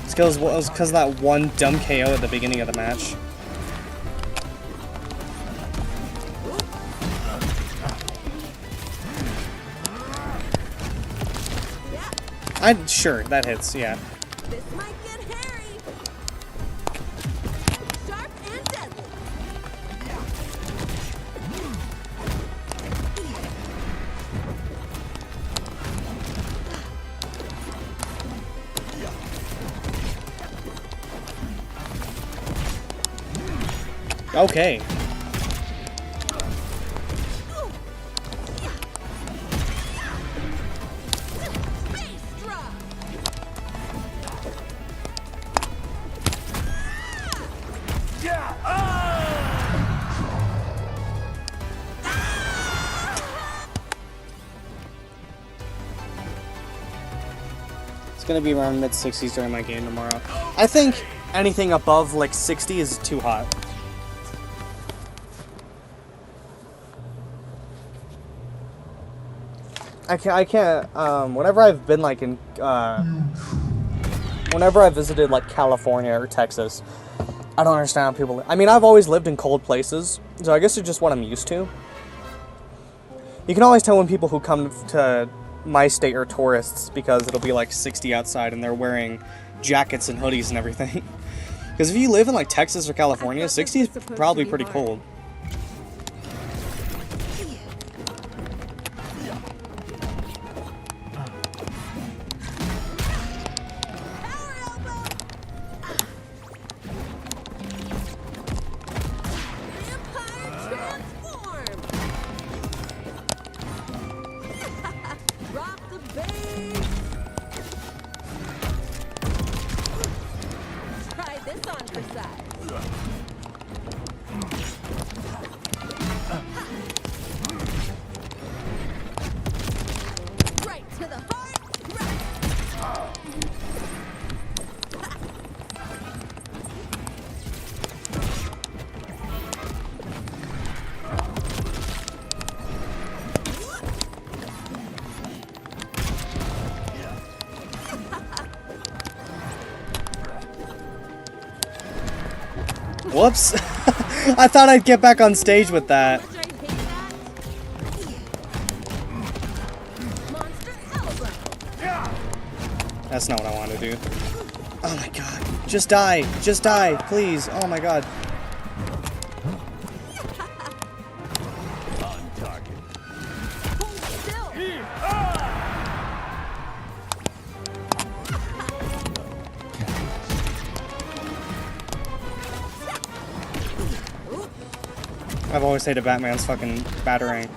It's because of that one dumb KO at the beginning of the match. Sure, that hits, yeah. This might get hairy. Sharp and deadly. Okay. It's gonna be around mid-60s during my game tomorrow. I think anything above like 60 is too hot. I can't, whenever I've been like in, whenever I visited like California or Texas, I don't understand how people, I mean, I've always lived in cold places, so I guess it's just what I'm used to. You can always tell when people who come to my state are tourists because it'll be like 60 outside and they're wearing jackets and hoodies and everything. Because if you live in like Texas or California, 60 is probably pretty cold. Whoops. I thought I'd get back on stage with that. That's not what I want to do. Oh my god. Just die. Just die. Please. Oh my god. On target. I've always hated Batman's fucking batarang.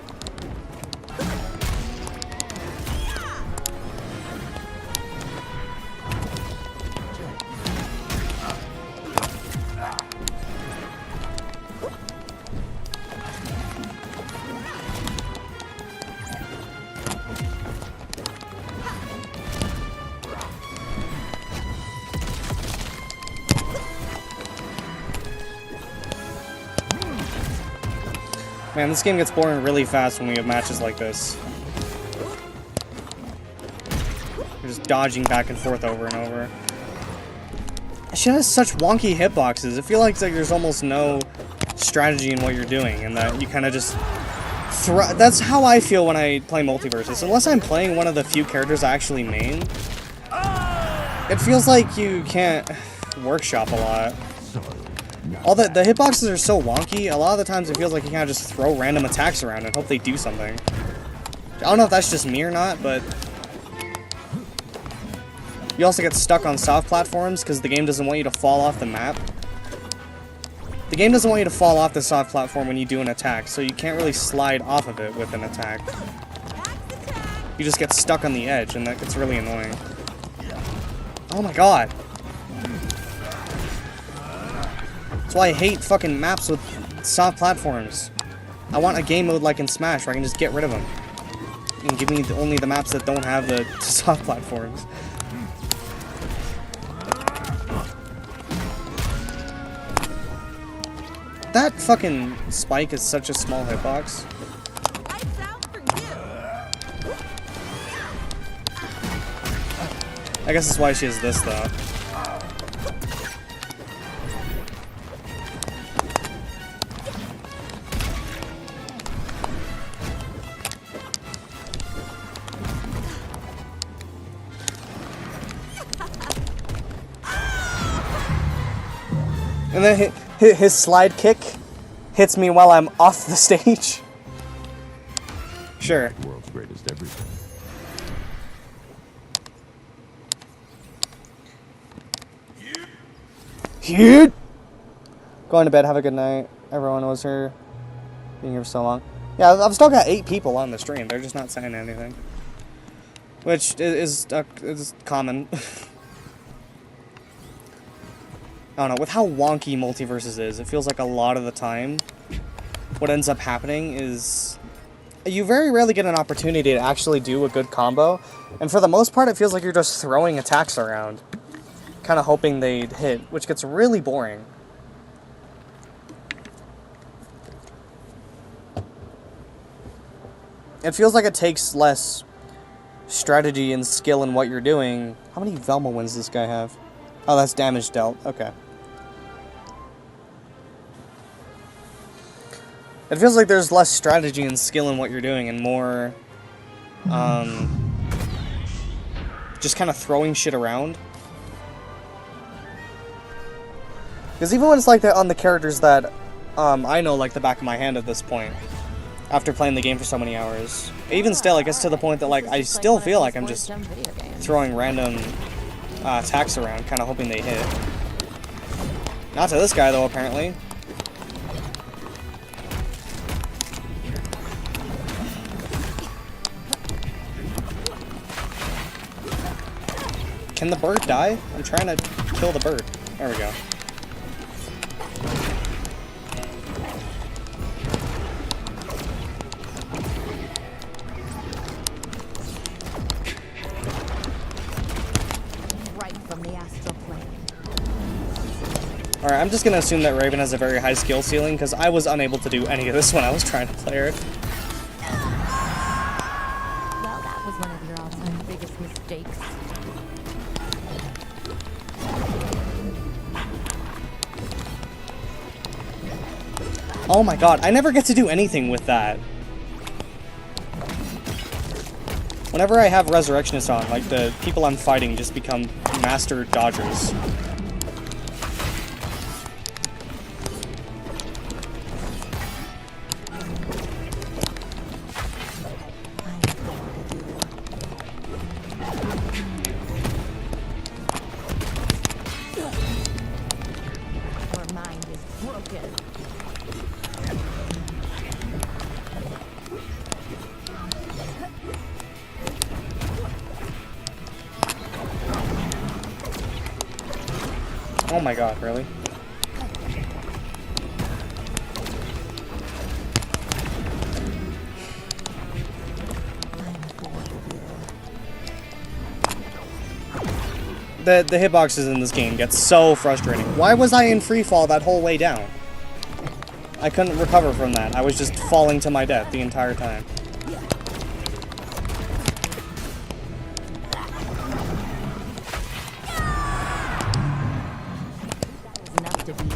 Man, this game gets boring really fast when we have matches like this. You're just dodging back and forth over and over. Shit has such wonky hitboxes. It feels like there's almost no strategy in what you're doing, and that you kind of just that's how I feel when I play MultiVersus. Unless I'm playing one of the few characters I actually main, it feels like you can't workshop a lot. All the hitboxes are so wonky, a lot of the times it feels like you kind of just throw random attacks around and hope they do something. I don't know if that's just me or not, but you also get stuck on soft platforms because the game doesn't want you to fall off the map. The game doesn't want you to fall off the soft platform when you do an attack, so you can't really slide off of it with an attack. You just get stuck on the edge, and that gets really annoying. Oh my god. That's why I hate fucking maps with soft platforms. I want a game mode like in Smash where I can just get rid of them. And give me only the maps that don't have the soft platforms. That fucking spike is such a small hitbox. I guess that's why she has this though. And then his slide kick hits me while I'm off the stage. Sure. World's greatest everything. Huge. Going to bed. Have a good night. everyone was here, being here for so long. Yeah, I've still got 8 people on the stream. They're just not saying anything, which is common. I don't know. With how wonky MultiVersus is, it feels like a lot of the time, what ends up happening is you very rarely get an opportunity to actually do a good combo, and for the most part, it feels like you're just throwing attacks around, kind of hoping they'd hit, which gets really boring. It feels like it takes less strategy and skill in what you're doing. How many Velma wins does this guy have? Oh, that's damage dealt. Okay. It feels like there's less strategy and skill in what you're doing and more, just kind of throwing shit around. Because even when it's like that on the characters that I know like the back of my hand at this point, after playing the game for so many hours, even still, it gets to the point that like I still feel like I'm just throwing random attacks around, kind of hoping they hit. Not to this guy though, apparently. Can the bird die? I'm trying to kill the bird. There we go. Right from the astral plane. Alright, I'm just gonna assume that Raven has a very high skill ceiling, because I was unable to do any of this when I was trying to play her. Well, that was one of your all-time biggest mistakes. Oh my god, I never get to do anything with that. Whenever I have Resurrectionist on, like, the people I'm fighting just become master dodgers. Your mind is broken. Oh my god, really? The hitboxes in this game get so frustrating. Why was I in free fall that whole way down? I couldn't recover from that. I was just falling to my death the entire time. Enough to beat.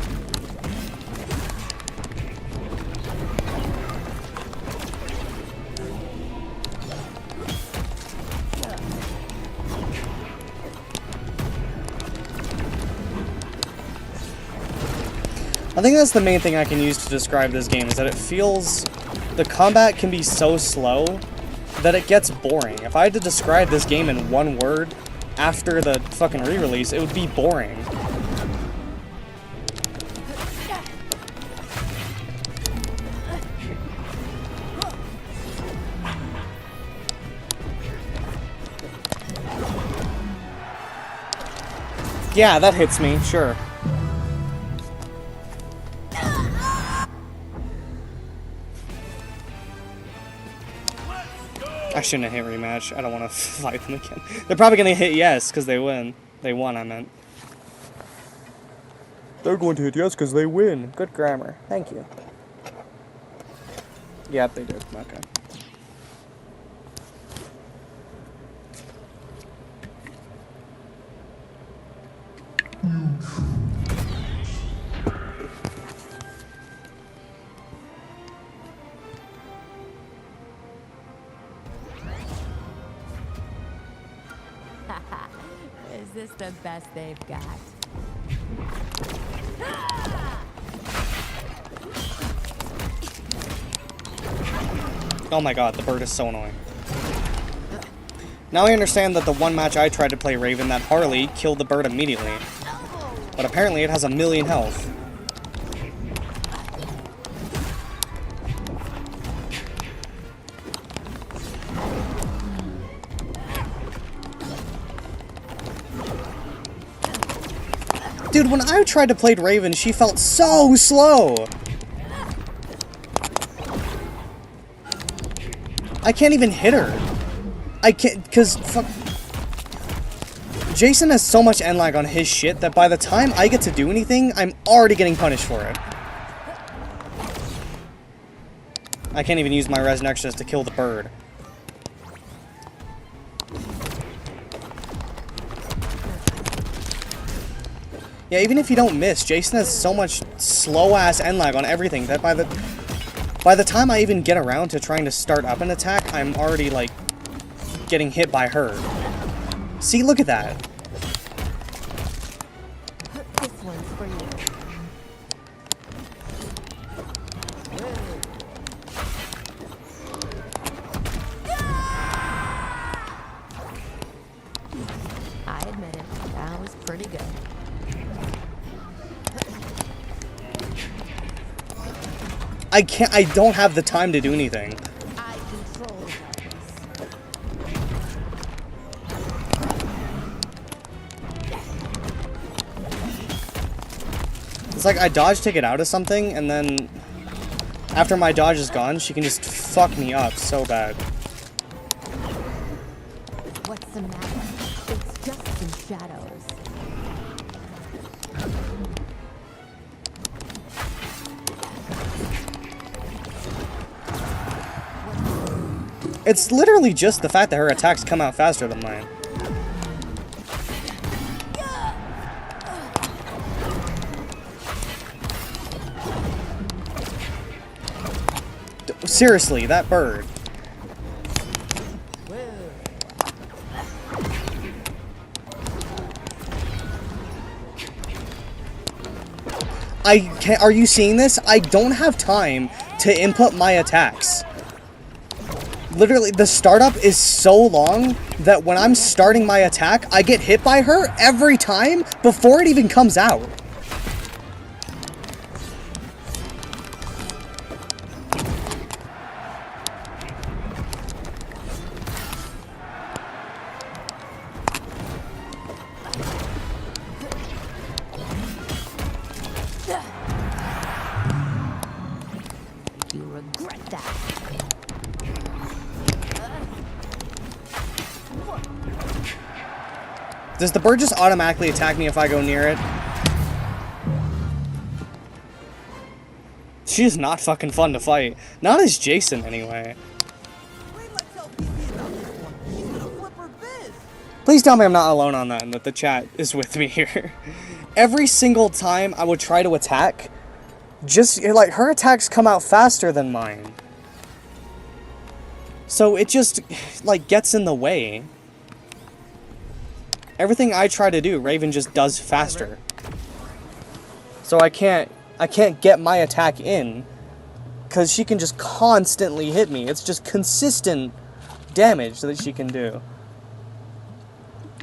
I think that's the main thing I can use to describe this game, is that it feels... the combat can be so slow that it gets boring. If I had to describe this game in one word after the fucking re-release, it would be boring. Yeah, that hits me, sure. I shouldn't have hit rematch. I don't want to fight them again. They're probably going to hit yes, because they win. They won, I meant. They're going to hit yes, because they win. Good grammar. Thank you. Yep, they did. Okay. Is this the best they've got? Oh my god, the bird is so annoying. Now I understand that the one match I tried to play Raven, that Harley killed the bird immediately. But apparently it has 1,000,000 health. Dude, when I tried to play Raven, she felt so slow. I can't even hit her. I can't, cause fuck. Jason has so much end lag on his shit that by the time I get to do anything, I'm already getting punished for it. I can't even use my res nexus to kill the bird. Yeah, even if you don't miss, Jason has so much slow-ass end lag on everything that by the time I even get around to trying to start up an attack, I'm already, like, getting hit by her. See, look at that. This one's for you. I admit it, that was pretty good. I don't have the time to do anything. I control darkness. It's like I dodge to get out of something, and then after my dodge is gone, she can just fuck me up so bad. What's the matter? It's just some shadows. It's literally just the fact that her attacks come out faster than mine. Seriously, that bird. I can't, are you seeing this? I don't have time to input my attacks. Literally, the startup is so long that when I'm starting my attack, I get hit by her every time before it even comes out. You regret that. Does the bird just automatically attack me if I go near it? She's not fucking fun to fight. Not as Jason, anyway. Wait, let's tell PC about this one. He's gonna flip her biz. Please tell me I'm not alone on that and that the chat is with me here. Every single time I would try to attack, just, like, her attacks come out faster than mine. So it just, like, gets in the way. Everything I try to do, Raven just does faster. So I can't get my attack in, because she can just constantly hit me. It's just consistent damage that she can do.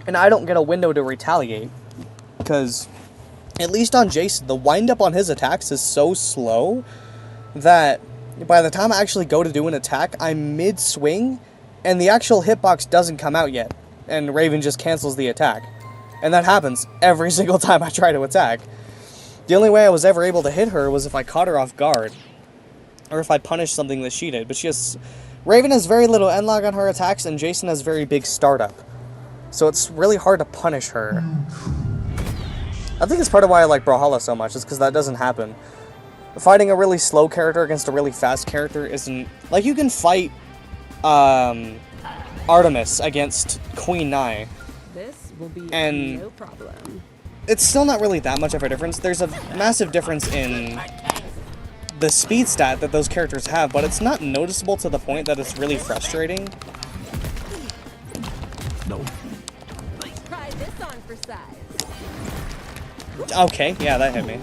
And I don't get a window to retaliate, because at least on Jason, the wind-up on his attacks is so slow that by the time I actually go to do an attack, I'm mid-swing, and the actual hitbox doesn't come out yet. And Raven just cancels the attack. And that happens every single time I try to attack. The only way I was ever able to hit her was if I caught her off guard. Or if I punished something that she did. But Raven has very little end lag on her attacks, and Jason has very big startup. So it's really hard to punish her. I think it's part of why I like Brawlhalla so much, is because that doesn't happen. Fighting a really slow character against a really fast character isn't... Like, you can fight, Artemis against Queen Nai. This will be And no problem. it's still not really that much of a difference. There's a massive difference in the speed stat that those characters have, but it's not noticeable to the point that it's really frustrating. No. Try this on for size. Okay, yeah, that hit me.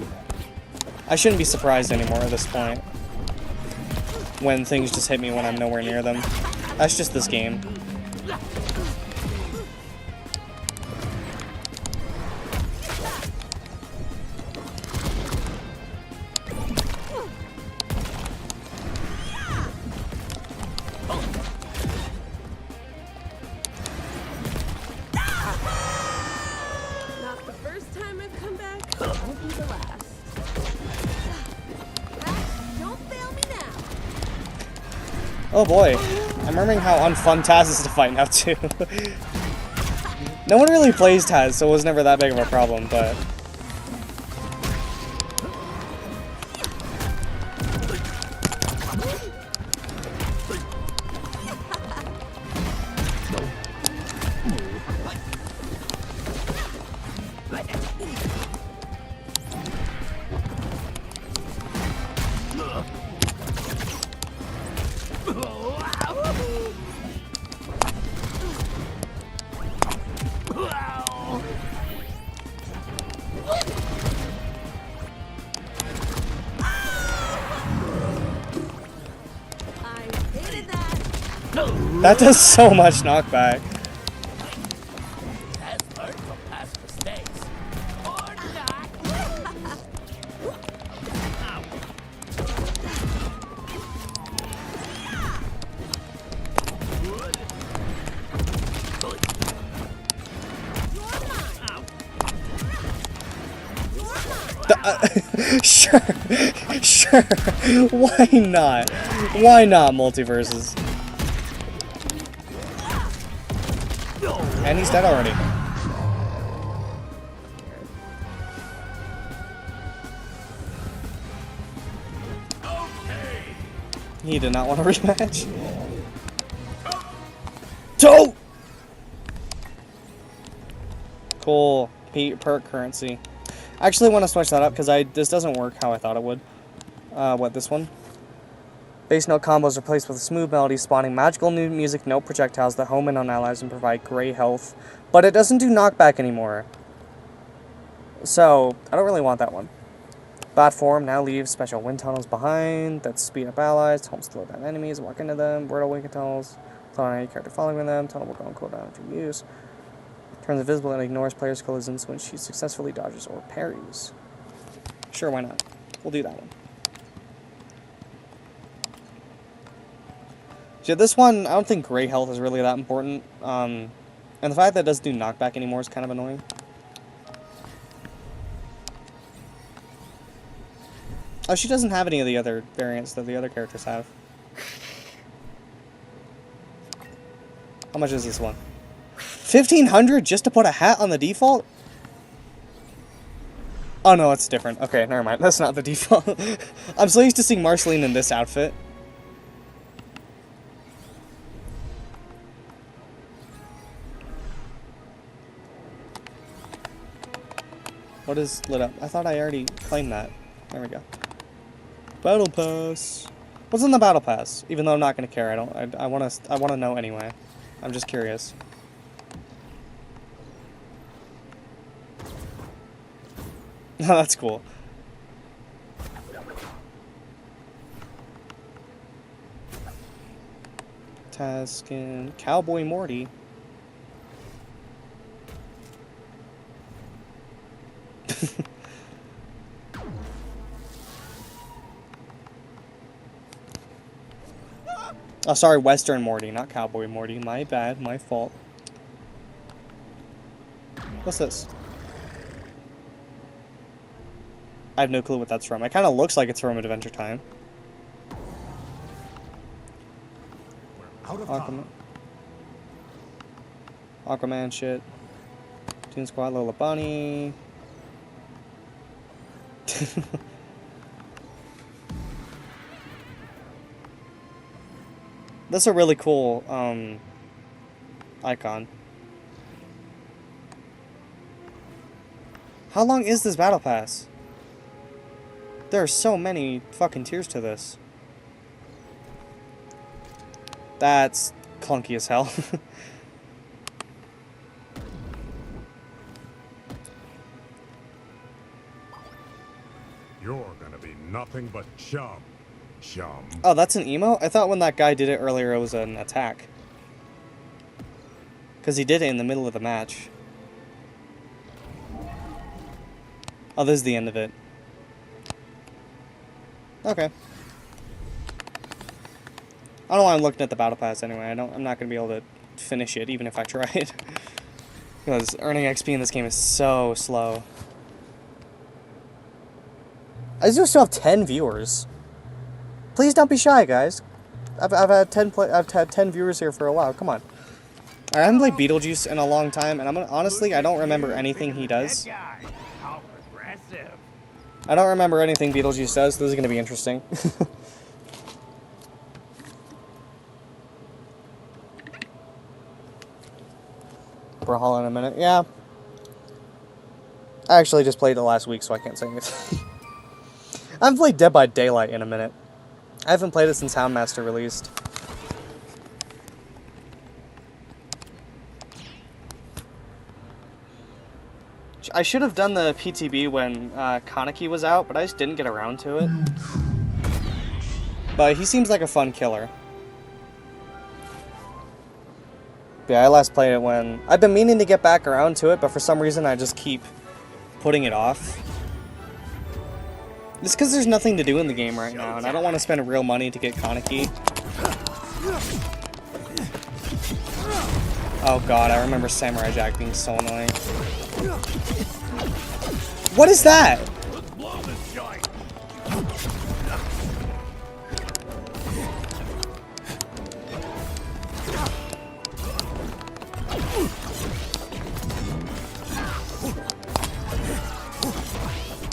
I shouldn't be surprised anymore at this point, when things just hit me when I'm nowhere near them. That's just this game. Not the first time I've come back. Oh boy. I'm remembering how unfun Taz is to fight now too. No one really plays Taz, so it was never that big of a problem, but... That does so much knockback. Has learned from past mistakes. Or not. Sure. Sure. Why not? Why not, MultiVersus? And he's dead already. He did not want a rematch. Toe! Cool. Perk currency. I actually want to switch that up because this doesn't work how I thought it would. What, this one? Bass note combos replaced with a smooth melody, spawning magical new music note projectiles that home in on allies and provide gray health. But it doesn't do knockback anymore. So, I don't really want that one. Bot form now leaves special wind tunnels behind that speed up allies, help slow down enemies, walk into them, wordle wind tunnels, throw on any character following them, tunnel will go on cooldown after use. Turns invisible and ignores players' collisions when she successfully dodges or parries. Sure, why not? We'll do that one. Yeah, this one, I don't think gray health is really that important. And the fact that it doesn't do knockback anymore is kind of annoying. Oh, she doesn't have any of the other variants that the other characters have. How much is this one? 1,500 just to put a hat on the default? Oh no, it's different. Okay, never mind. That's not the default. I'm so used to seeing Marceline in this outfit. What is lit up? I thought I already claimed that. There we go. Battle Pass. What's in the Battle Pass? Even though I'm not gonna care, I wanna know anyway. I'm just curious. Oh, that's cool. Taskin, Cowboy Morty. Oh, sorry, Western Morty, not Cowboy Morty. My bad, my fault. What's this? I have no clue what that's from. It kind of looks like it's from Adventure Time. Aquaman. Aquaman shit. Toon Squad, Lola Bunny. That's a really cool icon. How long is this battle pass? There are so many fucking tiers to this. That's clunky as hell. You're gonna be nothing but chum. Chum. Oh, that's an emo? I thought when that guy did it earlier it was an attack. Because he did it in the middle of the match. Oh, this is the end of it. Okay. I don't know why I'm looking at the battle pass anyway. I'm not gonna be able to finish it even if I tried. Because earning XP in this game is so slow. I still have 10 viewers. Please don't be shy, guys. I've had 10 viewers here for a while. Come on. I haven't played Beetlejuice in a long time, and honestly, I don't remember anything he does. That guy. How progressive. I don't remember anything Beetlejuice does. This is gonna be interesting. Brawlhalla in a minute. Yeah. I actually just played it last week, so I can't say anything. I haven't played Dead by Daylight in a minute. I haven't played it since Houndmaster released. I should have done the PTB when Kaneki was out, but I just didn't get around to it. But he seems like a fun killer. Yeah, I last played it when... I've been meaning to get back around to it, but for some reason I just keep putting it off. It's because there's nothing to do in the game right now, and I don't want to spend real money to get Kaneki. Oh god, I remember Samurai Jack being so annoying. What is that?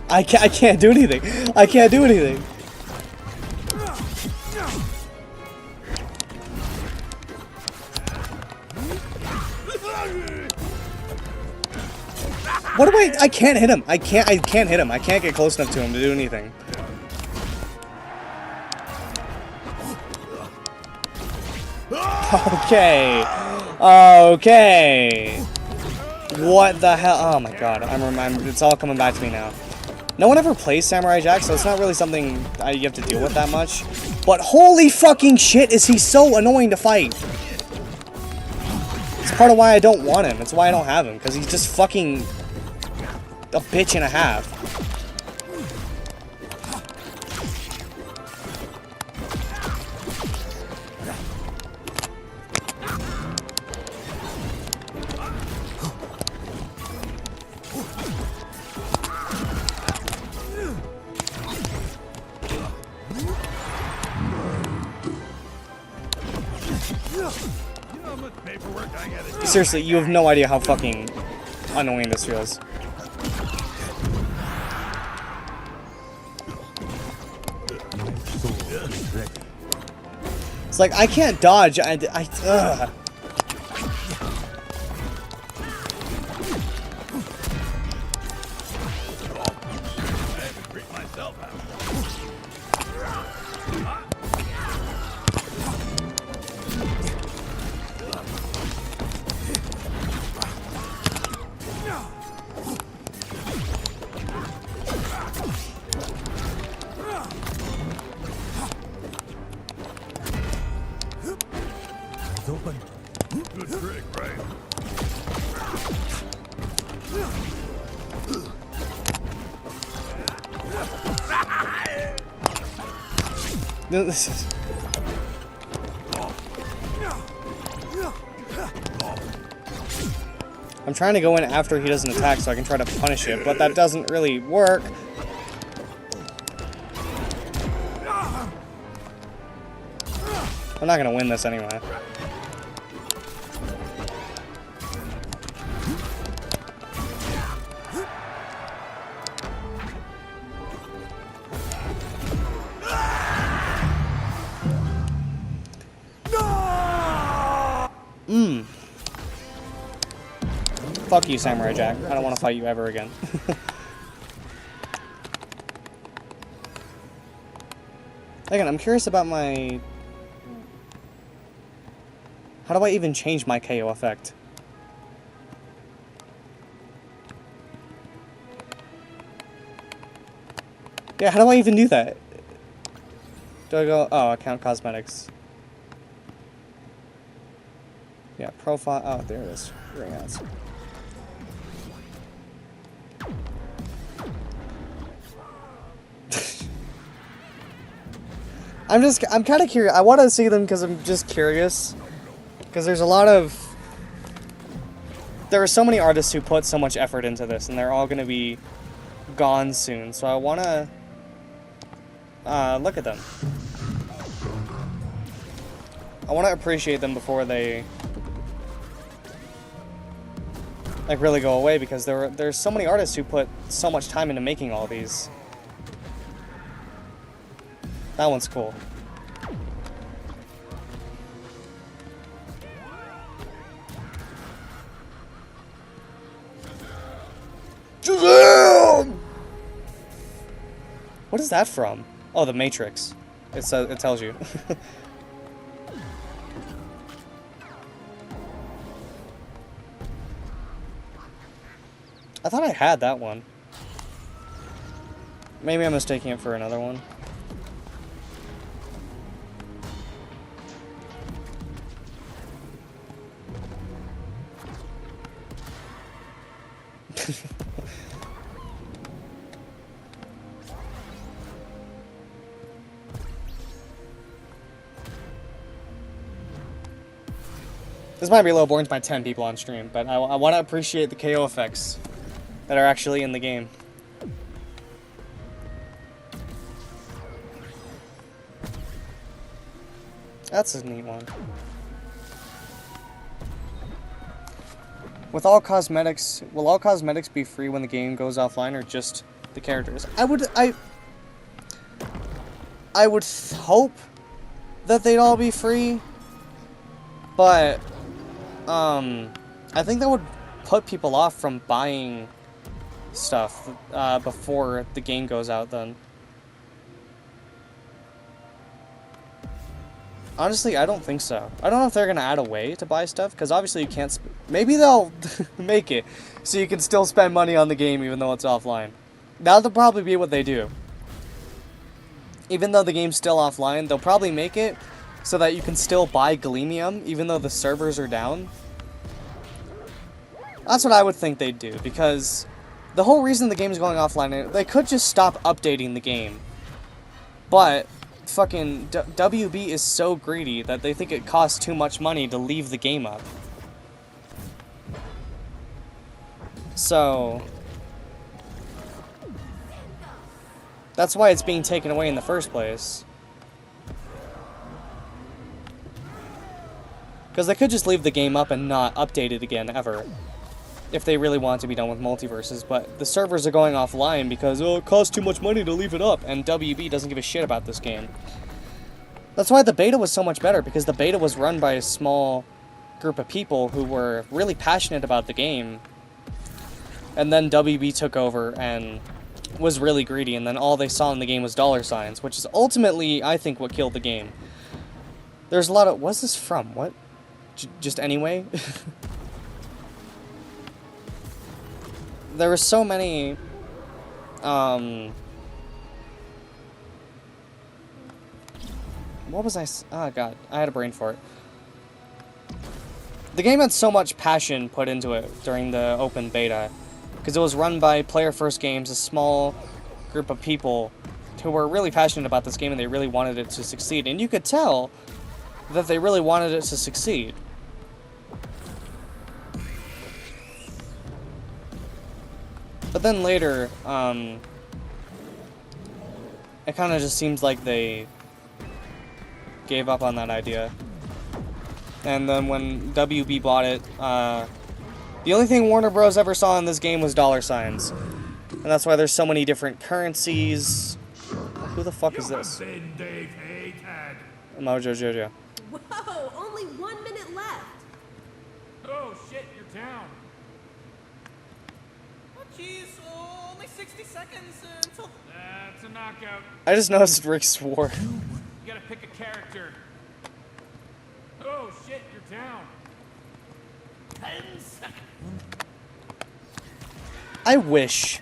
I can't do anything. I can't do anything. What do I can't hit him. I can't hit him. I can't get close enough to him to do anything. Okay. Okay. What the hell? Oh my god. It's all coming back to me now. No one ever plays Samurai Jack, so it's not really something you have to deal with that much. But holy fucking shit, is he so annoying to fight. It's part of why I don't want him. It's why I don't have him, because he's just fucking a bitch and a half. Seriously, you have no idea how fucking annoying this feels. It's like, I can't dodge, ugh. This is... I'm trying to go in after he doesn't attack so I can try to punish it, but that doesn't really work. I'm not gonna win this anyway. Fuck you, Samurai Jack. I don't want to fight you ever again. Again, I'm curious about my... How do I even change my KO effect? Yeah, how do I even do that? Do I go... Oh, account cosmetics. Yeah, profile... Oh, there it is. Ring outs. I'm kind of curious. I want to see them because I'm just curious. Because there's a lot of... There are so many artists who put so much effort into this, and they're all going to be gone soon. So I want to look at them. I want to appreciate them before they like really go away, because there's so many artists who put so much time into making all these. That one's cool. Shazam! What is that from? Oh, The Matrix. It tells you. I thought I had that one. Maybe I'm mistaking it for another one. This might be a little boring to my 10 people on stream, but I want to appreciate the KO effects that are actually in the game. That's a neat one. With all cosmetics, will all cosmetics be free when the game goes offline, or just the characters? I would hope that they'd all be free, but I think that would put people off from buying stuff before the game goes out then. Honestly, I don't think so. I don't know if they're going to add a way to buy stuff, because obviously you can't... Maybe they'll make it so you can still spend money on the game even though it's offline. That'll probably be what they do. Even though the game's still offline, they'll probably make it so that you can still buy Galenium even though the servers are down. That's what I would think they'd do, because the whole reason the game's going offline, they could just stop updating the game. But fucking WB is so greedy that they think it costs too much money to leave the game up. So that's why it's being taken away in the first place. Because they could just leave the game up and not update it again, ever, if they really want to be done with MultiVersus, but the servers are going offline because, oh, it costs too much money to leave it up, and WB doesn't give a shit about this game. That's why the beta was so much better, because the beta was run by a small group of people who were really passionate about the game, and then WB took over and was really greedy, and then all they saw in the game was $signs, which is ultimately, I think, what killed the game. There's a lot of... What's this from? What? Just anyway? There were so many, what was I, oh god, I had a brain fart. The game had so much passion put into it during the open beta, because it was run by Player First Games, a small group of people who were really passionate about this game and they really wanted it to succeed, and you could tell that they really wanted it to succeed. But then later, it kind of just seems like they gave up on that idea. And then when WB bought it, the only thing Warner Bros. Ever saw in this game was $signs. And that's why there's so many different currencies. Who the fuck is this? Mojo Jojo. Whoa, only 1 minute left. Oh shit, you're down. Oh jeez, only 60 seconds until... That's a knockout. I just noticed Rick swore. You gotta pick a character. Oh shit, you're down. 10 seconds. I wish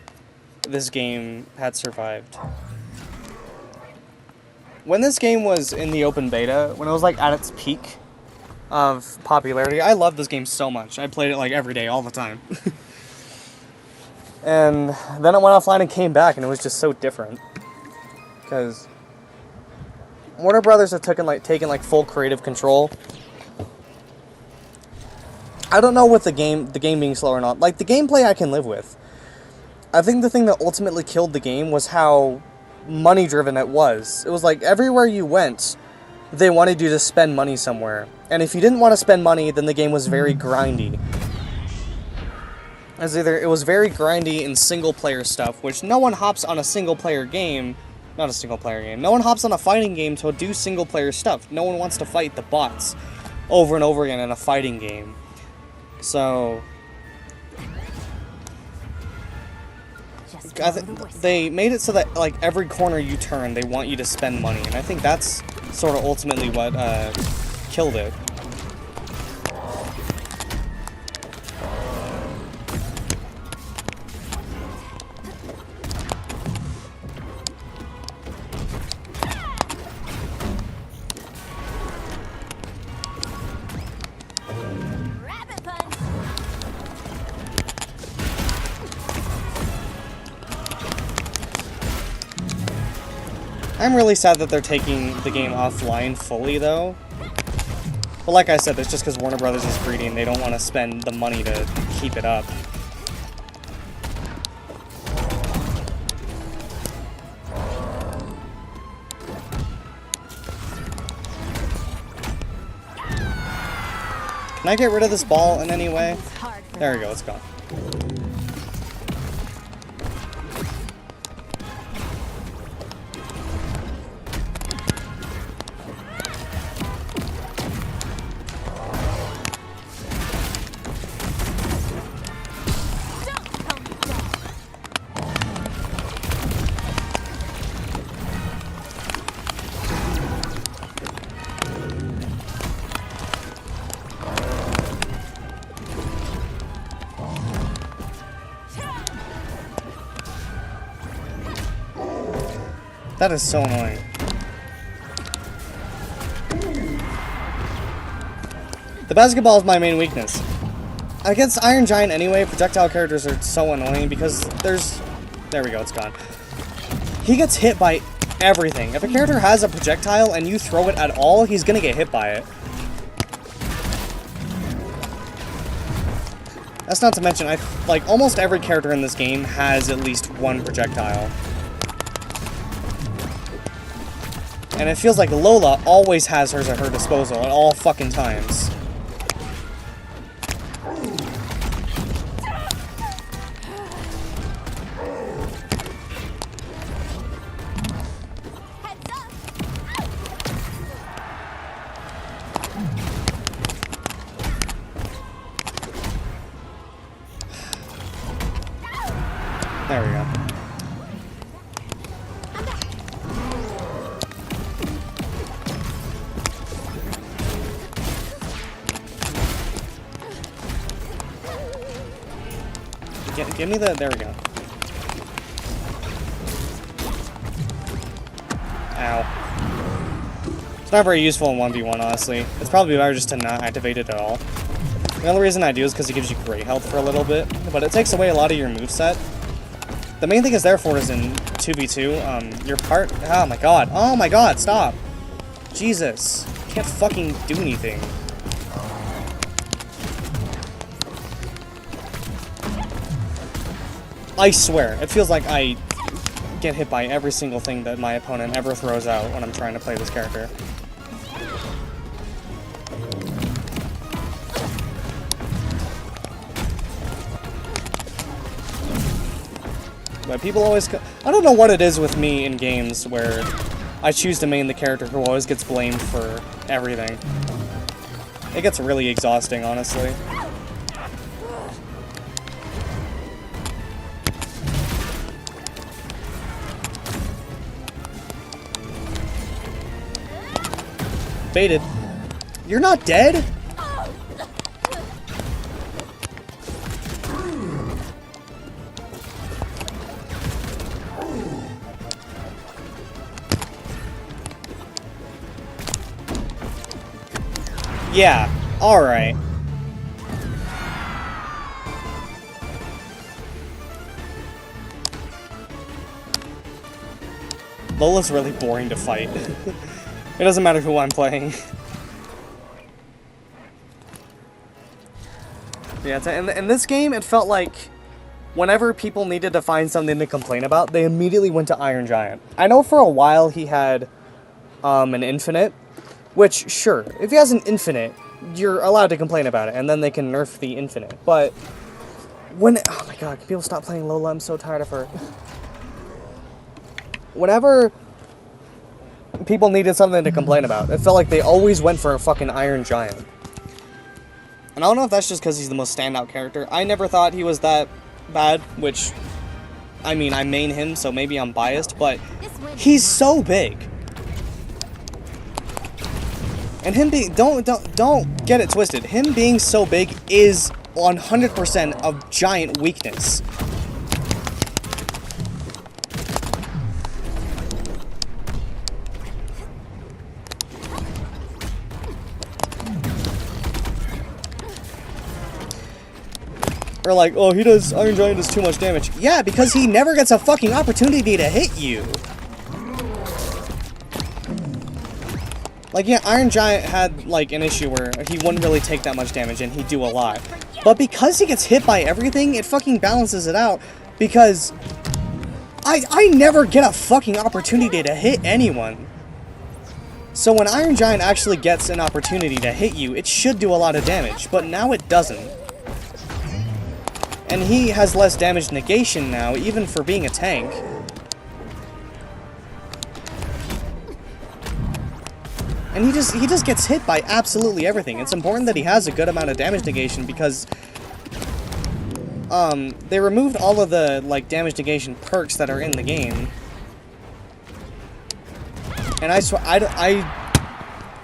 this game had survived. When this game was in the open beta, when it was like at its peak of popularity, I loved this game so much. I played it like every day, all the time. And then it went offline and came back, and it was just so different. Because Warner Brothers have taken like full creative control. I don't know with the game being slow or not. Like, the gameplay I can live with. I think the thing that ultimately killed the game was how money-driven it was. It was like everywhere you went, they wanted you to spend money somewhere. And if you didn't want to spend money, then the game was very grindy. It was very grindy in single-player stuff, which no one hops on a single-player game. Not a single-player game. No one hops on a fighting game to do single-player stuff. No one wants to fight the bots over and over again in a fighting game. So they made it so that like every corner you turn, they want you to spend money, and I think that's sort of ultimately what killed it. Rabbit punch. I'm really sad that they're taking the game offline fully, though. But like I said, it's just because Warner Brothers is greedy and they don't want to spend the money to keep it up. Can I get rid of this ball in any way? There we go, it's gone. That is so annoying. The basketball is my main weakness. Against Iron Giant anyway, projectile characters are so annoying because there's... There we go, it's gone. He gets hit by everything. If a character has a projectile and you throw it at all, he's gonna get hit by it. That's not to mention, like, almost every character in this game has at least one projectile. And it feels like Lola always has hers at her disposal at all fucking times. There we go. Give me the... There we go. Ow. It's not very useful in 1v1, honestly. It's probably better just to not activate it at all. The only reason I do is because it gives you great health for a little bit, but it takes away a lot of your moveset. The main thing is there for is in 2v2, your part... Oh my god. Oh my god, stop. Jesus. Can't fucking do anything. I swear, it feels like I get hit by every single thing that my opponent ever throws out when I'm trying to play this character. But people always... I don't know what it is with me in games where I choose to main the character who always gets blamed for everything. It gets really exhausting, honestly. Baited. You're not dead? Yeah, alright. Lola's really boring to fight. It doesn't matter who I'm playing. Yeah, in this game, it felt like whenever people needed to find something to complain about, they immediately went to Iron Giant. I know for a while he had an infinite, Which, sure, if he has an infinite, you're allowed to complain about it, and then they can nerf the infinite. But when... Oh my god, can people stop playing Lola? I'm so tired of her. Whenever people needed something to complain about, it felt like they always went for a fucking Iron Giant. And I don't know if that's just because he's the most standout character. I never thought he was that bad, which... I mean, I main him, so maybe I'm biased, but he's so big. And him being, don't get it twisted. Him being so big is 100% of giant weakness. Or like, oh, Iron Giant does too much damage. Yeah, because he never gets a fucking opportunity to hit you. Like, yeah, Iron Giant had, like, an issue where he wouldn't really take that much damage and he'd do a lot. But because he gets hit by everything, it fucking balances it out. Because I never get a fucking opportunity to hit anyone. So when Iron Giant actually gets an opportunity to hit you, it should do a lot of damage. But now it doesn't. And he has less damage negation now, even for being a tank. And he just gets hit by absolutely everything. It's important that he has a good amount of damage negation because they removed all of the like damage negation perks that are in the game. And I swear,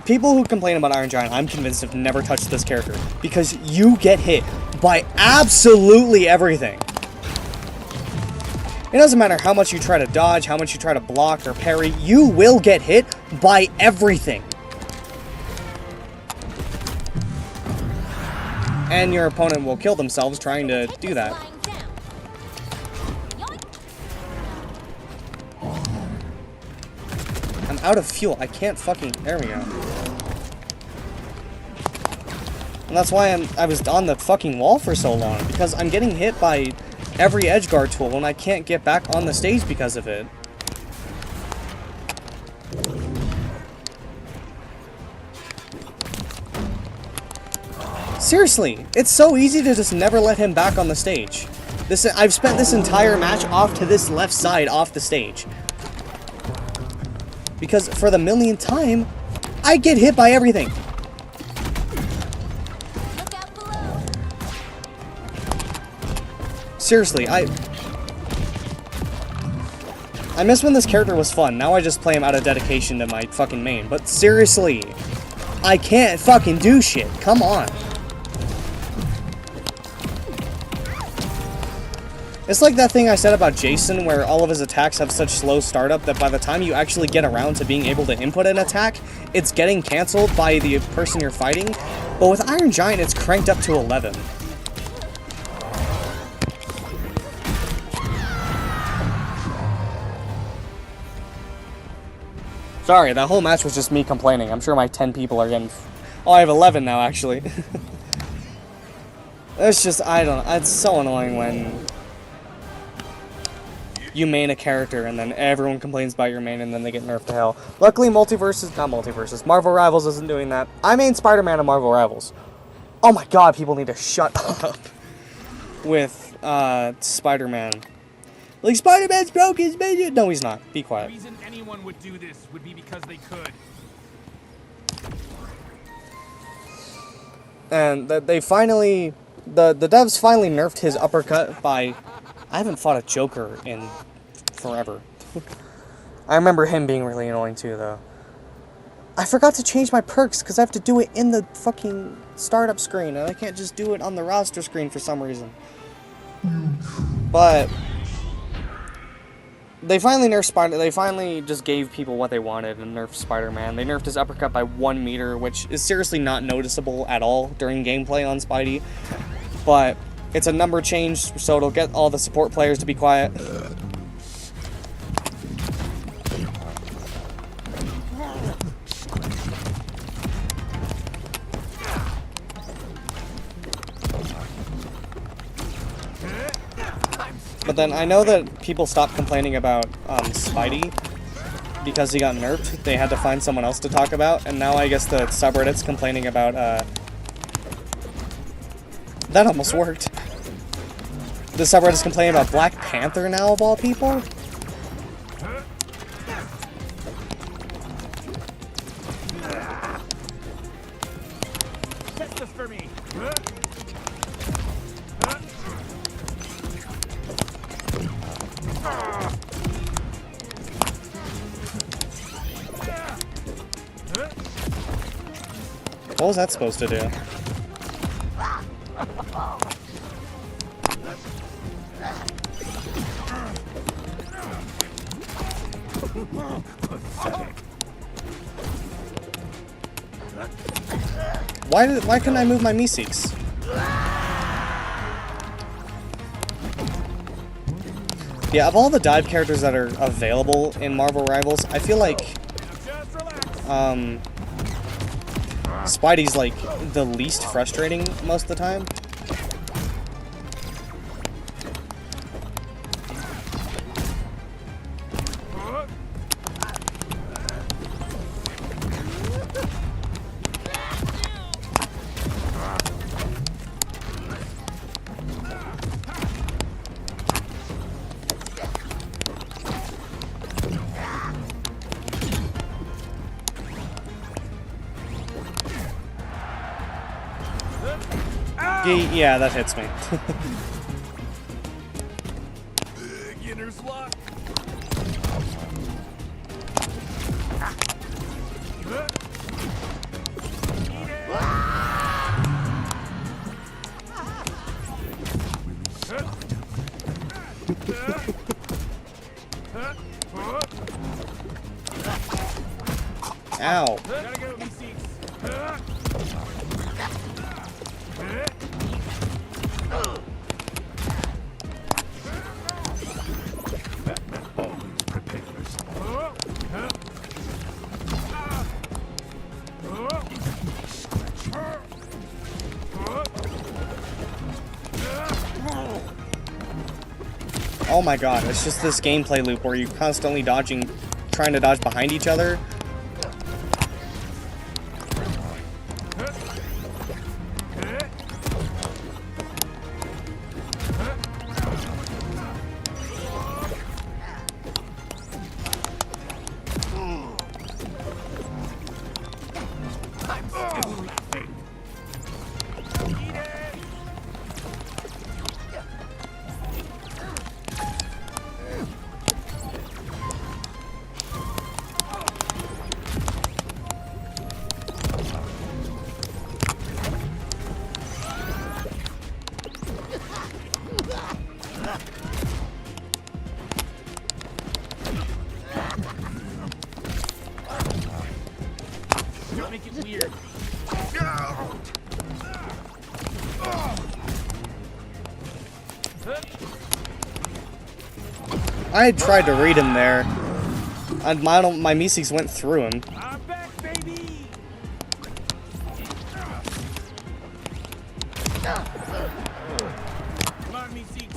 people who complain about Iron Giant, I'm convinced have never touched this character because you get hit by absolutely everything. It doesn't matter how much you try to dodge, how much you try to block or parry, you will get hit by everything. And your opponent will kill themselves trying to do that. I'm out of fuel. I can't fucking... There we go. And that's why I was on the fucking wall for so long. Because I'm getting hit by every edgeguard tool and I can't get back on the stage because of it. Seriously, it's so easy to just never let him back on the stage. I've spent this entire match off to this left side off the stage. Because for the millionth time, I get hit by everything. Look out below. Seriously, I miss when this character was fun. Now I just play him out of dedication to my fucking main. But seriously, I can't fucking do shit. Come on. It's like that thing I said about Jason, where all of his attacks have such slow startup that by the time you actually get around to being able to input an attack, it's getting cancelled by the person you're fighting. But with Iron Giant, it's cranked up to 11. Sorry, that whole match was just me complaining. I'm sure my 10 people are getting... Oh, I have 11 now, actually. It's just, it's so annoying when you main a character and then everyone complains about your main and then they get nerfed to hell. Luckily, Marvel Rivals isn't doing that. I main Spider-Man in Marvel Rivals. Oh my god, people need to shut up with Spider-Man. Like, Spider-Man's broke his minion. No, he's not. Be quiet. The reason anyone would do this would be because they could. And they finally... The devs finally nerfed his uppercut by... I haven't fought a Joker in forever. I remember him being really annoying too, though. I forgot to change my perks because I have to do it in the fucking startup screen, and I can't just do it on the roster screen for some reason. But they finally nerfed They finally just gave people what they wanted and nerfed Spider-Man. They nerfed his uppercut by 1 meter, which is seriously not noticeable at all during gameplay on Spidey. But it's a number change, so it'll get all the support players to be quiet. But then I know that people stopped complaining about Spidey because he got nerfed, they had to find someone else to talk about, and now I guess the subreddit's complaining about, that almost worked. The subreddit's complaining about Black Panther now, of all people? Test this for me. What was that supposed to do? Why couldn't I move my Meeseeks? Yeah, of all the dive characters that are available in Marvel Rivals, I feel like Spidey's like the least frustrating most of the time. Yeah, that hits me. Beginner's luck. Ow. Gotta go, Meeseeks. Oh my god, it's just this gameplay loop where you're constantly dodging, trying to dodge behind each other. Don't make it weird. I had tried to read him there, and my Meeseeks went through him. I'm back, baby. Come on, Meeseeks.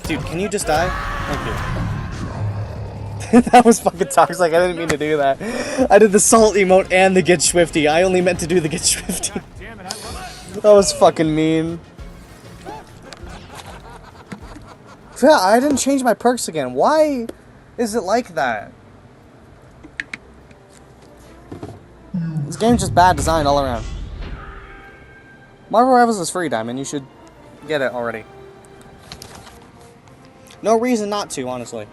Dude, can you just die? Thank you. That was fucking toxic. I didn't mean to do that. I did the salt emote and the get swifty. I only meant to do the get swifty. Damn it, I love it. That was fucking mean. Yeah, I didn't change my perks again. Why is it like that? This game's just bad design all around. Marvel Rivals is free, Diamond. You should get it already. No reason not to, honestly.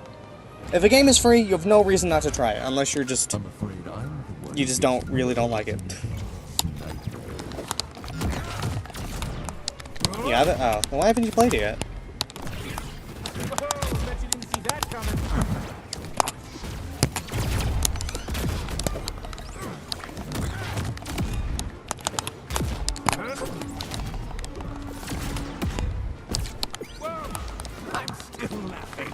If a game is free, you have no reason not to try it, unless you're just... I'm afraid I'm the one You just really don't like it. Yeah, oh, then why haven't you played it yet? Whoa, bet you didn't see that coming. Whoa, I'm still laughing.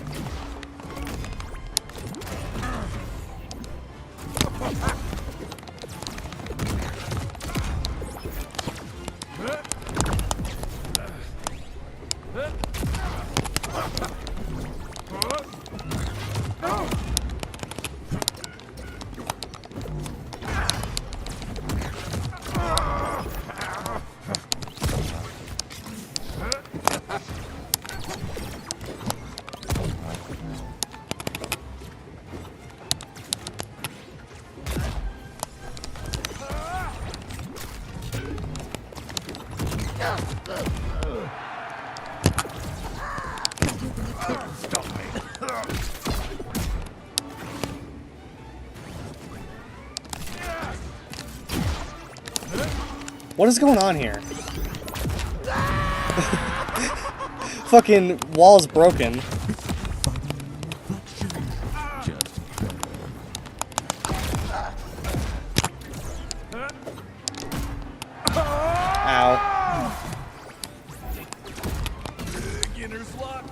What is going on here? Fucking wall's broken. Just Ow. Beginner's luck.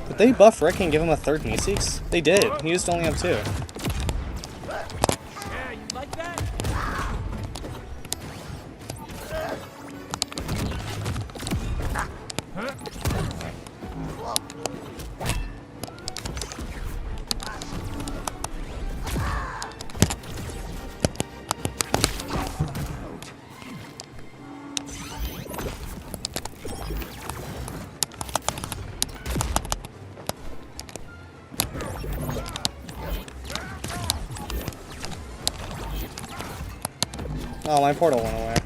Did they buff Rick and give him a third Meeseeks? They did. He used to only have 2. Yeah, you like that? Oh, my portal went away.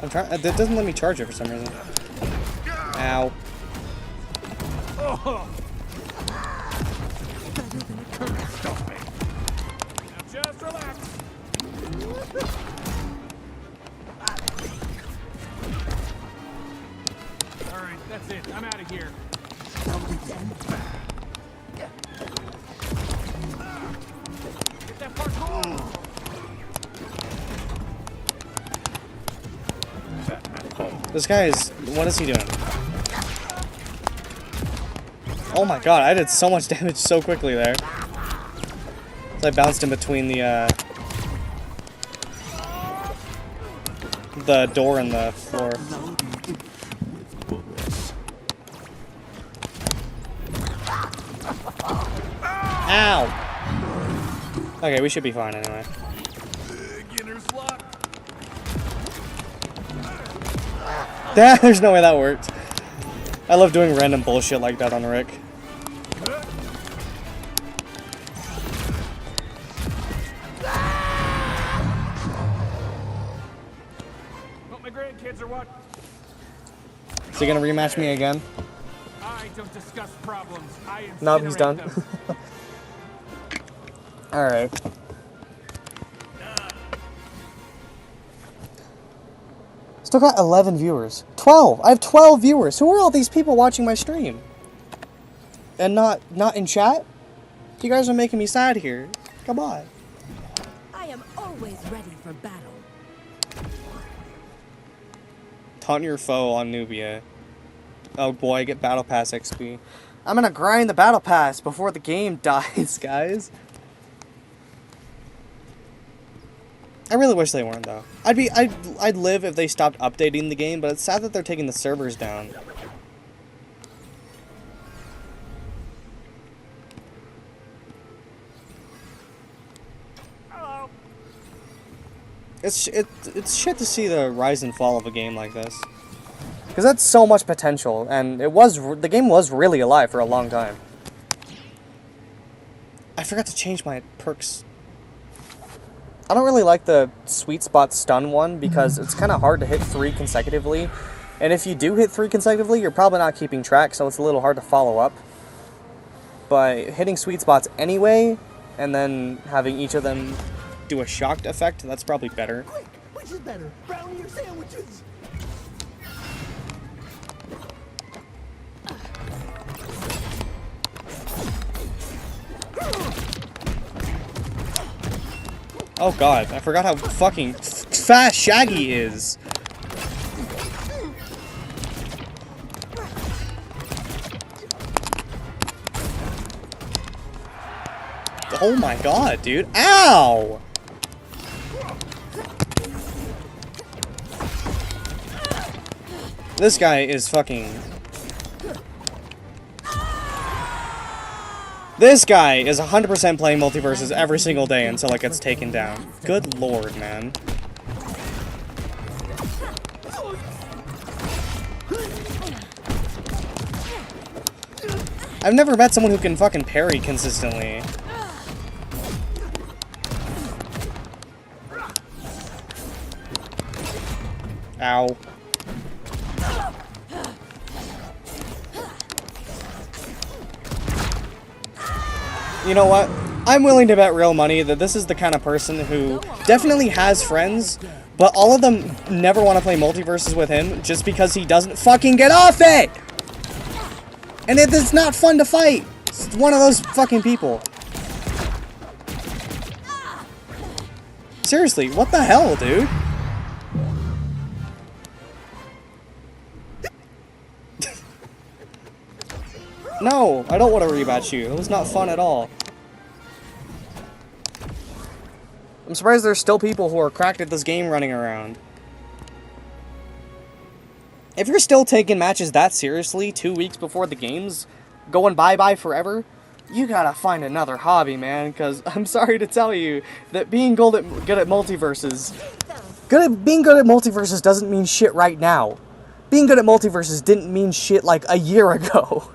I'm trying. It doesn't let me charge it for some reason. Ow. Now just relax. Alright, that's it. I'm out of here. Get that parkour! This guy is. What is he doing? Oh my god, I did so much damage so quickly there. So I bounced in between the door and the floor. Ow! Okay, we should be fine anyway. Beginner's luck. There's no way that worked. I love doing random bullshit like that on Rick. Hope my grandkids are watching. Is he gonna rematch me again? I don't discuss problems. I Nope, he's done. incinerate them. Alright. Still got 11 viewers. 12! I have 12 viewers! Who are all these people watching my stream? And not in chat? You guys are making me sad here. Come on. I am always ready for battle. Taunt your foe on Nubia. Oh boy, I get Battle Pass XP. I'm gonna grind the Battle Pass before the game dies, guys. I really wish they weren't though. I'd live if they stopped updating the game, but it's sad that they're taking the servers down. Hello. It's shit to see the rise and fall of a game like this. Because that's so much potential, and the game was really alive for a long time. I forgot to change my perks. I don't really like the sweet spot stun one because it's kind of hard to hit 3 consecutively. And if you do hit 3 consecutively, you're probably not keeping track, so it's a little hard to follow up. But hitting sweet spots anyway, and then having each of them do a shocked effect, that's probably better. Quick, which is better, brownie or sandwiches? Oh god, I forgot how fucking fast Shaggy is. Oh my god, dude. Ow! This guy is fucking... This guy is 100% playing MultiVersus every single day until it gets taken down. Good lord, man. I've never met someone who can fucking parry consistently. Ow. You know what? I'm willing to bet real money that this is the kind of person who definitely has friends, but all of them never want to play MultiVersus with him just because he doesn't fucking get off it! And it's not fun to fight! It's one of those fucking people. Seriously, what the hell, dude? No, I don't want to rematch you. It was not fun at all. I'm surprised there's still people who are cracked at this game running around. If you're still taking matches that seriously 2 weeks before the games, going bye-bye forever, you gotta find another hobby, man, because I'm sorry to tell you that being good at MultiVersus... being good at MultiVersus doesn't mean shit right now. Being good at MultiVersus didn't mean shit like a year ago.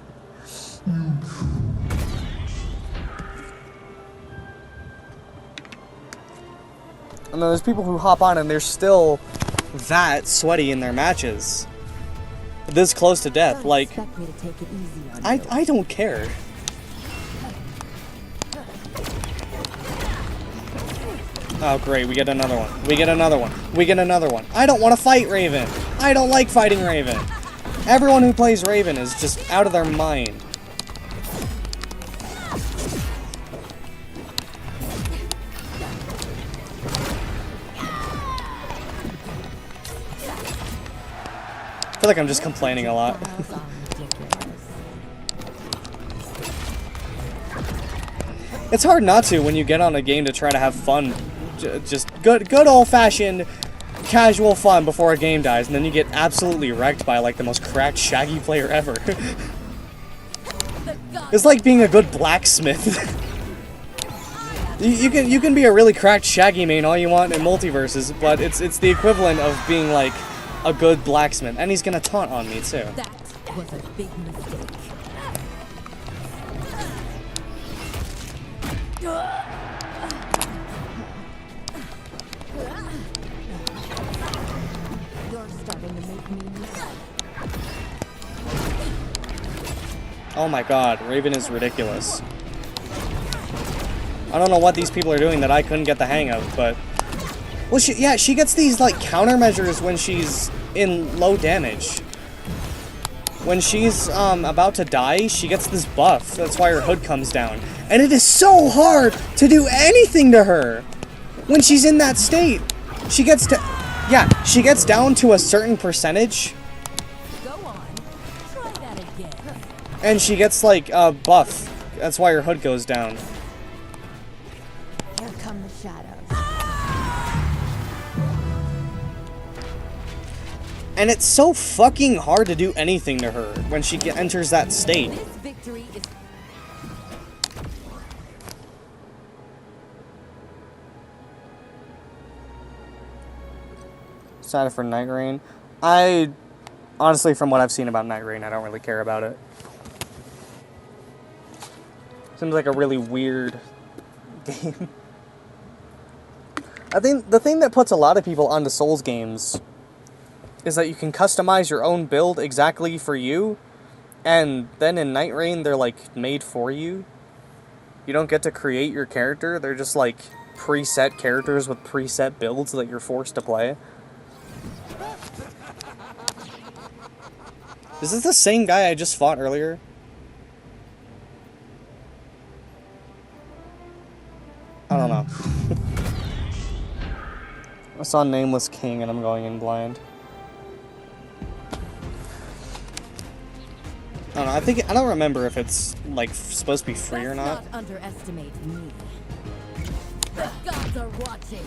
And then there's people who hop on and they're still that sweaty in their matches. This close to death, like, I don't care. Oh great, we get another one. We get another one. We get another one. I don't want to fight Raven. I don't like fighting Raven. Everyone who plays Raven is just out of their mind. I feel like I'm just complaining a lot. It's hard not to when you get on a game to try to have fun. Just good old-fashioned casual fun before a game dies, and then you get absolutely wrecked by like the most cracked Shaggy player ever. It's like being a good blacksmith. you can be a really cracked Shaggy main all you want in MultiVersus, but it's the equivalent of being like a good blacksmith, and he's gonna taunt on me too. That was a big mistake. You're starting to make me mad. Oh my god, Raven is ridiculous. I don't know what these people are doing that I couldn't get the hang of, but... Well, she gets these, like, countermeasures when she's in low damage. When she's, about to die, she gets this buff. That's why her hood comes down. And it is so hard to do anything to her! When she's in that state. She gets to... Yeah, she gets down to a certain percentage. Go on. Try that again. And she gets, like, a buff. That's why her hood goes down. Here come the shadows. And it's so fucking hard to do anything to her when she enters that state. This victory is... Excited for Night Rain. I honestly, from what I've seen about Night Rain, I don't really care about it. Seems like a really weird game. I think the thing that puts a lot of people onto Souls games is that you can customize your own build exactly for you, and then in Night Rain they're like made for you. You don't get to create your character, they're just like preset characters with preset builds that you're forced to play. Is this the same guy I just fought earlier? I don't know. I saw Nameless King and I'm going in blind. I don't know, I don't remember if it's, like, supposed to be free or not. Let's not underestimate me. The gods are watching.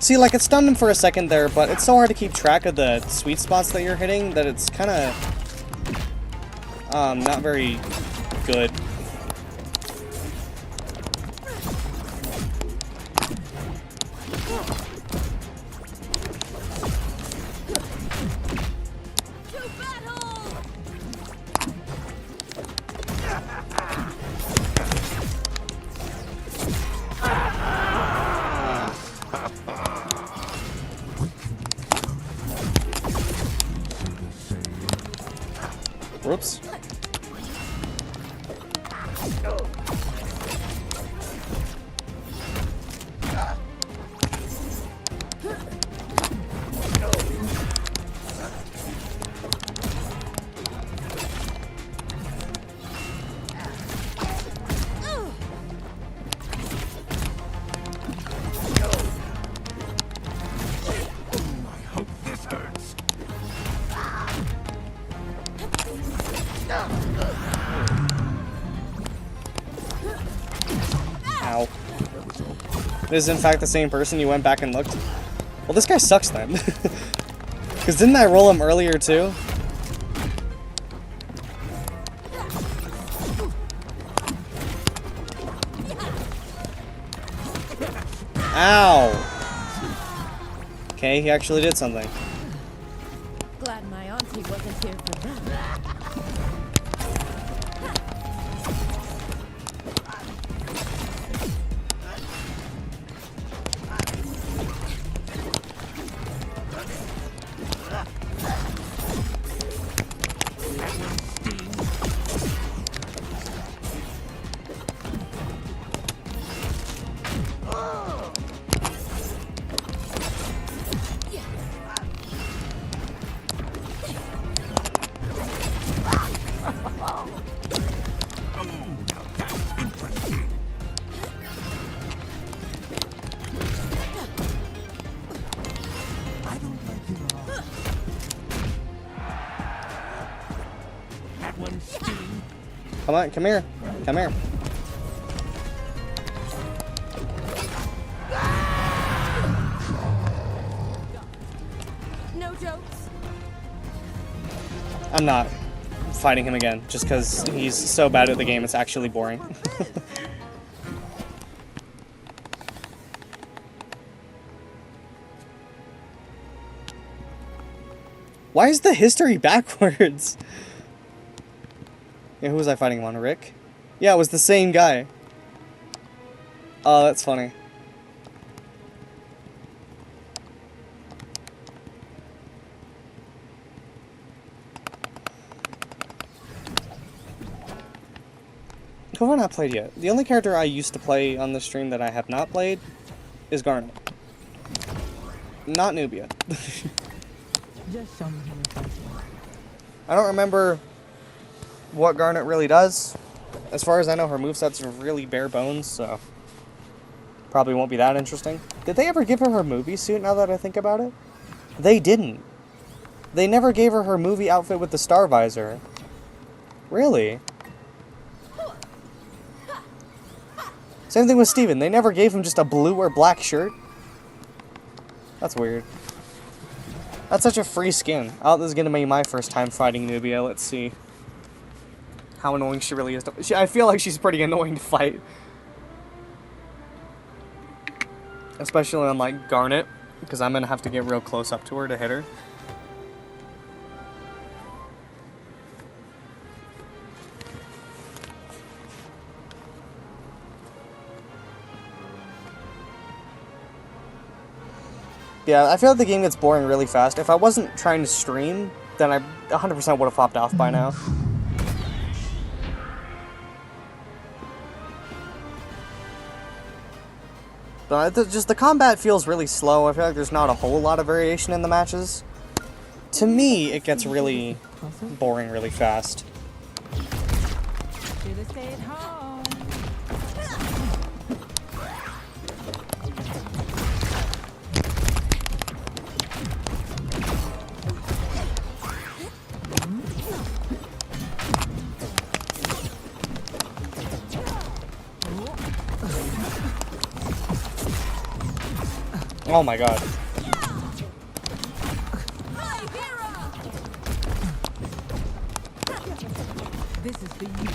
See, like, it stunned him for a second there, but it's so hard to keep track of the sweet spots that you're hitting that it's kind of not very good. Whoops. Ow. This is in fact the same person. You went back and looked? Well, this guy sucks then. Because didn't I roll him earlier too? Ow! Okay, he actually did something. Glad my auntie wasn't here for that. Come on, come here. Come here. No jokes. I'm not fighting him again, just because he's so bad at the game, it's actually boring. Why is the history backwards? Yeah, who was I fighting him on? Rick? Yeah, it was the same guy. Oh, that's funny. Who have I not played yet? The only character I used to play on the stream that I have not played is Garnet. Not Nubia. Just show me how it's done. I don't remember what Garnet really does. As far as I know, her moveset's really bare bones, so probably won't be that interesting. Did they ever give her movie suit, now that I think about it? They didn't. They never gave her her movie outfit with the star visor. Really? Same thing with Steven. They never gave him just a blue or black shirt. That's weird. That's such a free skin. Oh, this is gonna be my first time fighting Nubia. Let's see how annoying she really is. I feel like she's pretty annoying to fight. Especially on, like, Garnet, because I'm gonna have to get real close up to her to hit her. Yeah, I feel like the game gets boring really fast. If I wasn't trying to stream, then I 100% would have popped off by now. But just the combat feels really slow. I feel like there's not a whole lot of variation in the matches. To me, it gets really boring really fast. Should've stayed home. Oh my god. This is for you.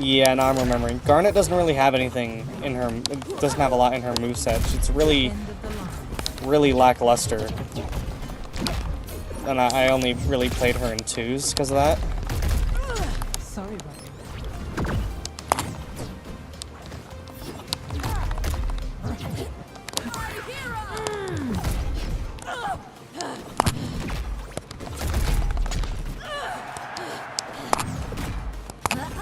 Yeah, now I'm remembering. Garnet doesn't really have anything in her. It doesn't have a lot in her moveset. It's really, End of the line. really lackluster. And I only really played her in 2s because of that. Sorry, buddy.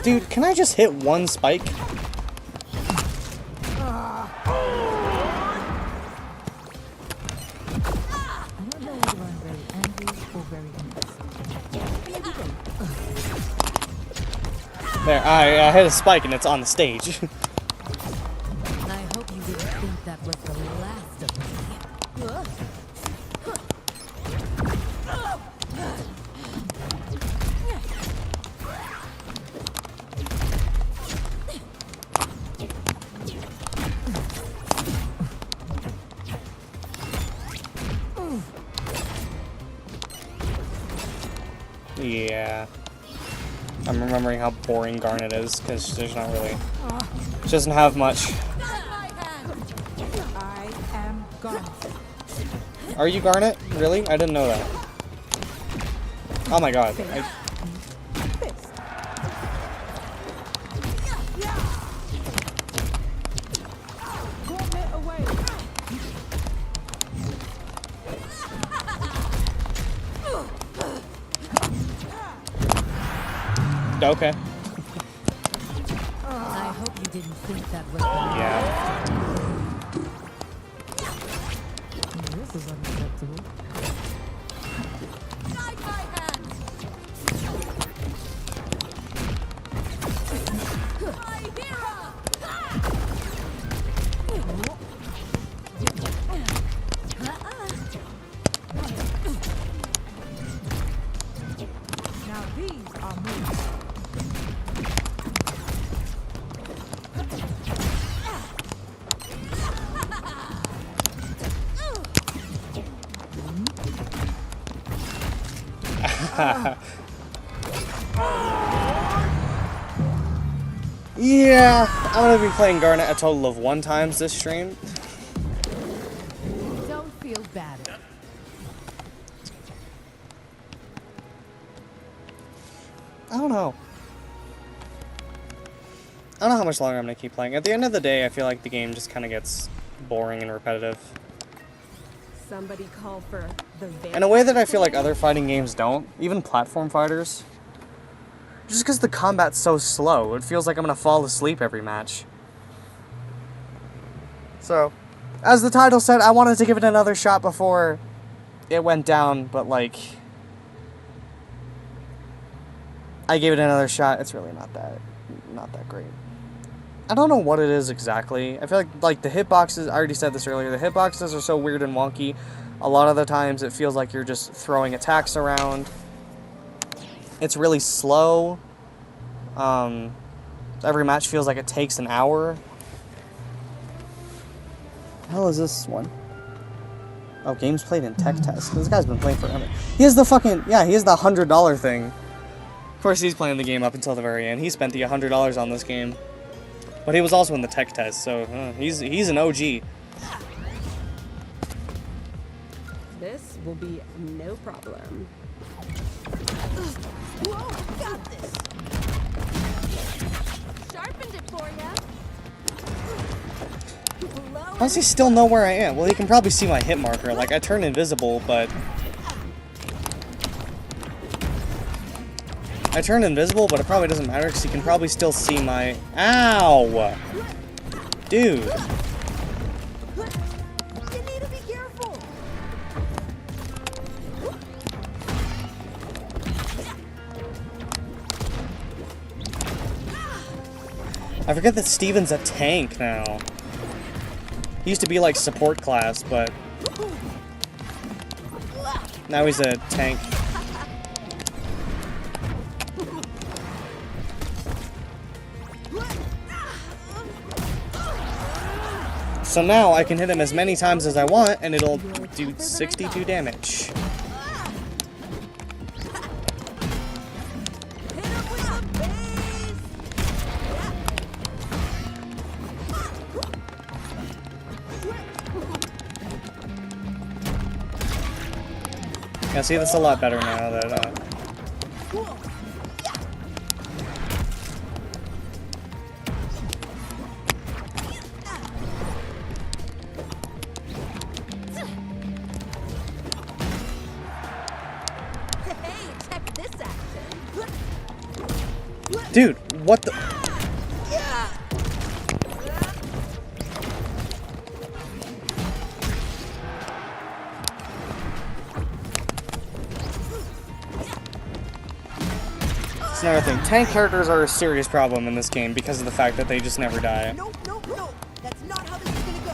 Dude, can I just hit one spike? I don't know whether I'm very angry or very interested. There, I hit a spike and it's on the stage. I hope you didn't think that was the last of me. Yeah. I'm remembering how boring Garnet is, because there's not really... She doesn't have much. I am gone. Are you Garnet? Really? I didn't know that. Oh my god. Fist. Gauntlet away. Okay. I hope you didn't think that was Yeah. This is unacceptable. Now these are moves. Yeah, I'm gonna be playing Garnet a total of 1 time this stream. Don't feel bad. I don't know. I don't know how much longer I'm gonna keep playing. At the end of the day, I feel like the game just kind of gets boring and repetitive. Somebody call for the In a way that I feel like other fighting games don't, even platform fighters. Just because the combat's so slow, it feels like I'm gonna fall asleep every match. So, as the title said, I wanted to give it another shot before it went down, but like... I gave it another shot, it's really not that great. I don't know what it is exactly. I feel like the hitboxes, I already said this earlier, the hitboxes are so weird and wonky. A lot of the times it feels like you're just throwing attacks around. It's really slow. Every match feels like it takes an hour. The hell is this one? Oh, games played in tech test. This guy's been playing forever. He has the fucking, yeah, he has the $100 thing. Of course, he's playing the game up until the very end. He spent the $100 on this game. But he was also in the tech test, so he's an OG. This will be no problem. Whoa, got this. Sharpened it for ya. How does he still know where I am? Well, he can probably see my hit marker. Like, I turned invisible, but... I turned invisible, but it probably doesn't matter, because he can probably still see my... Ow! Dude. You need to be careful. I forget that Steven's a tank now. He used to be like support class, but now he's a tank. So now I can hit him as many times as I want, and it'll do 62 damage. Yeah, see, that's a lot better now that, Hey, check this action. Dude, what the... It's another thing. Tank characters are a serious problem in this game because of the fact that they just never die. No, no, no. That's not how this is gonna go.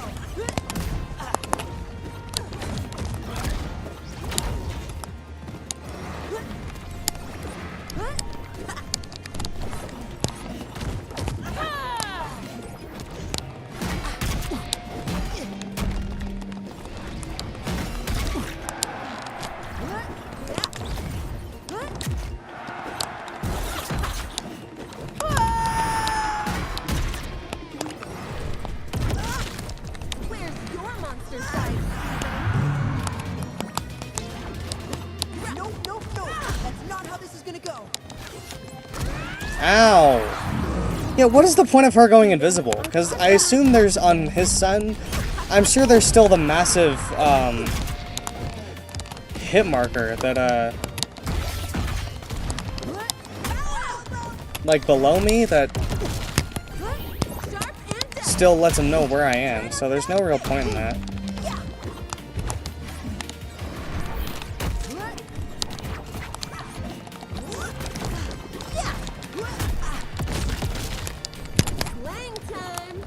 Where's your monster side, Steven? No, no, no. That's not how this is gonna go. Ow! Yeah, what is the point of her going invisible? Because I assume there's, on his son, I'm sure there's still the massive, hit marker that, like, below me that Sharp and dead. still lets him know where I am, so there's no real point in that. Slang time.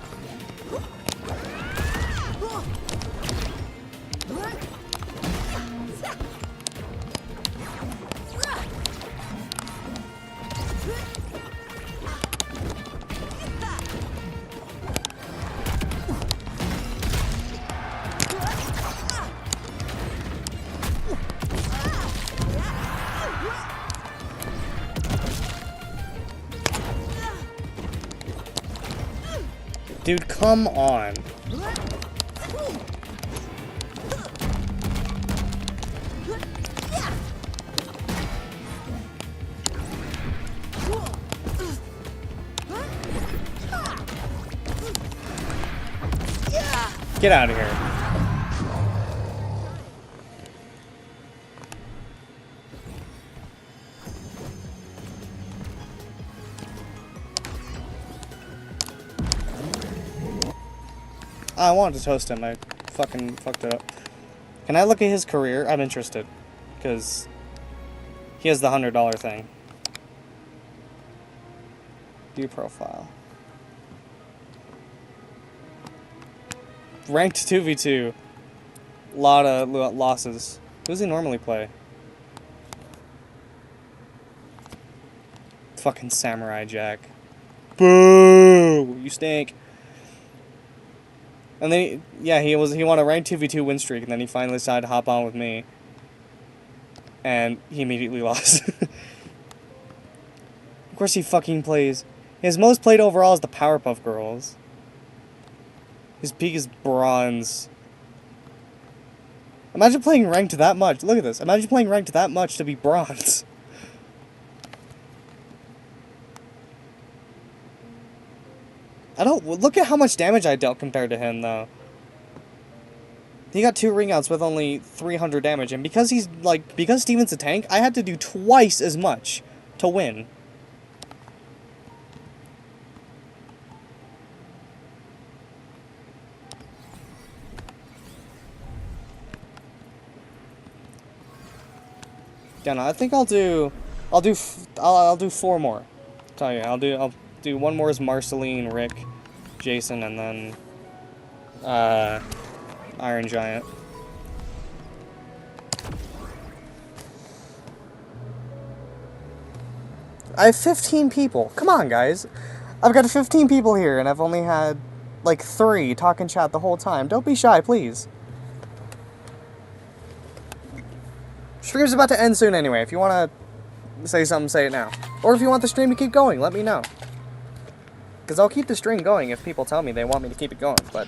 Dude, come on. Get out of here. I wanted to toast him. I fucking fucked it up. Can I look at his career? I'm interested. Because he has the $100 thing. View profile. Ranked 2v2. Lot of losses. Who does he normally play? Fucking Samurai Jack. Boo! You stink. And then, he won a ranked 2v2 win streak, and then he finally decided to hop on with me. And he immediately lost. Of course he fucking plays. His most played overall is the Powerpuff Girls. His peak is bronze. Imagine playing ranked that much. Look at this. Imagine playing ranked that much to be bronze. Look at how much damage I dealt compared to him, though. He got 2 ring outs with only 300 damage, and because Steven's a tank, I had to do twice as much to win. Yeah, no, I think I'll do 4 more. Tell you, I'll do one more as Marceline, Rick, Jason, and then Iron Giant. I have 15 people. Come on, guys. I've got 15 people here, and I've only had like 3 talking chat the whole time. Don't be shy, please. Stream's about to end soon anyway. If you want to say something, say it now. Or if you want the stream to keep going, let me know. Because I'll keep the stream going if people tell me they want me to keep it going. But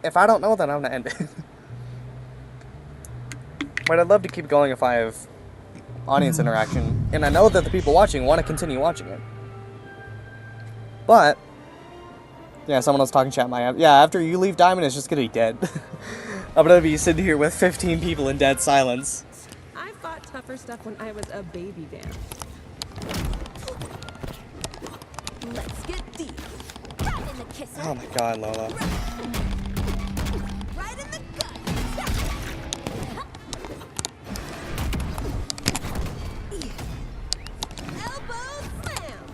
if I don't know, then I'm going to end it. But I'd love to keep going if I have audience interaction. And I know that the people watching want to continue watching it. But, yeah, someone else talking chat my... Yeah, after you leave Diamond, it's just going to be dead. I'm going to be sitting here with 15 people in dead silence. I fought tougher stuff when I was a baby vamp. Let's get deep. Right in the kisser. Oh my god, Lola. Right in the gut. Elbow slam.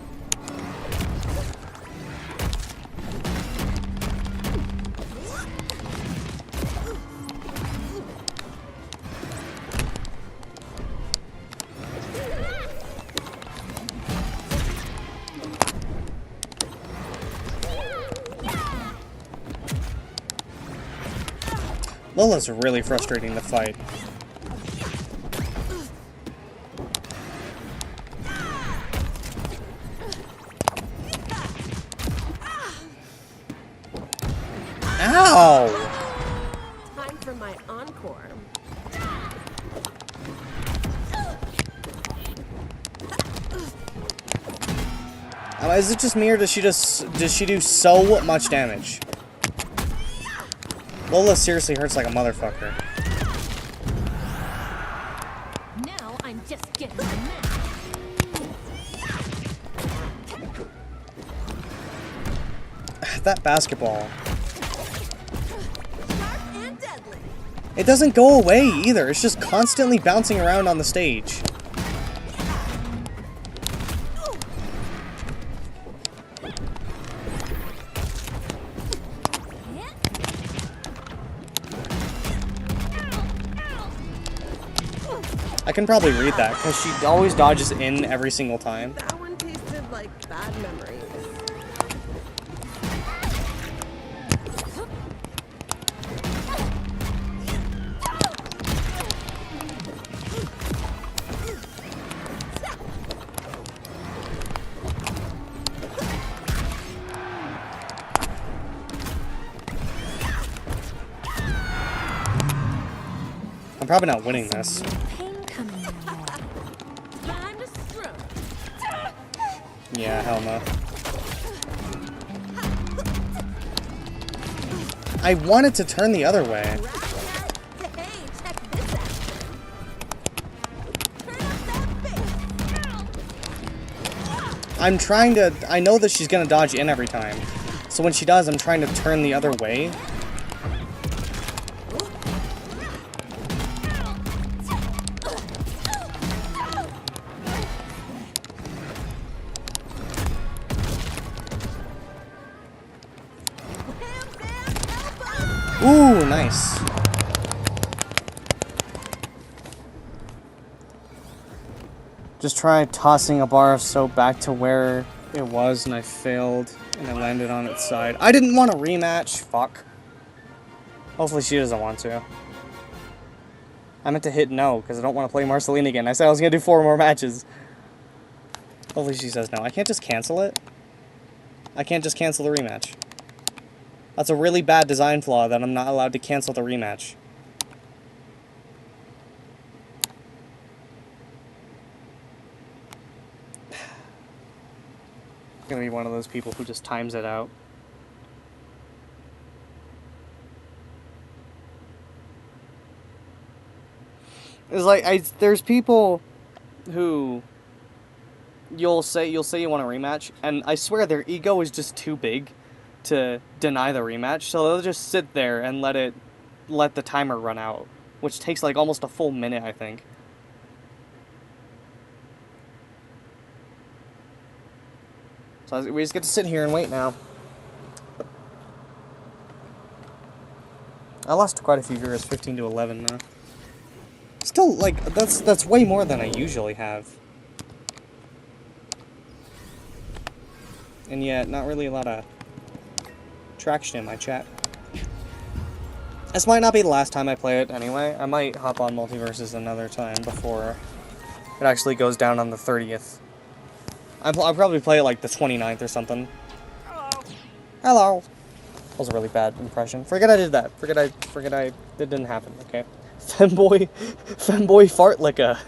Lola's really frustrating to fight. Ow! Time for my encore. Is it just me, or does she do so much damage? Lola seriously hurts like a motherfucker. Now I'm just getting mad. That basketball. Sharp and deadly. It doesn't go away either. It's just constantly bouncing around on the stage. I can probably read that, because she always dodges in every single time. That one tasted like bad memories. I'm probably not winning this. Pain coming your way. Time to stroke. Yeah, hell no. I wanted to turn the other way. Hey, check this out. Turn up that bass. I'm trying to... I know that she's gonna dodge in every time. So when she does, I'm trying to turn the other way. Ooh, nice. Just try tossing a bar of soap back to where it was, and I failed, and I landed on its side. I didn't want a rematch. Fuck. Hopefully she doesn't want to. I meant to hit no, because I don't want to play Marceline again. I said I was going to do 4 more matches. Hopefully she says no. I can't just cancel it. I can't just cancel the rematch. That's a really bad design flaw that I'm not allowed to cancel the rematch. I'm gonna be one of those people who just times it out. It's like there's people who you'll say you want a rematch, and I swear their ego is just too big to deny the rematch, so they'll just sit there and let the timer run out, which takes like almost a full minute, I think. So we just get to sit here and wait now. I lost quite a few viewers, 15 to 11 now. Still, like, that's way more than I usually have. And yet, not really a lot of traction in my chat. This might not be the last time I play it anyway. I might hop on MultiVersus another time before it actually goes down on the 30th. I'll probably play it like the 29th or something. Hello. That was a really bad impression. Forget I did that. Forget it didn't happen, okay? Femboy fartlicka.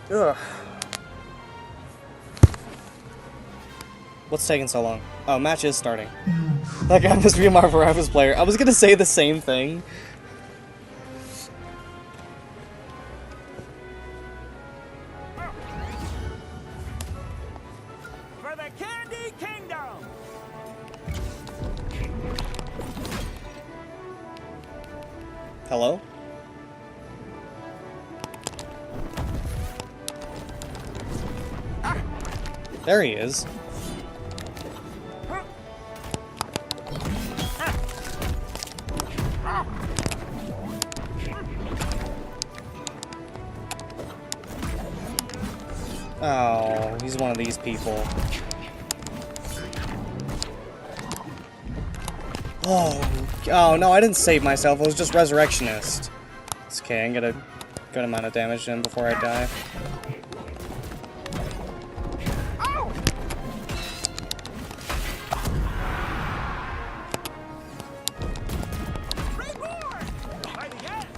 Ugh. What's taking so long? Oh, match is starting. That guy must be a Marvel Rivals player. I was gonna say the same thing. For the Candy Kingdom! Hello? There he is. Oh, he's one of these people. Oh no, I didn't save myself. I was just Resurrectionist. It's okay, I can get a good amount of damage in before I die.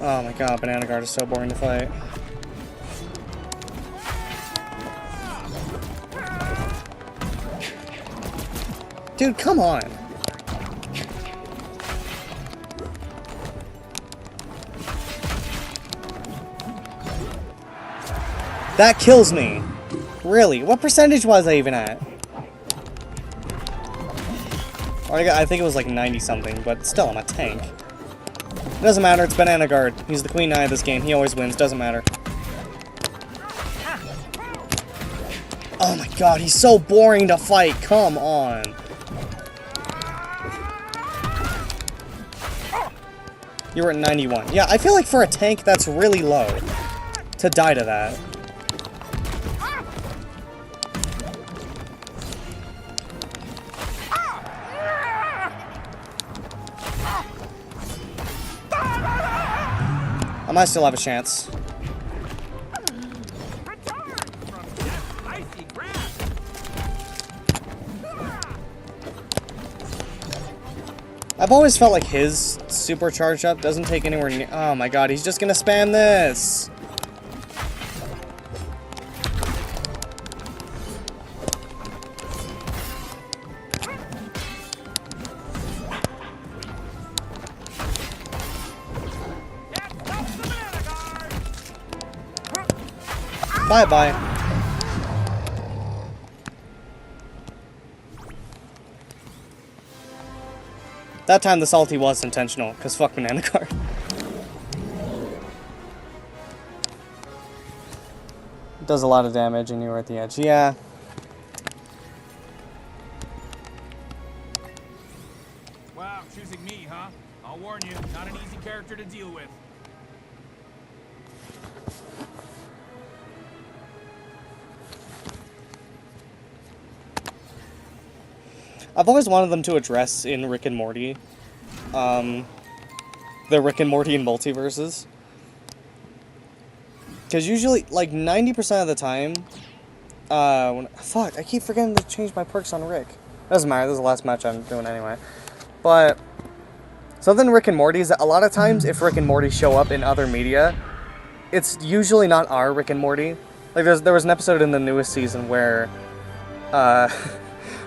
Oh my god, Banana Guard is so boring to fight. Dude, come on! That kills me! Really? What percentage was I even at? I think it was like 90 something, but still, I'm a tank. It doesn't matter, it's Banana Guard. He's the Queen Eye of this game. He always wins, doesn't matter. Oh my god, he's so boring to fight. Come on. You were at 91. Yeah, I feel like for a tank, that's really low. To die to that. I might still have a chance. I've always felt like his supercharge up doesn't take anywhere near. Oh my god, he's just gonna spam this. Bye-bye. That time the salty was intentional, because fuck Banana Guard. It does a lot of damage and you were at the edge. Yeah. Wow, choosing me, huh? I'll warn you, not an easy character to deal with. I've always wanted them to address in Rick and Morty, the Rick and Morty and MultiVersus. Because usually, like, 90% of the time, fuck, I keep forgetting to change my perks on Rick. Doesn't matter, this is the last match I'm doing anyway. But, something Rick and Morty is that a lot of times, if Rick and Morty show up in other media, it's usually not our Rick and Morty. Like, there was an episode in the newest season where,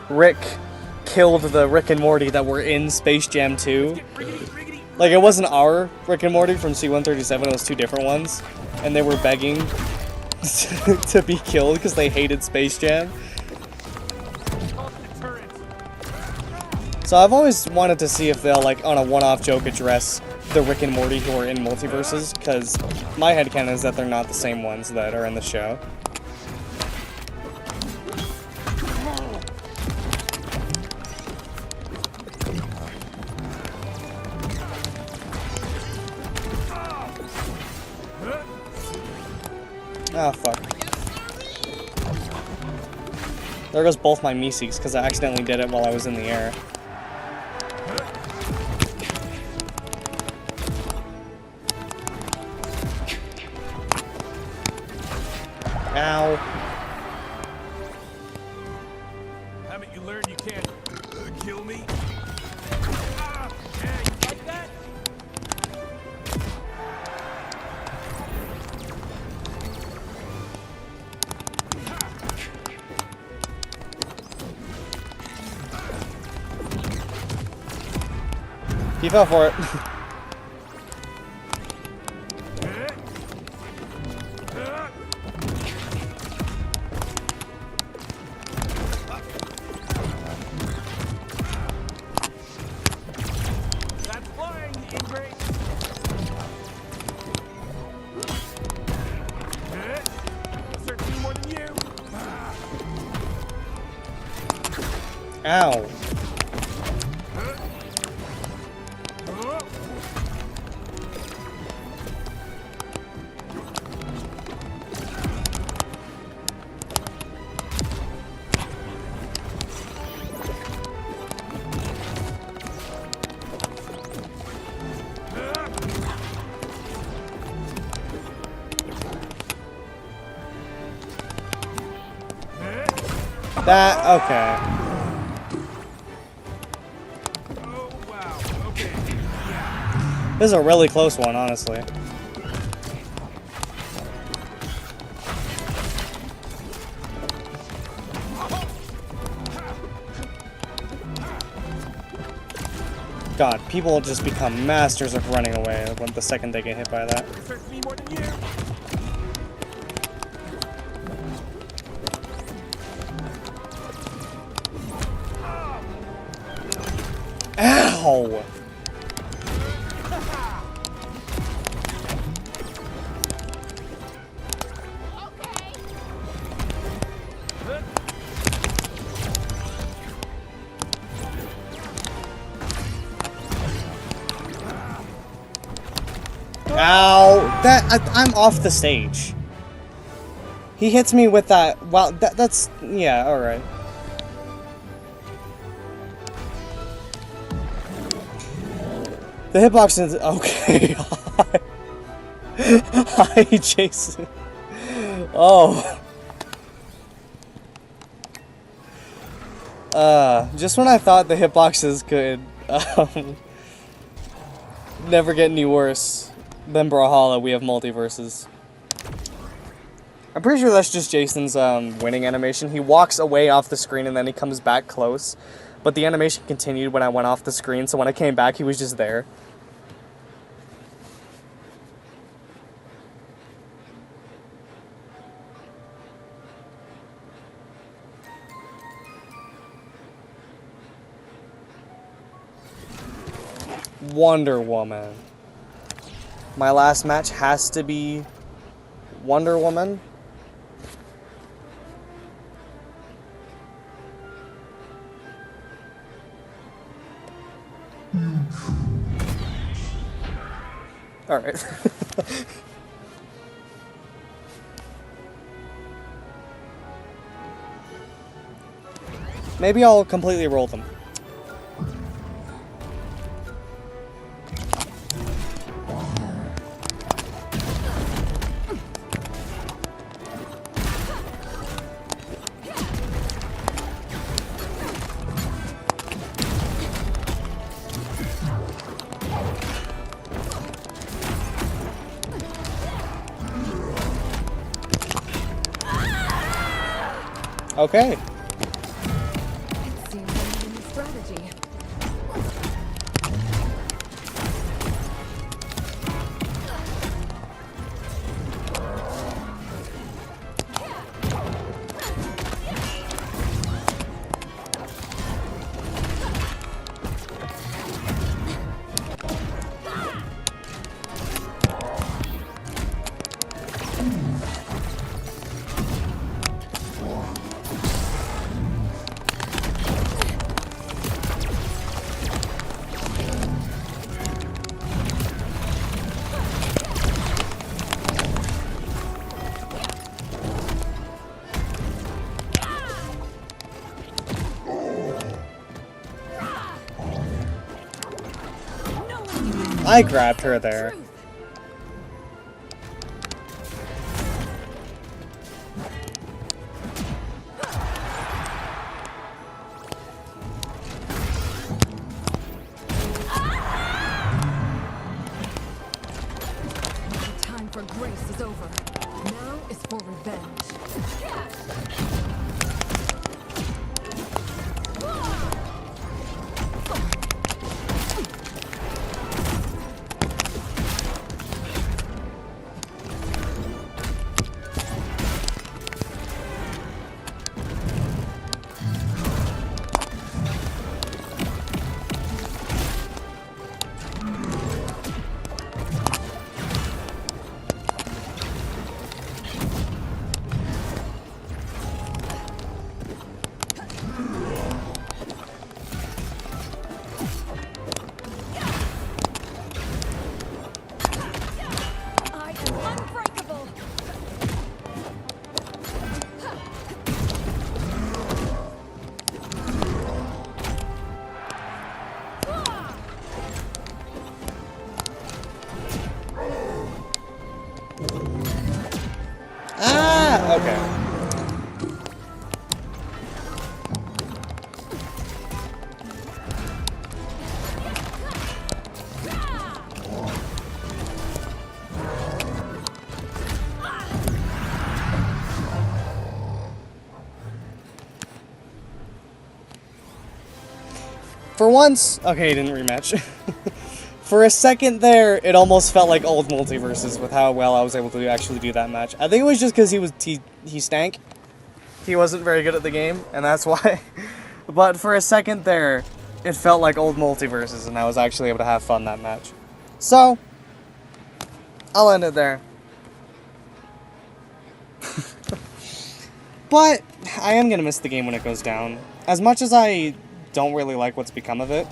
Rick killed the Rick and Morty that were in Space Jam 2. Like, it wasn't our Rick and Morty from C-137, it was two different ones. And they were begging to be killed because they hated Space Jam. So I've always wanted to see if they'll, like, on a one-off joke address the Rick and Morty who are in MultiVersus, because my headcanon is that they're not the same ones that are in the show. Oh, fuck. There goes both my Meeseeks, because I accidentally did it while I was in the air. Ow. Haven't you learned you can't kill me? Ah, yeah, you like that? He fell for it. That's flying, Ingrid. Search me more than you. Ow. That, okay. Oh, wow. Okay. This is a really close one, honestly. God, people just become masters of running away when the second they get hit by that. Search me more than you. Ow! Ow! I'm off the stage. He hits me with that. Wow, that's yeah. All right. The hitbox is okay. Hi, Jason. Oh. Just when I thought the hitboxes could never get any worse than Brawlhalla, we have MultiVersus. I'm pretty sure that's just Jason's winning animation. He walks away off the screen and then he comes back close. But the animation continued when I went off the screen, so when I came back, he was just there. Wonder Woman. My last match has to be Wonder Woman. Alright. Maybe I'll completely roll them. Okay. It seems I need a new strategy. I grabbed her there. Time for grace is over. Now is for revenge. I am unbreakable. Ah, okay. For once, okay, he didn't rematch. For a second there, it almost felt like old MultiVersus with how well I was able to actually do that match. I think it was just because he stank. He wasn't very good at the game, and that's why. But for a second there, it felt like old MultiVersus, and I was actually able to have fun that match. So, I'll end it there. But I am gonna miss the game when it goes down. As much as I don't really like what's become of it,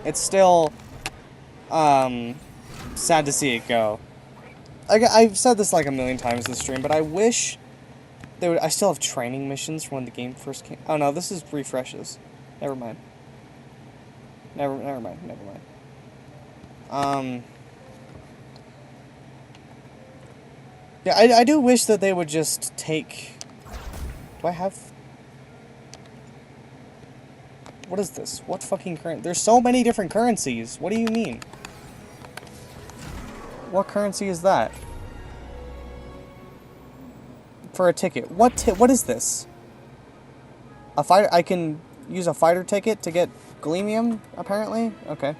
it's still sad to see it go. I've said this like a million times this stream, but I wish they would. I still have training missions from when the game first came. Oh no, this is refreshes. Never mind. Never mind. Yeah, I do wish that they would just take. Do I have? What is this? What fucking currency? There's so many different currencies. What do you mean? What currency is that? For a ticket. What is this? A fighter? I can use a fighter ticket to get Gleamium, apparently? Okay.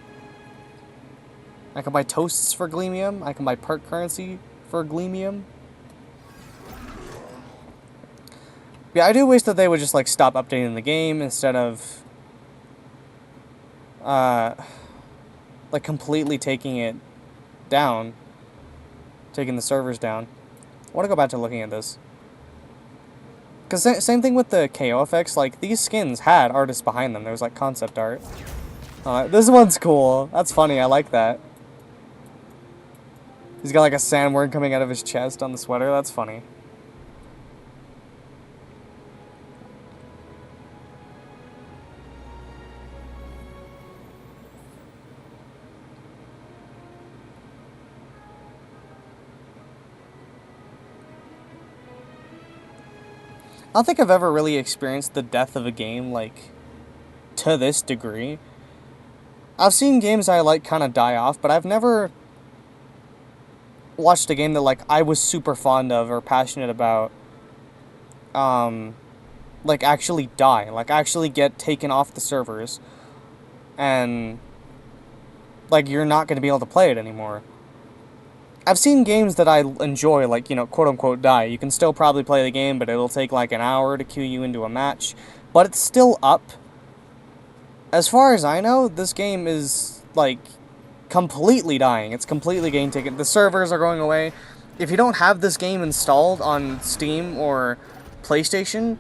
I can buy toasts for Gleamium. I can buy perk currency for Gleamium. Yeah, I do wish that they would just, like, stop updating the game instead of like completely taking it down, taking the servers down. I want to go back to looking at this, because same thing with the KO effects. Like, these skins had artists behind them. There was like concept art. This one's cool. That's funny. I like that. He's got like a sandworm coming out of his chest on the sweater. That's funny. I don't think I've ever really experienced the death of a game, like, to this degree. I've seen games I like kind of die off, but I've never watched a game that, like, I was super fond of or passionate about, like, actually die. Like, actually get taken off the servers, and, like, you're not going to be able to play it anymore. I've seen games that I enjoy, like, you know, quote-unquote die. You can still probably play the game, but it'll take, like, an hour to queue you into a match. But it's still up. As far as I know, this game is, like, completely dying. It's completely game taken. The servers are going away. If you don't have this game installed on Steam or PlayStation,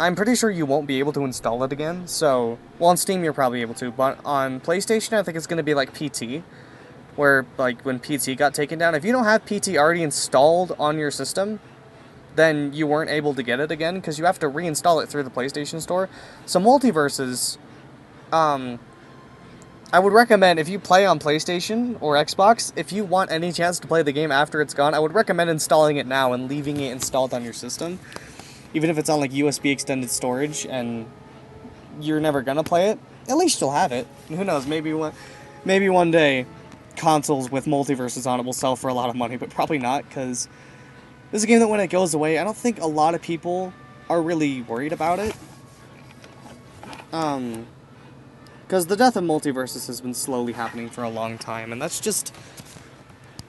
I'm pretty sure you won't be able to install it again. So, well, on Steam you're probably able to, but on PlayStation I think it's going to be like PT. Where, like, when PT got taken down, if you don't have PT already installed on your system, then you weren't able to get it again, because you have to reinstall it through the PlayStation Store. So MultiVersus, I would recommend, if you play on PlayStation or Xbox, if you want any chance to play the game after it's gone, I would recommend installing it now and leaving it installed on your system. Even if it's on like USB extended storage and you're never gonna play it, at least you'll have it. Who knows, maybe one day consoles with MultiVersus on it will sell for a lot of money, but probably not, because this is a game that when it goes away, I don't think a lot of people are really worried about it. Because the death of MultiVersus has been slowly happening for a long time, and that's just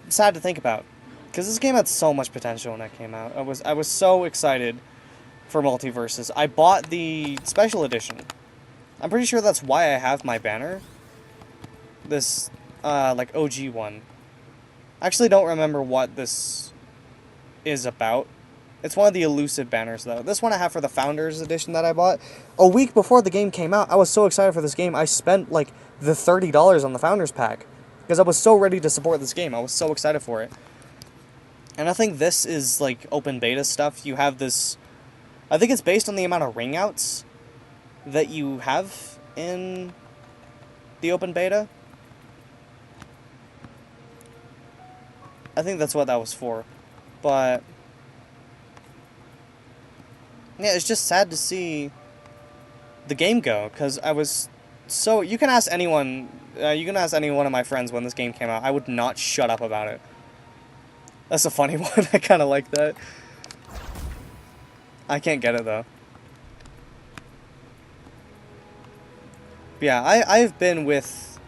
sad to think about. Because this game had so much potential when it came out. I was so excited for MultiVersus. I bought the special edition. I'm pretty sure that's why I have my banner. This, like, OG one. I actually don't remember what this is about. It's one of the elusive banners, though. This one I have for the Founders Edition that I bought. A week before the game came out, I was so excited for this game, I spent, like, the $30 on the Founders Pack. Because I was so ready to support this game. I was so excited for it. And I think this is, like, open beta stuff. You have this... I think it's based on the amount of ring outs that you have in the open beta. I think that's what that was for. But... yeah, it's just sad to see the game go, because I was so... You can ask any one of my friends when this game came out. I would not shut up about it. That's a funny one. I kind of like that. I can't get it, though. But yeah, I've been with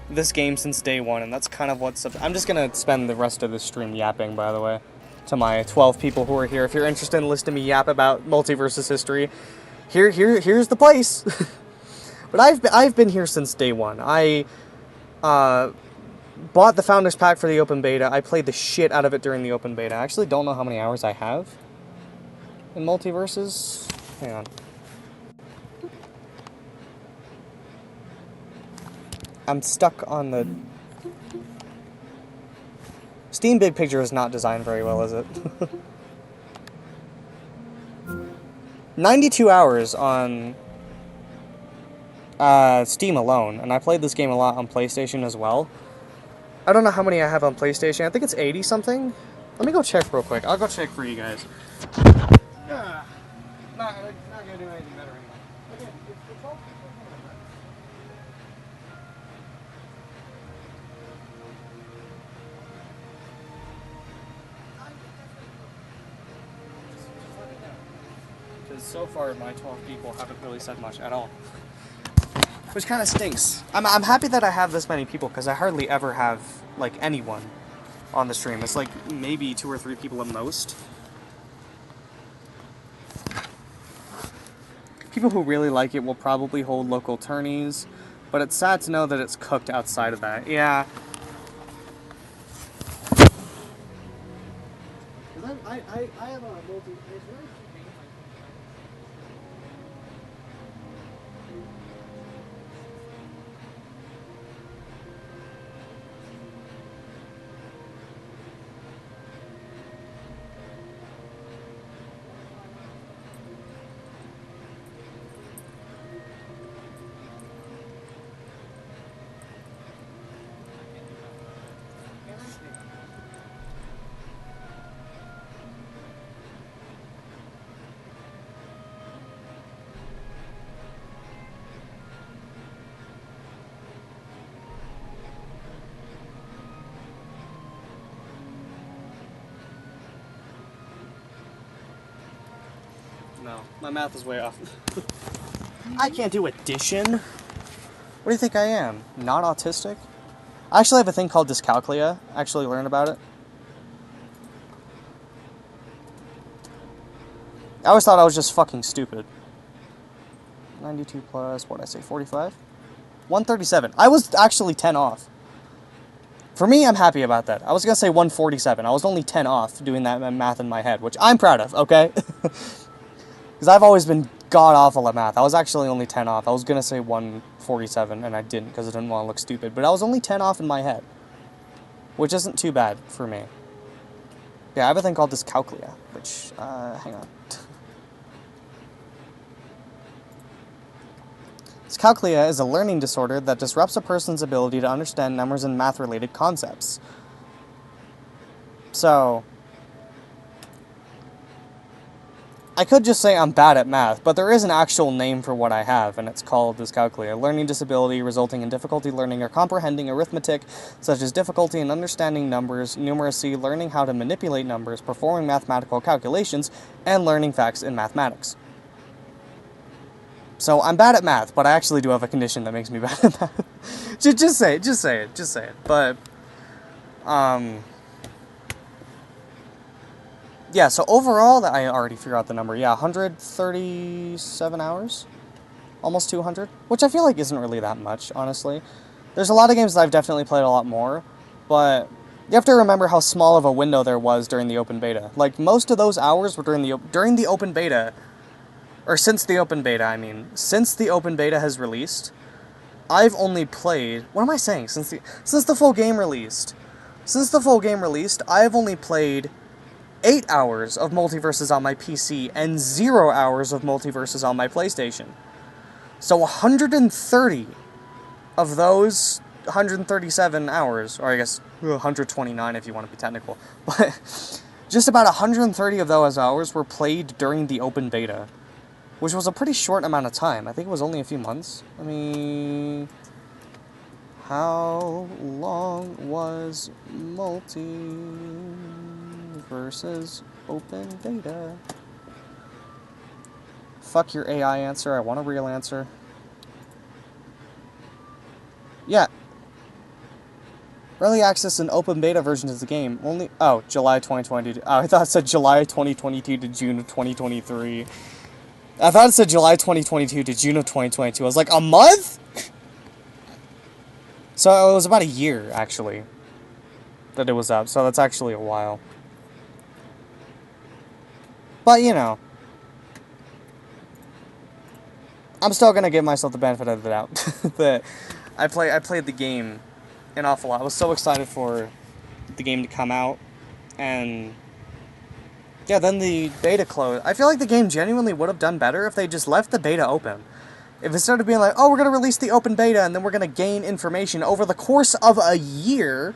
this game since day one, and that's kind of what's... I'm just going to spend the rest of this stream yapping, by the way, to my 12 people who are here. If you're interested in listening to me yap about MultiVersus history, here's the place. But I've been here since day one. I bought the Founders Pack for the open beta. I played the shit out of it during the open beta. I actually don't know how many hours I have in MultiVersus. Hang on. I'm stuck on the... Steam Big Picture is not designed very well, is it? 92 hours on Steam alone, and I played this game a lot on PlayStation as well. I don't know how many I have on PlayStation. I think it's 80 something. Let me go check real quick. I'll go check for you guys. Not gonna do anything better anyway. Again, it's all... Because so far my 12 people haven't really said much at all. Which kind of stinks. I'm happy that I have this many people, because I hardly ever have, like, anyone on the stream. It's like maybe 2 or 3 people at most. People who really like it will probably hold local tourneys, but it's sad to know that it's cooked outside of that. Yeah. I have a multi... No, my math is way off. I can't do addition. What do you think I am? Not autistic? I actually have a thing called dyscalculia. I actually learned about it. I always thought I was just fucking stupid. 92 plus, what did I say, 45? 137. I was actually 10 off. For me, I'm happy about that. I was going to say 147. I was only 10 off doing that math in my head, which I'm proud of, okay? Because I've always been god-awful at math. I was actually only 10 off. I was going to say 147, and I didn't because I didn't want to look stupid. But I was only 10 off in my head, which isn't too bad for me. Yeah, I have a thing called dyscalculia, which, hang on. Dyscalculia is a learning disorder that disrupts a person's ability to understand numbers and math-related concepts. So, I could just say I'm bad at math, but there is an actual name for what I have, and it's called dyscalculia, a learning disability resulting in difficulty learning or comprehending arithmetic, such as difficulty in understanding numbers, numeracy, learning how to manipulate numbers, performing mathematical calculations, and learning facts in mathematics. So I'm bad at math, but I actually do have a condition that makes me bad at math. just say it. But, yeah, so overall, I already figured out the number. Yeah, 137 hours? Almost 200? Which I feel like isn't really that much, honestly. There's a lot of games that I've definitely played a lot more, but you have to remember how small of a window there was during the open beta. Like, most of those hours were during the open beta, or since the open beta, I mean. Since the open beta has released, I've only played... What am I saying? Since the full game released. Since the full game released, I've only played 8 hours of MultiVersus on my PC and 0 hours of MultiVersus on my PlayStation. So 130 of those 137 hours, or I guess 129 if you want to be technical, but just about 130 of those hours were played during the open beta, which was a pretty short amount of time. I think it was only a few months. I mean, how long was MultiVersus open beta? Fuck your AI answer, I want a real answer. Yeah. Early access and open beta versions of the game. Only, oh, July 2022. Oh, I thought it said July 2022 to June of 2023. I thought it said July 2022 to June of 2022. I was like, a month? So it was about a year, actually, that it was up. So that's actually a while. But, you know, I'm still gonna give myself the benefit of the doubt. That I played the game an awful lot. I was so excited for the game to come out, and yeah, then the beta closed. I feel like the game genuinely would have done better if they just left the beta open. If instead of being like, oh, we're gonna release the open beta and then we're gonna gain information over the course of a year.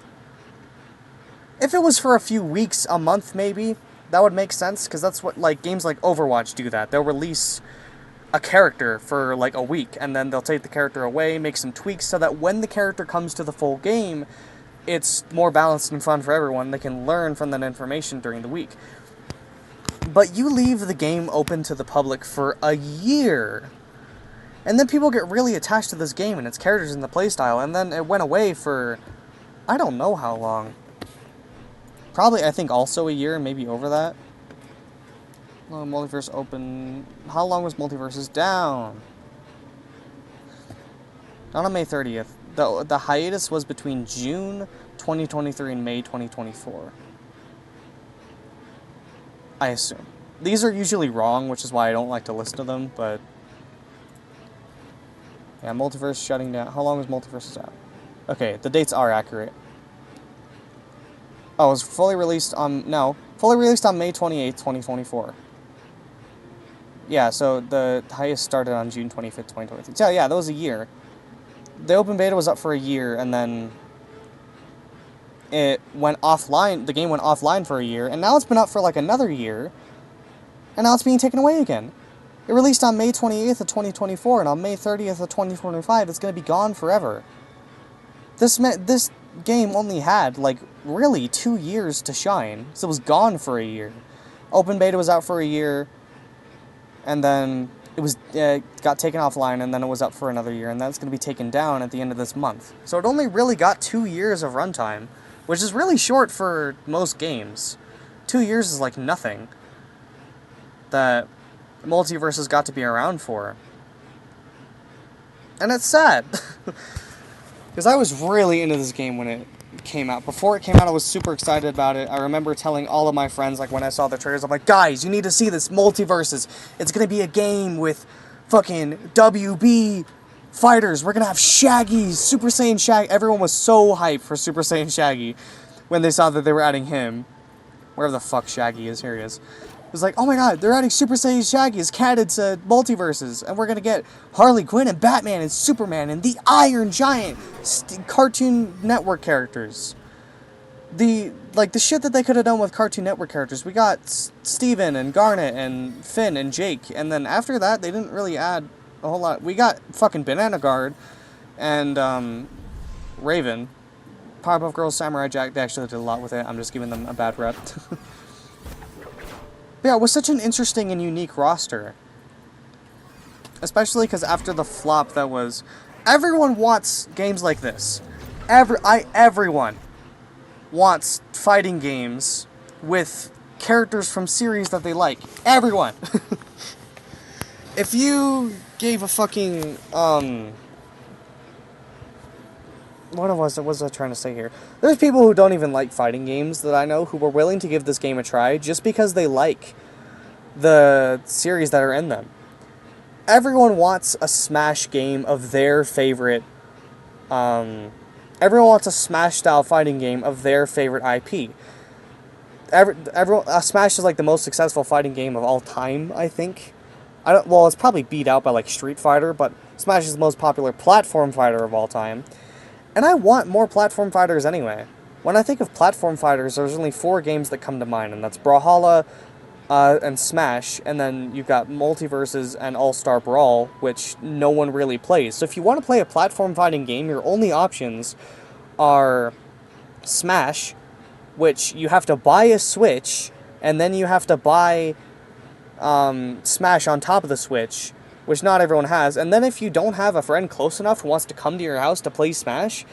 If it was for a few weeks, a month maybe, that would make sense, because that's what, like, games like Overwatch do that. They'll release a character for like a week, and then they'll take the character away, make some tweaks so that when the character comes to the full game, it's more balanced and fun for everyone. They can learn from that information during the week. But you leave the game open to the public for a year, and then people get really attached to this game and its characters and the playstyle, and then it went away for I don't know how long. Probably, I think, also a year, maybe over that. MultiVersus open. How long was MultiVersus down? Not on May 30th. The hiatus was between June 2023 and May 2024. I assume. These are usually wrong, which is why I don't like to listen to them, but yeah, MultiVersus shutting down. How long was MultiVersus out? Okay, the dates are accurate. Oh, it was fully released on May 28th, 2024. Yeah, so the highest started on June 25th, 2023. So yeah, that was a year. The open beta was up for a year, and then it went offline. The game went offline for a year, and now it's been up for like another year, and now it's being taken away again. It released on May 28th of 2024, and on May 30th of 2025, it's going to be gone forever. This game only had, like, really 2 years to shine, so it was gone for a year. Open beta was out for a year, and then it got taken offline, and then it was up for another year, and that's going to be taken down at the end of this month. So it only really got 2 years of runtime, which is really short for most games. 2 years is like nothing that MultiVersus got to be around for. And it's sad. Because I was really into this game when it came out. Before it came out, I was super excited about it. I remember telling all of my friends, like, when I saw the trailers, I'm like, guys, you need to see this MultiVersus. It's gonna be a game with fucking WB fighters. We're gonna have Shaggy, Super Saiyan Shaggy. Everyone was so hyped for Super Saiyan Shaggy when they saw that they were adding him. Wherever the fuck Shaggy is, here he is. was like, oh my god, they're adding Super Saiyan Shaggy as canon to MultiVersus, and we're gonna get Harley Quinn and Batman and Superman and the Iron Giant Cartoon Network characters. The shit that they could have done with Cartoon Network characters. We got Steven and Garnet and Finn and Jake, and then after that, they didn't really add a whole lot. We got fucking Banana Guard and Raven. Powerpuff Girls, Samurai Jack, they actually did a lot with it. I'm just giving them a bad rep. Yeah, it was such an interesting and unique roster. Especially because after the flop that was... Everyone wants games like this. Everyone wants fighting games with characters from series that they like. Everyone! If you gave a fucking, what was I trying to say here? There's people who don't even like fighting games that I know who were willing to give this game a try just because they like the series that are in them. Everyone wants a Smash game of their favorite, everyone wants a Smash-style fighting game of their favorite IP. Smash is like the most successful fighting game of all time, I think. Well, it's probably beat out by like Street Fighter, but Smash is the most popular platform fighter of all time. And I want more platform fighters anyway. When I think of platform fighters, there's only 4 games that come to mind, and that's Brawlhalla, and Smash, and then you've got MultiVersus and All-Star Brawl, which no one really plays. So if you want to play a platform fighting game, your only options are Smash, which you have to buy a Switch, and then you have to buy Smash on top of the Switch, which not everyone has, and then if you don't have a friend close enough who wants to come to your house to play Smash,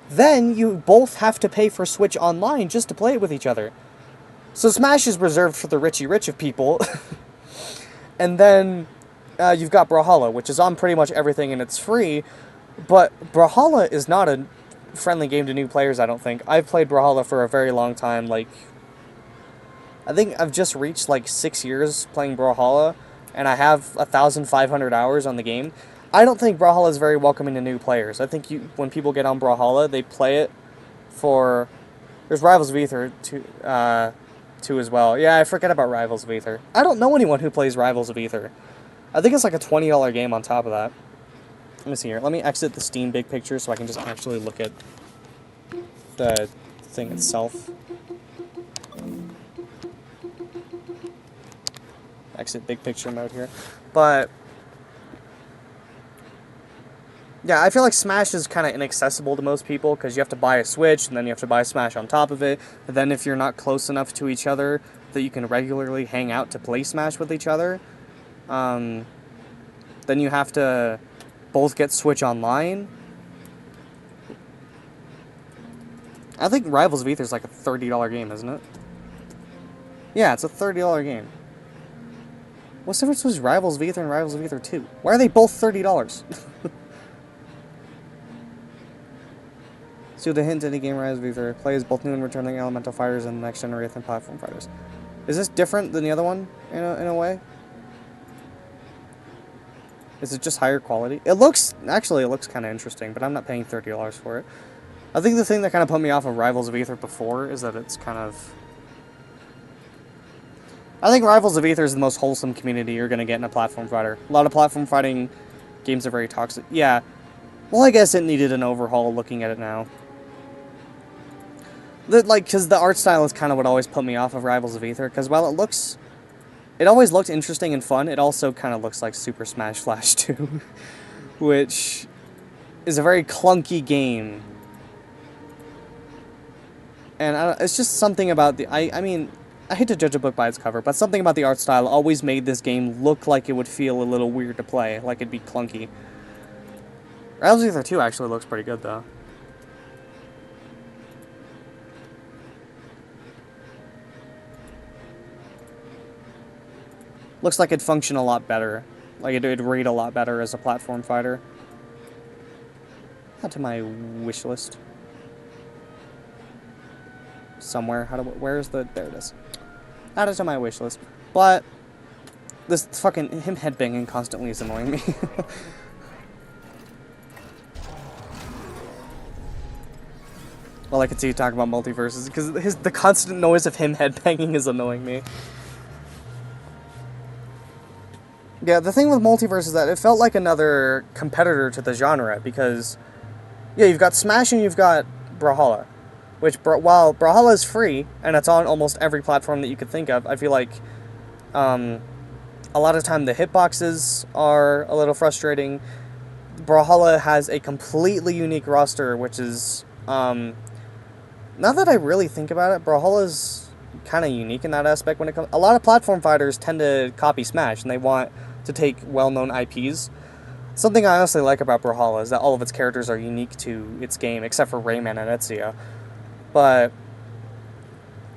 then you both have to pay for Switch Online just to play it with each other. So Smash is reserved for the richy rich of people. And then you've got Brawlhalla, which is on pretty much everything and it's free, but Brawlhalla is not a friendly game to new players, I don't think. I've played Brawlhalla for a very long time, like, I think I've just reached like 6 years playing Brawlhalla, and I have 1,500 hours on the game. I don't think Brawlhalla is very welcoming to new players. I think when people get on Brawlhalla, they play it for... There's Rivals of Aether too as well. Yeah, I forget about Rivals of Aether. I don't know anyone who plays Rivals of Aether. I think it's like a $20 game on top of that. Let me see here. Let me exit the Steam big picture so I can just actually look at the thing itself. Exit big picture mode here. But yeah, I feel like Smash is kind of inaccessible to most people because you have to buy a Switch and then you have to buy Smash on top of it. And then if you're not close enough to each other that you can regularly hang out to play Smash with each other, then you have to both get Switch Online. I think Rivals of Aether is like a $30 game, isn't it? Yeah, it's a $30 game. What's the difference between Rivals of Aether and Rivals of Aether 2? Why are they both $30? So the hint any game Rivals of Aether plays both new and returning elemental fighters and next generation platform fighters. Is this different than the other one in a way? Is it just higher quality? It looks kind of interesting, but I'm not paying $30 for it. I think the thing that kind of put me off of Rivals of Aether before is that it's kind of... I think Rivals of Aether is the most wholesome community you're going to get in a platform fighter. A lot of platform fighting games are very toxic. Yeah. Well, I guess it needed an overhaul looking at it now. Because the art style is kind of what always put me off of Rivals of Aether, because while it always looked interesting and fun, it also kind of looks like Super Smash Flash 2, which is a very clunky game. And it's just something about the... I mean... I hate to judge a book by its cover, but something about the art style always made this game look like it would feel a little weird to play, like it'd be clunky. Rivals of Aether 2 actually looks pretty good, though. Looks like it'd function a lot better. Like it'd read a lot better as a platform fighter. Add to my wish list. Somewhere. Where's the... There it is. Add it to my wish list. But this fucking him headbanging constantly is annoying me. Well, I could see you talking about MultiVersus because the constant noise of him headbanging is annoying me. Yeah, the thing with MultiVersus is that it felt like another competitor to the genre, because, yeah, you've got Smash and you've got Brawlhalla, which, while Brawlhalla is free, and it's on almost every platform that you could think of, I feel like, a lot of time the hitboxes are a little frustrating. Brawlhalla has a completely unique roster, which is, now that I really think about it, Brawlhalla's kind of unique in that aspect when it comes. A lot of platform fighters tend to copy Smash, and they want to take well-known IPs. Something I honestly like about Brawlhalla is that all of its characters are unique to its game, except for Rayman and Ezio. But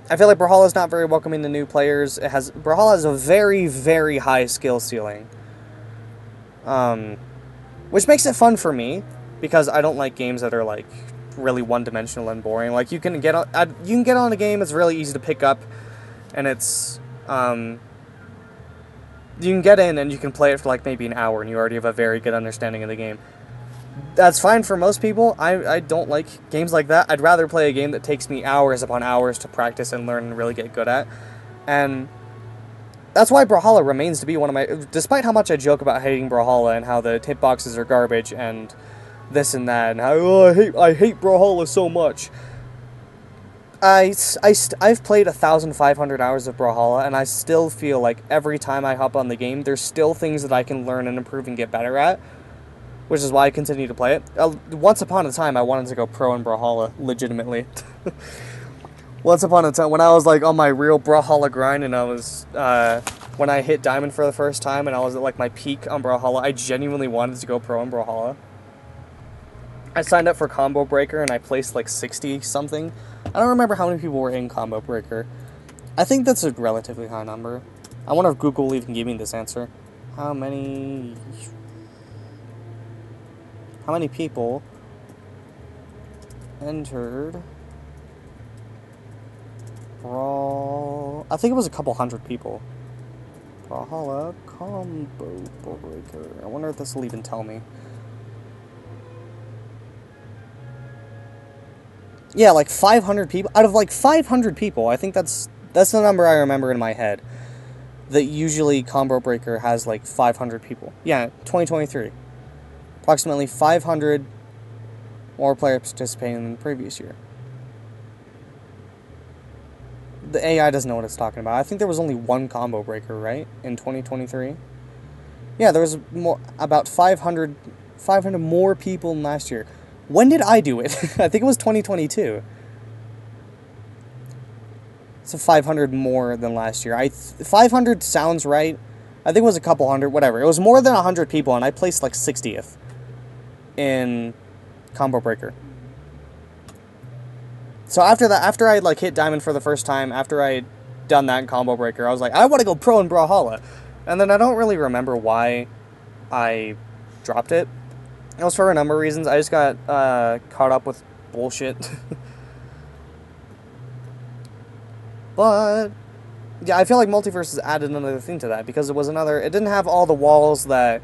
I feel like Brawlhalla is not very welcoming to new players. Brawlhalla has a very, very high skill ceiling, which makes it fun for me, because I don't like games that are like really one-dimensional and boring. Like, you can get on a game, it's really easy to pick up, and it's you can get in and you can play it for like maybe an hour and you already have a very good understanding of the game. That's fine for most people. I don't like games like that. I'd rather play a game that takes me hours upon hours to practice and learn and really get good at. And that's why Brawlhalla remains to be one of my... Despite how much I joke about hating Brawlhalla and how the hitboxes are garbage and this and that, and how, oh, I hate Brawlhalla so much. I've played 1,500 hours of Brawlhalla, and I still feel like every time I hop on the game, there's still things that I can learn and improve and get better at, which is why I continue to play it. Once upon a time, I wanted to go pro in Brawlhalla, legitimately. Once upon a time, when I was like on my real Brawlhalla grind, and I was, when I hit Diamond for the first time, and I was at like my peak on Brawlhalla, I genuinely wanted to go pro in Brawlhalla. I signed up for Combo Breaker, and I placed like 60-something. I don't remember how many people were in Combo Breaker. I think that's a relatively high number. I wonder if Google will even give me this answer. How many people entered Brawl... I think it was a couple hundred people. Brawlhalla Combo Breaker. I wonder if this will even tell me. Yeah, like 500 people. Out of like 500 people, I think that's the number I remember in my head. That usually Combo Breaker has like 500 people. Yeah, 2023. Approximately 500 more players participating than the previous year. The AI doesn't know what it's talking about. I think there was only one Combo Breaker, right? In 2023? Yeah, there was about 500 more people than last year. When did I do it? I think it was 2022. So 500 more than last year. 500 sounds right. I think it was a couple hundred, whatever. It was more than 100 people, and I placed like 60th in Combo Breaker. So after that, after I like hit Diamond for the first time, after I done that in Combo Breaker, I was like, I want to go pro in Brawlhalla. And then I don't really remember why I dropped it. It was for a number of reasons. I just got caught up with bullshit. But yeah, I feel like MultiVersus added another thing to that, because it was another. It didn't have all the walls that.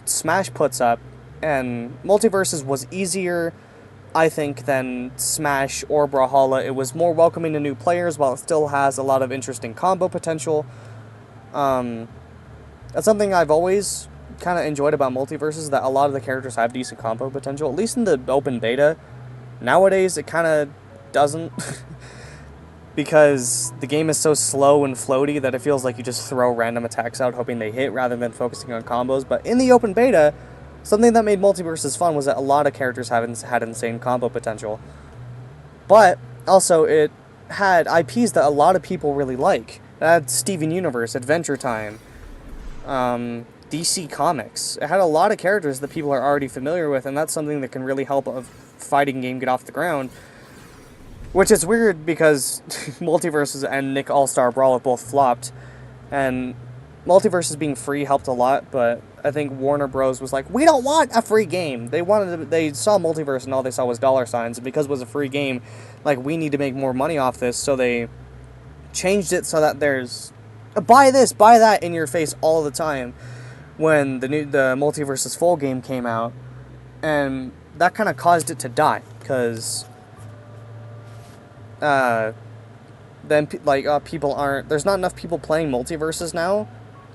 Smash puts up, and MultiVersus was easier, I think, than Smash or Brawlhalla. It was more welcoming to new players, while it still has a lot of interesting combo potential. That's something I've always kind of enjoyed about MultiVersus, that a lot of the characters have decent combo potential, at least in the open beta. Nowadays, it kind of doesn't, because the game is so slow and floaty that it feels like you just throw random attacks out hoping they hit rather than focusing on combos. But in the open beta, something that made MultiVersus fun was that a lot of characters had insane combo potential. But also, it had IPs that a lot of people really like. It had Steven Universe, Adventure Time, DC Comics. It had a lot of characters that people are already familiar with, and that's something that can really help a fighting game get off the ground. Which is weird, because MultiVersus and Nick All-Star Brawl have both flopped, and MultiVersus being free helped a lot, but I think Warner Bros. Was like, we don't want a free game. They saw Multiverse and all they saw was dollar signs, and because it was a free game, like, we need to make more money off this, so they changed it so that there's buy this, buy that in your face all the time when the MultiVersus full game came out, and that kind of caused it to die, because then people aren't. There's not enough people playing MultiVersus now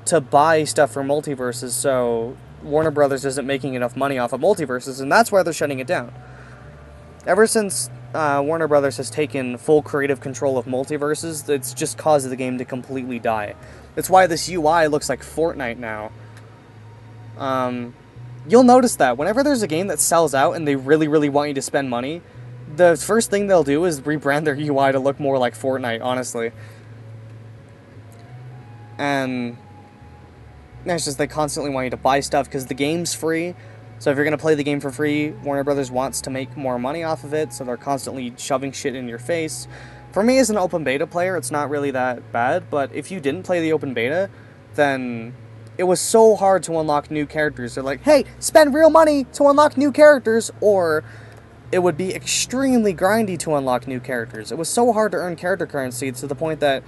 to buy stuff for MultiVersus, so Warner Brothers isn't making enough money off of MultiVersus, and that's why they're shutting it down. Ever since Warner Brothers has taken full creative control of MultiVersus, it's just caused the game to completely die. That's why this UI looks like Fortnite now. You'll notice that whenever there's a game that sells out and they really, really want you to spend money, the first thing they'll do is rebrand their UI to look more like Fortnite, honestly. And it's just they constantly want you to buy stuff because the game's free. So if you're going to play the game for free, Warner Brothers wants to make more money off of it, so they're constantly shoving shit in your face. For me as an open beta player, it's not really that bad, but if you didn't play the open beta, then it was so hard to unlock new characters. They're like, hey, spend real money to unlock new characters, or it would be extremely grindy to unlock new characters. It was so hard to earn character currency to the point that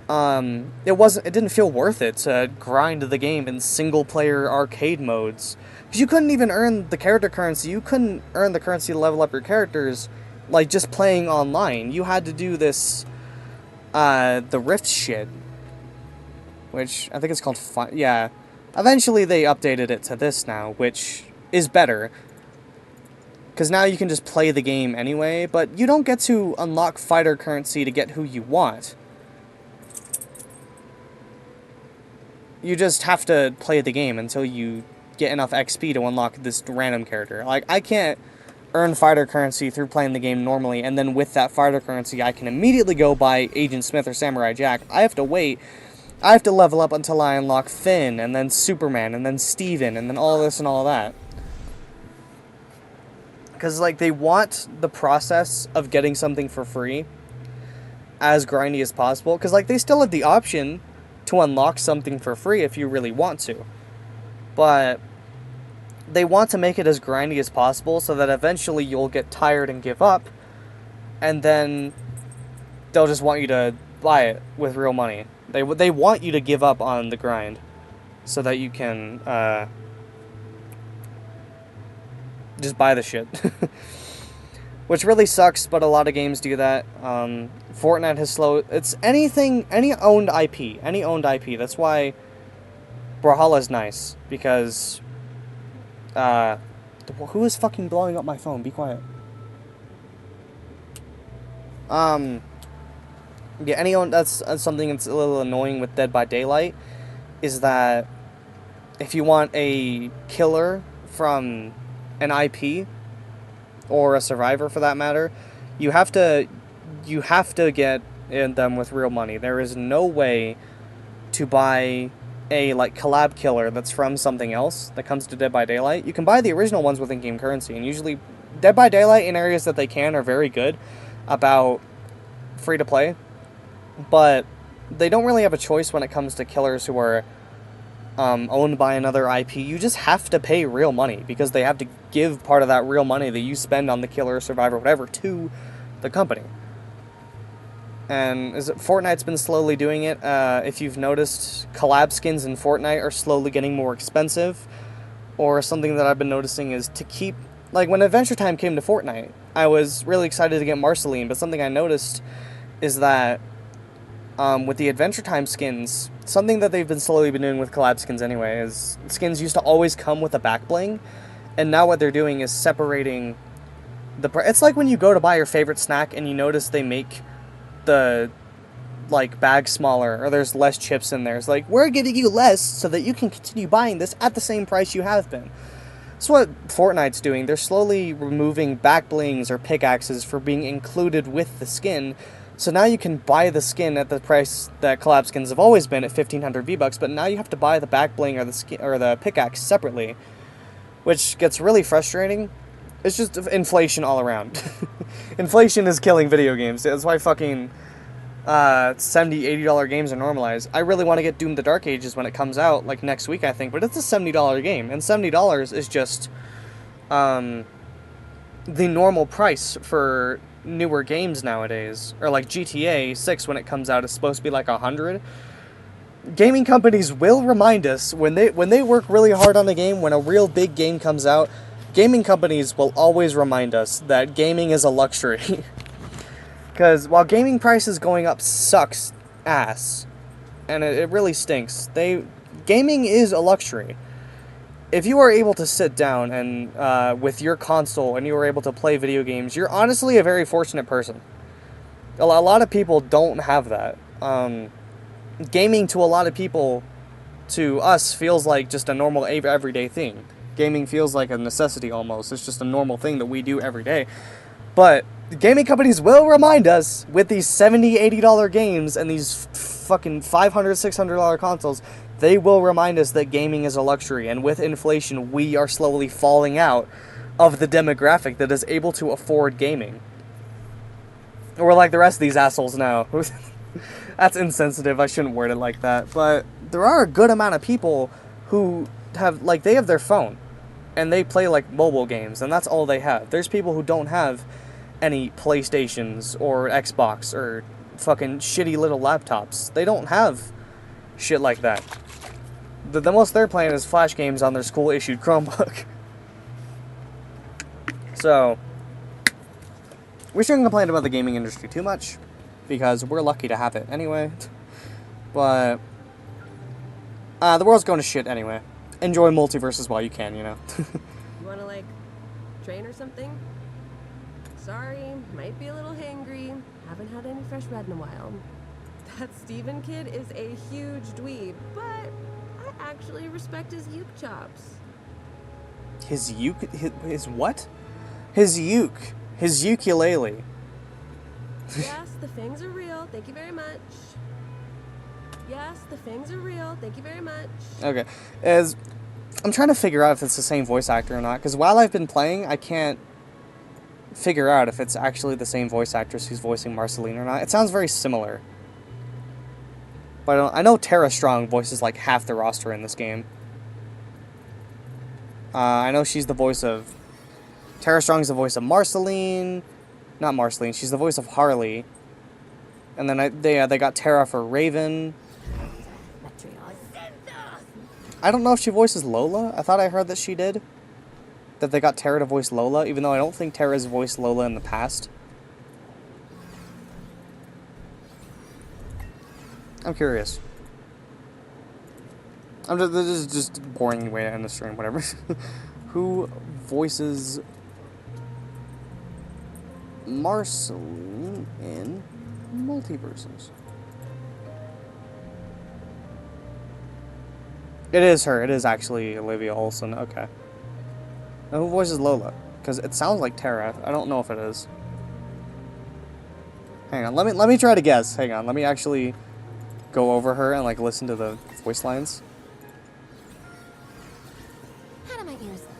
it didn't feel worth it to grind the game in single-player arcade modes. Because you couldn't even earn the character currency. You couldn't earn the currency to level up your characters, like, just playing online. You had to do this, the Rift shit. Which, I think it's called, yeah. Eventually they updated it to this now, which is better. Because now you can just play the game anyway, but you don't get to unlock fighter currency to get who you want. You just have to play the game until you get enough XP to unlock this random character. Like, I can't earn fighter currency through playing the game normally, and then with that fighter currency, I can immediately go buy Agent Smith or Samurai Jack. I have to wait. I have to level up until I unlock Finn, and then Superman, and then Steven, and then all this and all that. Because, like, they want the process of getting something for free as grindy as possible. Because, like, they still have the option to unlock something for free if you really want to. But they want to make it as grindy as possible so that eventually you'll get tired and give up. And then they'll just want you to buy it with real money. They want you to give up on the grind so that you can just buy the shit. Which really sucks, but a lot of games do that. Fortnite has slowed... It's any owned IP. Any owned IP. That's why Brawlhalla's nice. Because... who is fucking blowing up my phone? Be quiet. Yeah, that's something that's a little annoying with Dead by Daylight, is that if you want a killer from an IP, or a survivor for that matter, you have to get in them with real money. There is no way to buy a, like, collab killer that's from something else that comes to Dead by Daylight. You can buy the original ones with in-game currency, and usually Dead by Daylight, in areas that they can, are very good about free-to-play. But they don't really have a choice when it comes to killers who are owned by another IP. You just have to pay real money, because they have to give part of that real money that you spend on the killer, survivor, whatever, to the company. And Fortnite's been slowly doing it. If you've noticed, collab skins in Fortnite are slowly getting more expensive. Or something that I've been noticing is to keep... Like, when Adventure Time came to Fortnite, I was really excited to get Marceline, but something I noticed is that with the Adventure Time skins, something that they've slowly been doing with collab skins anyway, is skins used to always come with a back bling, and now what they're doing is separating the... It's like when you go to buy your favorite snack and you notice they make the, like, bag smaller, or there's less chips in there. It's like, we're giving you less so that you can continue buying this at the same price you have been. That's what Fortnite's doing. They're slowly removing back blings or pickaxes for being included with the skin. So now you can buy the skin at the price that collab skins have always been at 1,500 V-Bucks, but now you have to buy the back bling or the skin or the pickaxe separately, which gets really frustrating. It's just inflation all around. Inflation is killing video games. That's why fucking $70, $80 games are normalized. I really want to get Doom the Dark Ages when it comes out, like next week, I think, but it's a $70 game, and $70 is just the normal price for newer games nowadays. Or like GTA 6, when it comes out, is supposed to be like 100. Gaming companies will remind us when they work really hard on a game, when a real big game comes out, gaming companies will always remind us that gaming is a luxury. Because while gaming prices going up sucks ass, and it really stinks, gaming is a luxury. If you are able to sit down and with your console and you are able to play video games, you're honestly a very fortunate person. A lot of people don't have that. Gaming to a lot of people, to us, feels like just a normal everyday thing. Gaming feels like a necessity almost. It's just a normal thing that we do every day. But gaming companies will remind us with these $70, $80 games and these fucking $500, $600 consoles, they will remind us that gaming is a luxury. And with inflation, we are slowly falling out of the demographic that is able to afford gaming. We're like the rest of these assholes now. That's insensitive. I shouldn't word it like that. But there are a good amount of people who have, like, they have their phone. And they play, like, mobile games. And that's all they have. There's people who don't have any PlayStations or Xbox or fucking shitty little laptops. They don't have shit like that. The most they're playing is Flash games on their school-issued Chromebook. So, we shouldn't complain about the gaming industry too much, because we're lucky to have it anyway. But the world's going to shit anyway. Enjoy MultiVersus while you can, you know. You wanna, like, train or something? Sorry, might be a little hangry. Haven't had any fresh red in a while. That Steven kid is a huge dweeb, but I actually respect his uke chops. His uke? His what? His uke. His ukulele. Yes, the fangs are real. Thank you very much. Yes, the fangs are real. Thank you very much. Okay. I'm trying to figure out if it's the same voice actor or not, because while I've been playing, I can't figure out if it's actually the same voice actress who's voicing Marceline or not. It sounds very similar. But I know Tara Strong voices like half the roster in this game. I know she's the voice of... Tara Strong's the voice of Marceline. Not Marceline, she's the voice of Harley. And then they got Tara for Raven. I don't know if she voices Lola. I thought I heard that she did. That they got Tara to voice Lola, even though I don't think Tara's voiced Lola in the past. I'm curious. This is just a boring way to end the stream, whatever. Who voices Marceline in MultiVersus? It is her. It is actually Olivia Olson. Okay. Now who voices Lola? Because it sounds like Tara. I don't know if it is. Hang on. Let me try to guess. Hang on. Let me actually go over her and like listen to the voice lines. How do my ears look?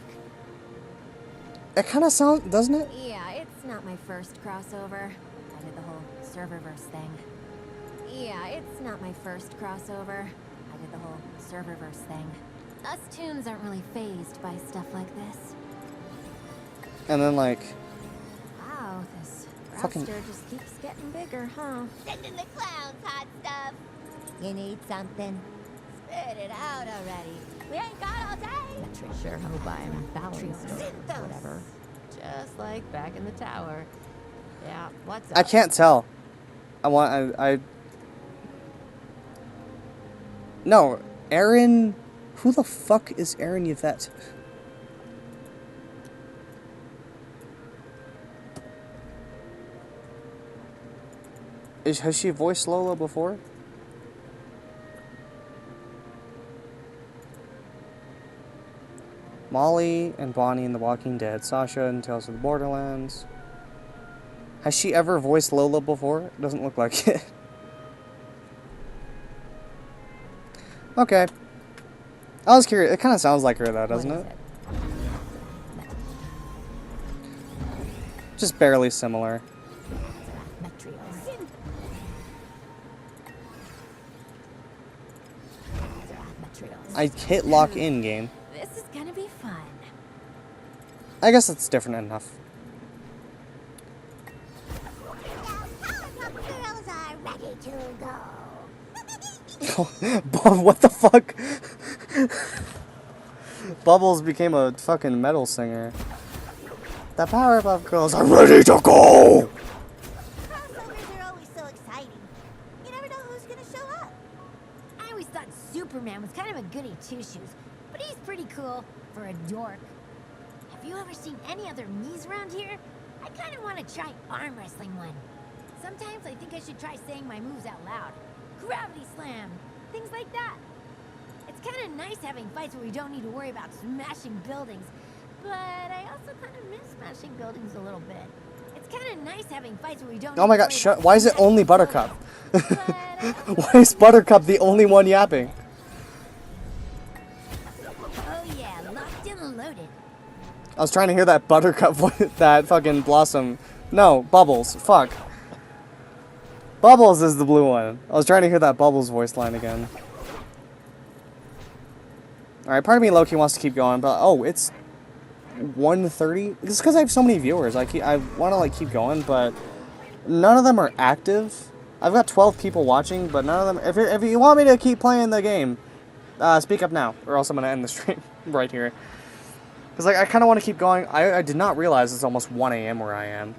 It kind of sounds, doesn't it? Yeah, it's not my first crossover. I did the whole serververse thing. Yeah, it's not my first crossover. I did the whole serververse thing. Us toons aren't really fazed by stuff like this. And then like, Wow, this Fucking- roster just keeps getting bigger, huh? Send in the clowns, hot stuff. You need something? Spit it out already. We ain't got all day. Sure hope I'm balanced or whatever. Just like back in the tower. Yeah, what's up? I can't tell. I No, Aaron. Who the fuck is Aaron Yvette? Has she voiced Lola before? Molly and Bonnie in The Walking Dead. Sasha in Tales of the Borderlands. Has she ever voiced Lola before? It doesn't look like it. Okay. I was curious. It kind of sounds like her, though, doesn't it? Just barely similar. I hit lock in game. This is gonna be fun. I guess it's different enough. Girls are ready to go. Bob, what the fuck? Bubbles became a fucking metal singer. The Powerpuff Girls are ready to go! always thought Superman was kind of a goody two-shoes, but he's pretty cool for a dork. Have you ever seen any other Miis around here? I kind of want to try arm wrestling one. Sometimes I think I should try saying my moves out loud. Gravity slam, things like that. It's kind of nice having fights where we don't need to worry about smashing buildings, but I also kind of miss smashing buildings a little bit. It's kind of nice having fights where we don't. Oh my god, shut. Why is it only Buttercup? Why is Buttercup the only one yapping? Oh yeah, locked and loaded. I was trying to hear that Buttercup, that fucking Blossom. No, Bubbles. Fuck. Bubbles is the blue one. I was trying to hear that Bubbles voice line again. Alright, part of me low-key wants to keep going, but oh, it's 1:30. It's because I have so many viewers. I want to like keep going, but none of them are active. I've got 12 people watching, but none of them. If you want me to keep playing the game, speak up now, or else I'm gonna end the stream right here. Because like I kind of want to keep going. I did not realize it's almost 1 a.m. where I am.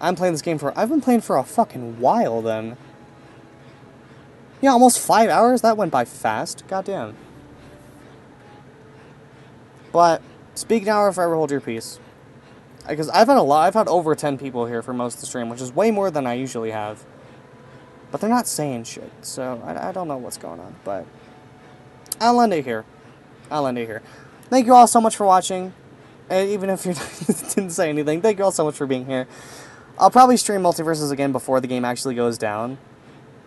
I've been playing for a fucking while then. Yeah, almost 5 hours? That went by fast. Goddamn. But, speak now or forever hold your peace. Because I've had over 10 people here for most of the stream, which is way more than I usually have. But they're not saying shit, so I don't know what's going on, but I'll end it here. Thank you all so much for watching. And even if you didn't say anything, thank you all so much for being here. I'll probably stream MultiVersus again before the game actually goes down.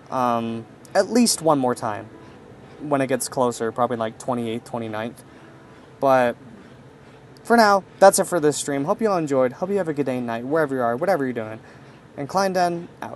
At least one more time. When it gets closer, probably like 28th, 29th. But for now, that's it for this stream. Hope you all enjoyed. Hope you have a good day and night, wherever you are, whatever you're doing. And Klein Den, out.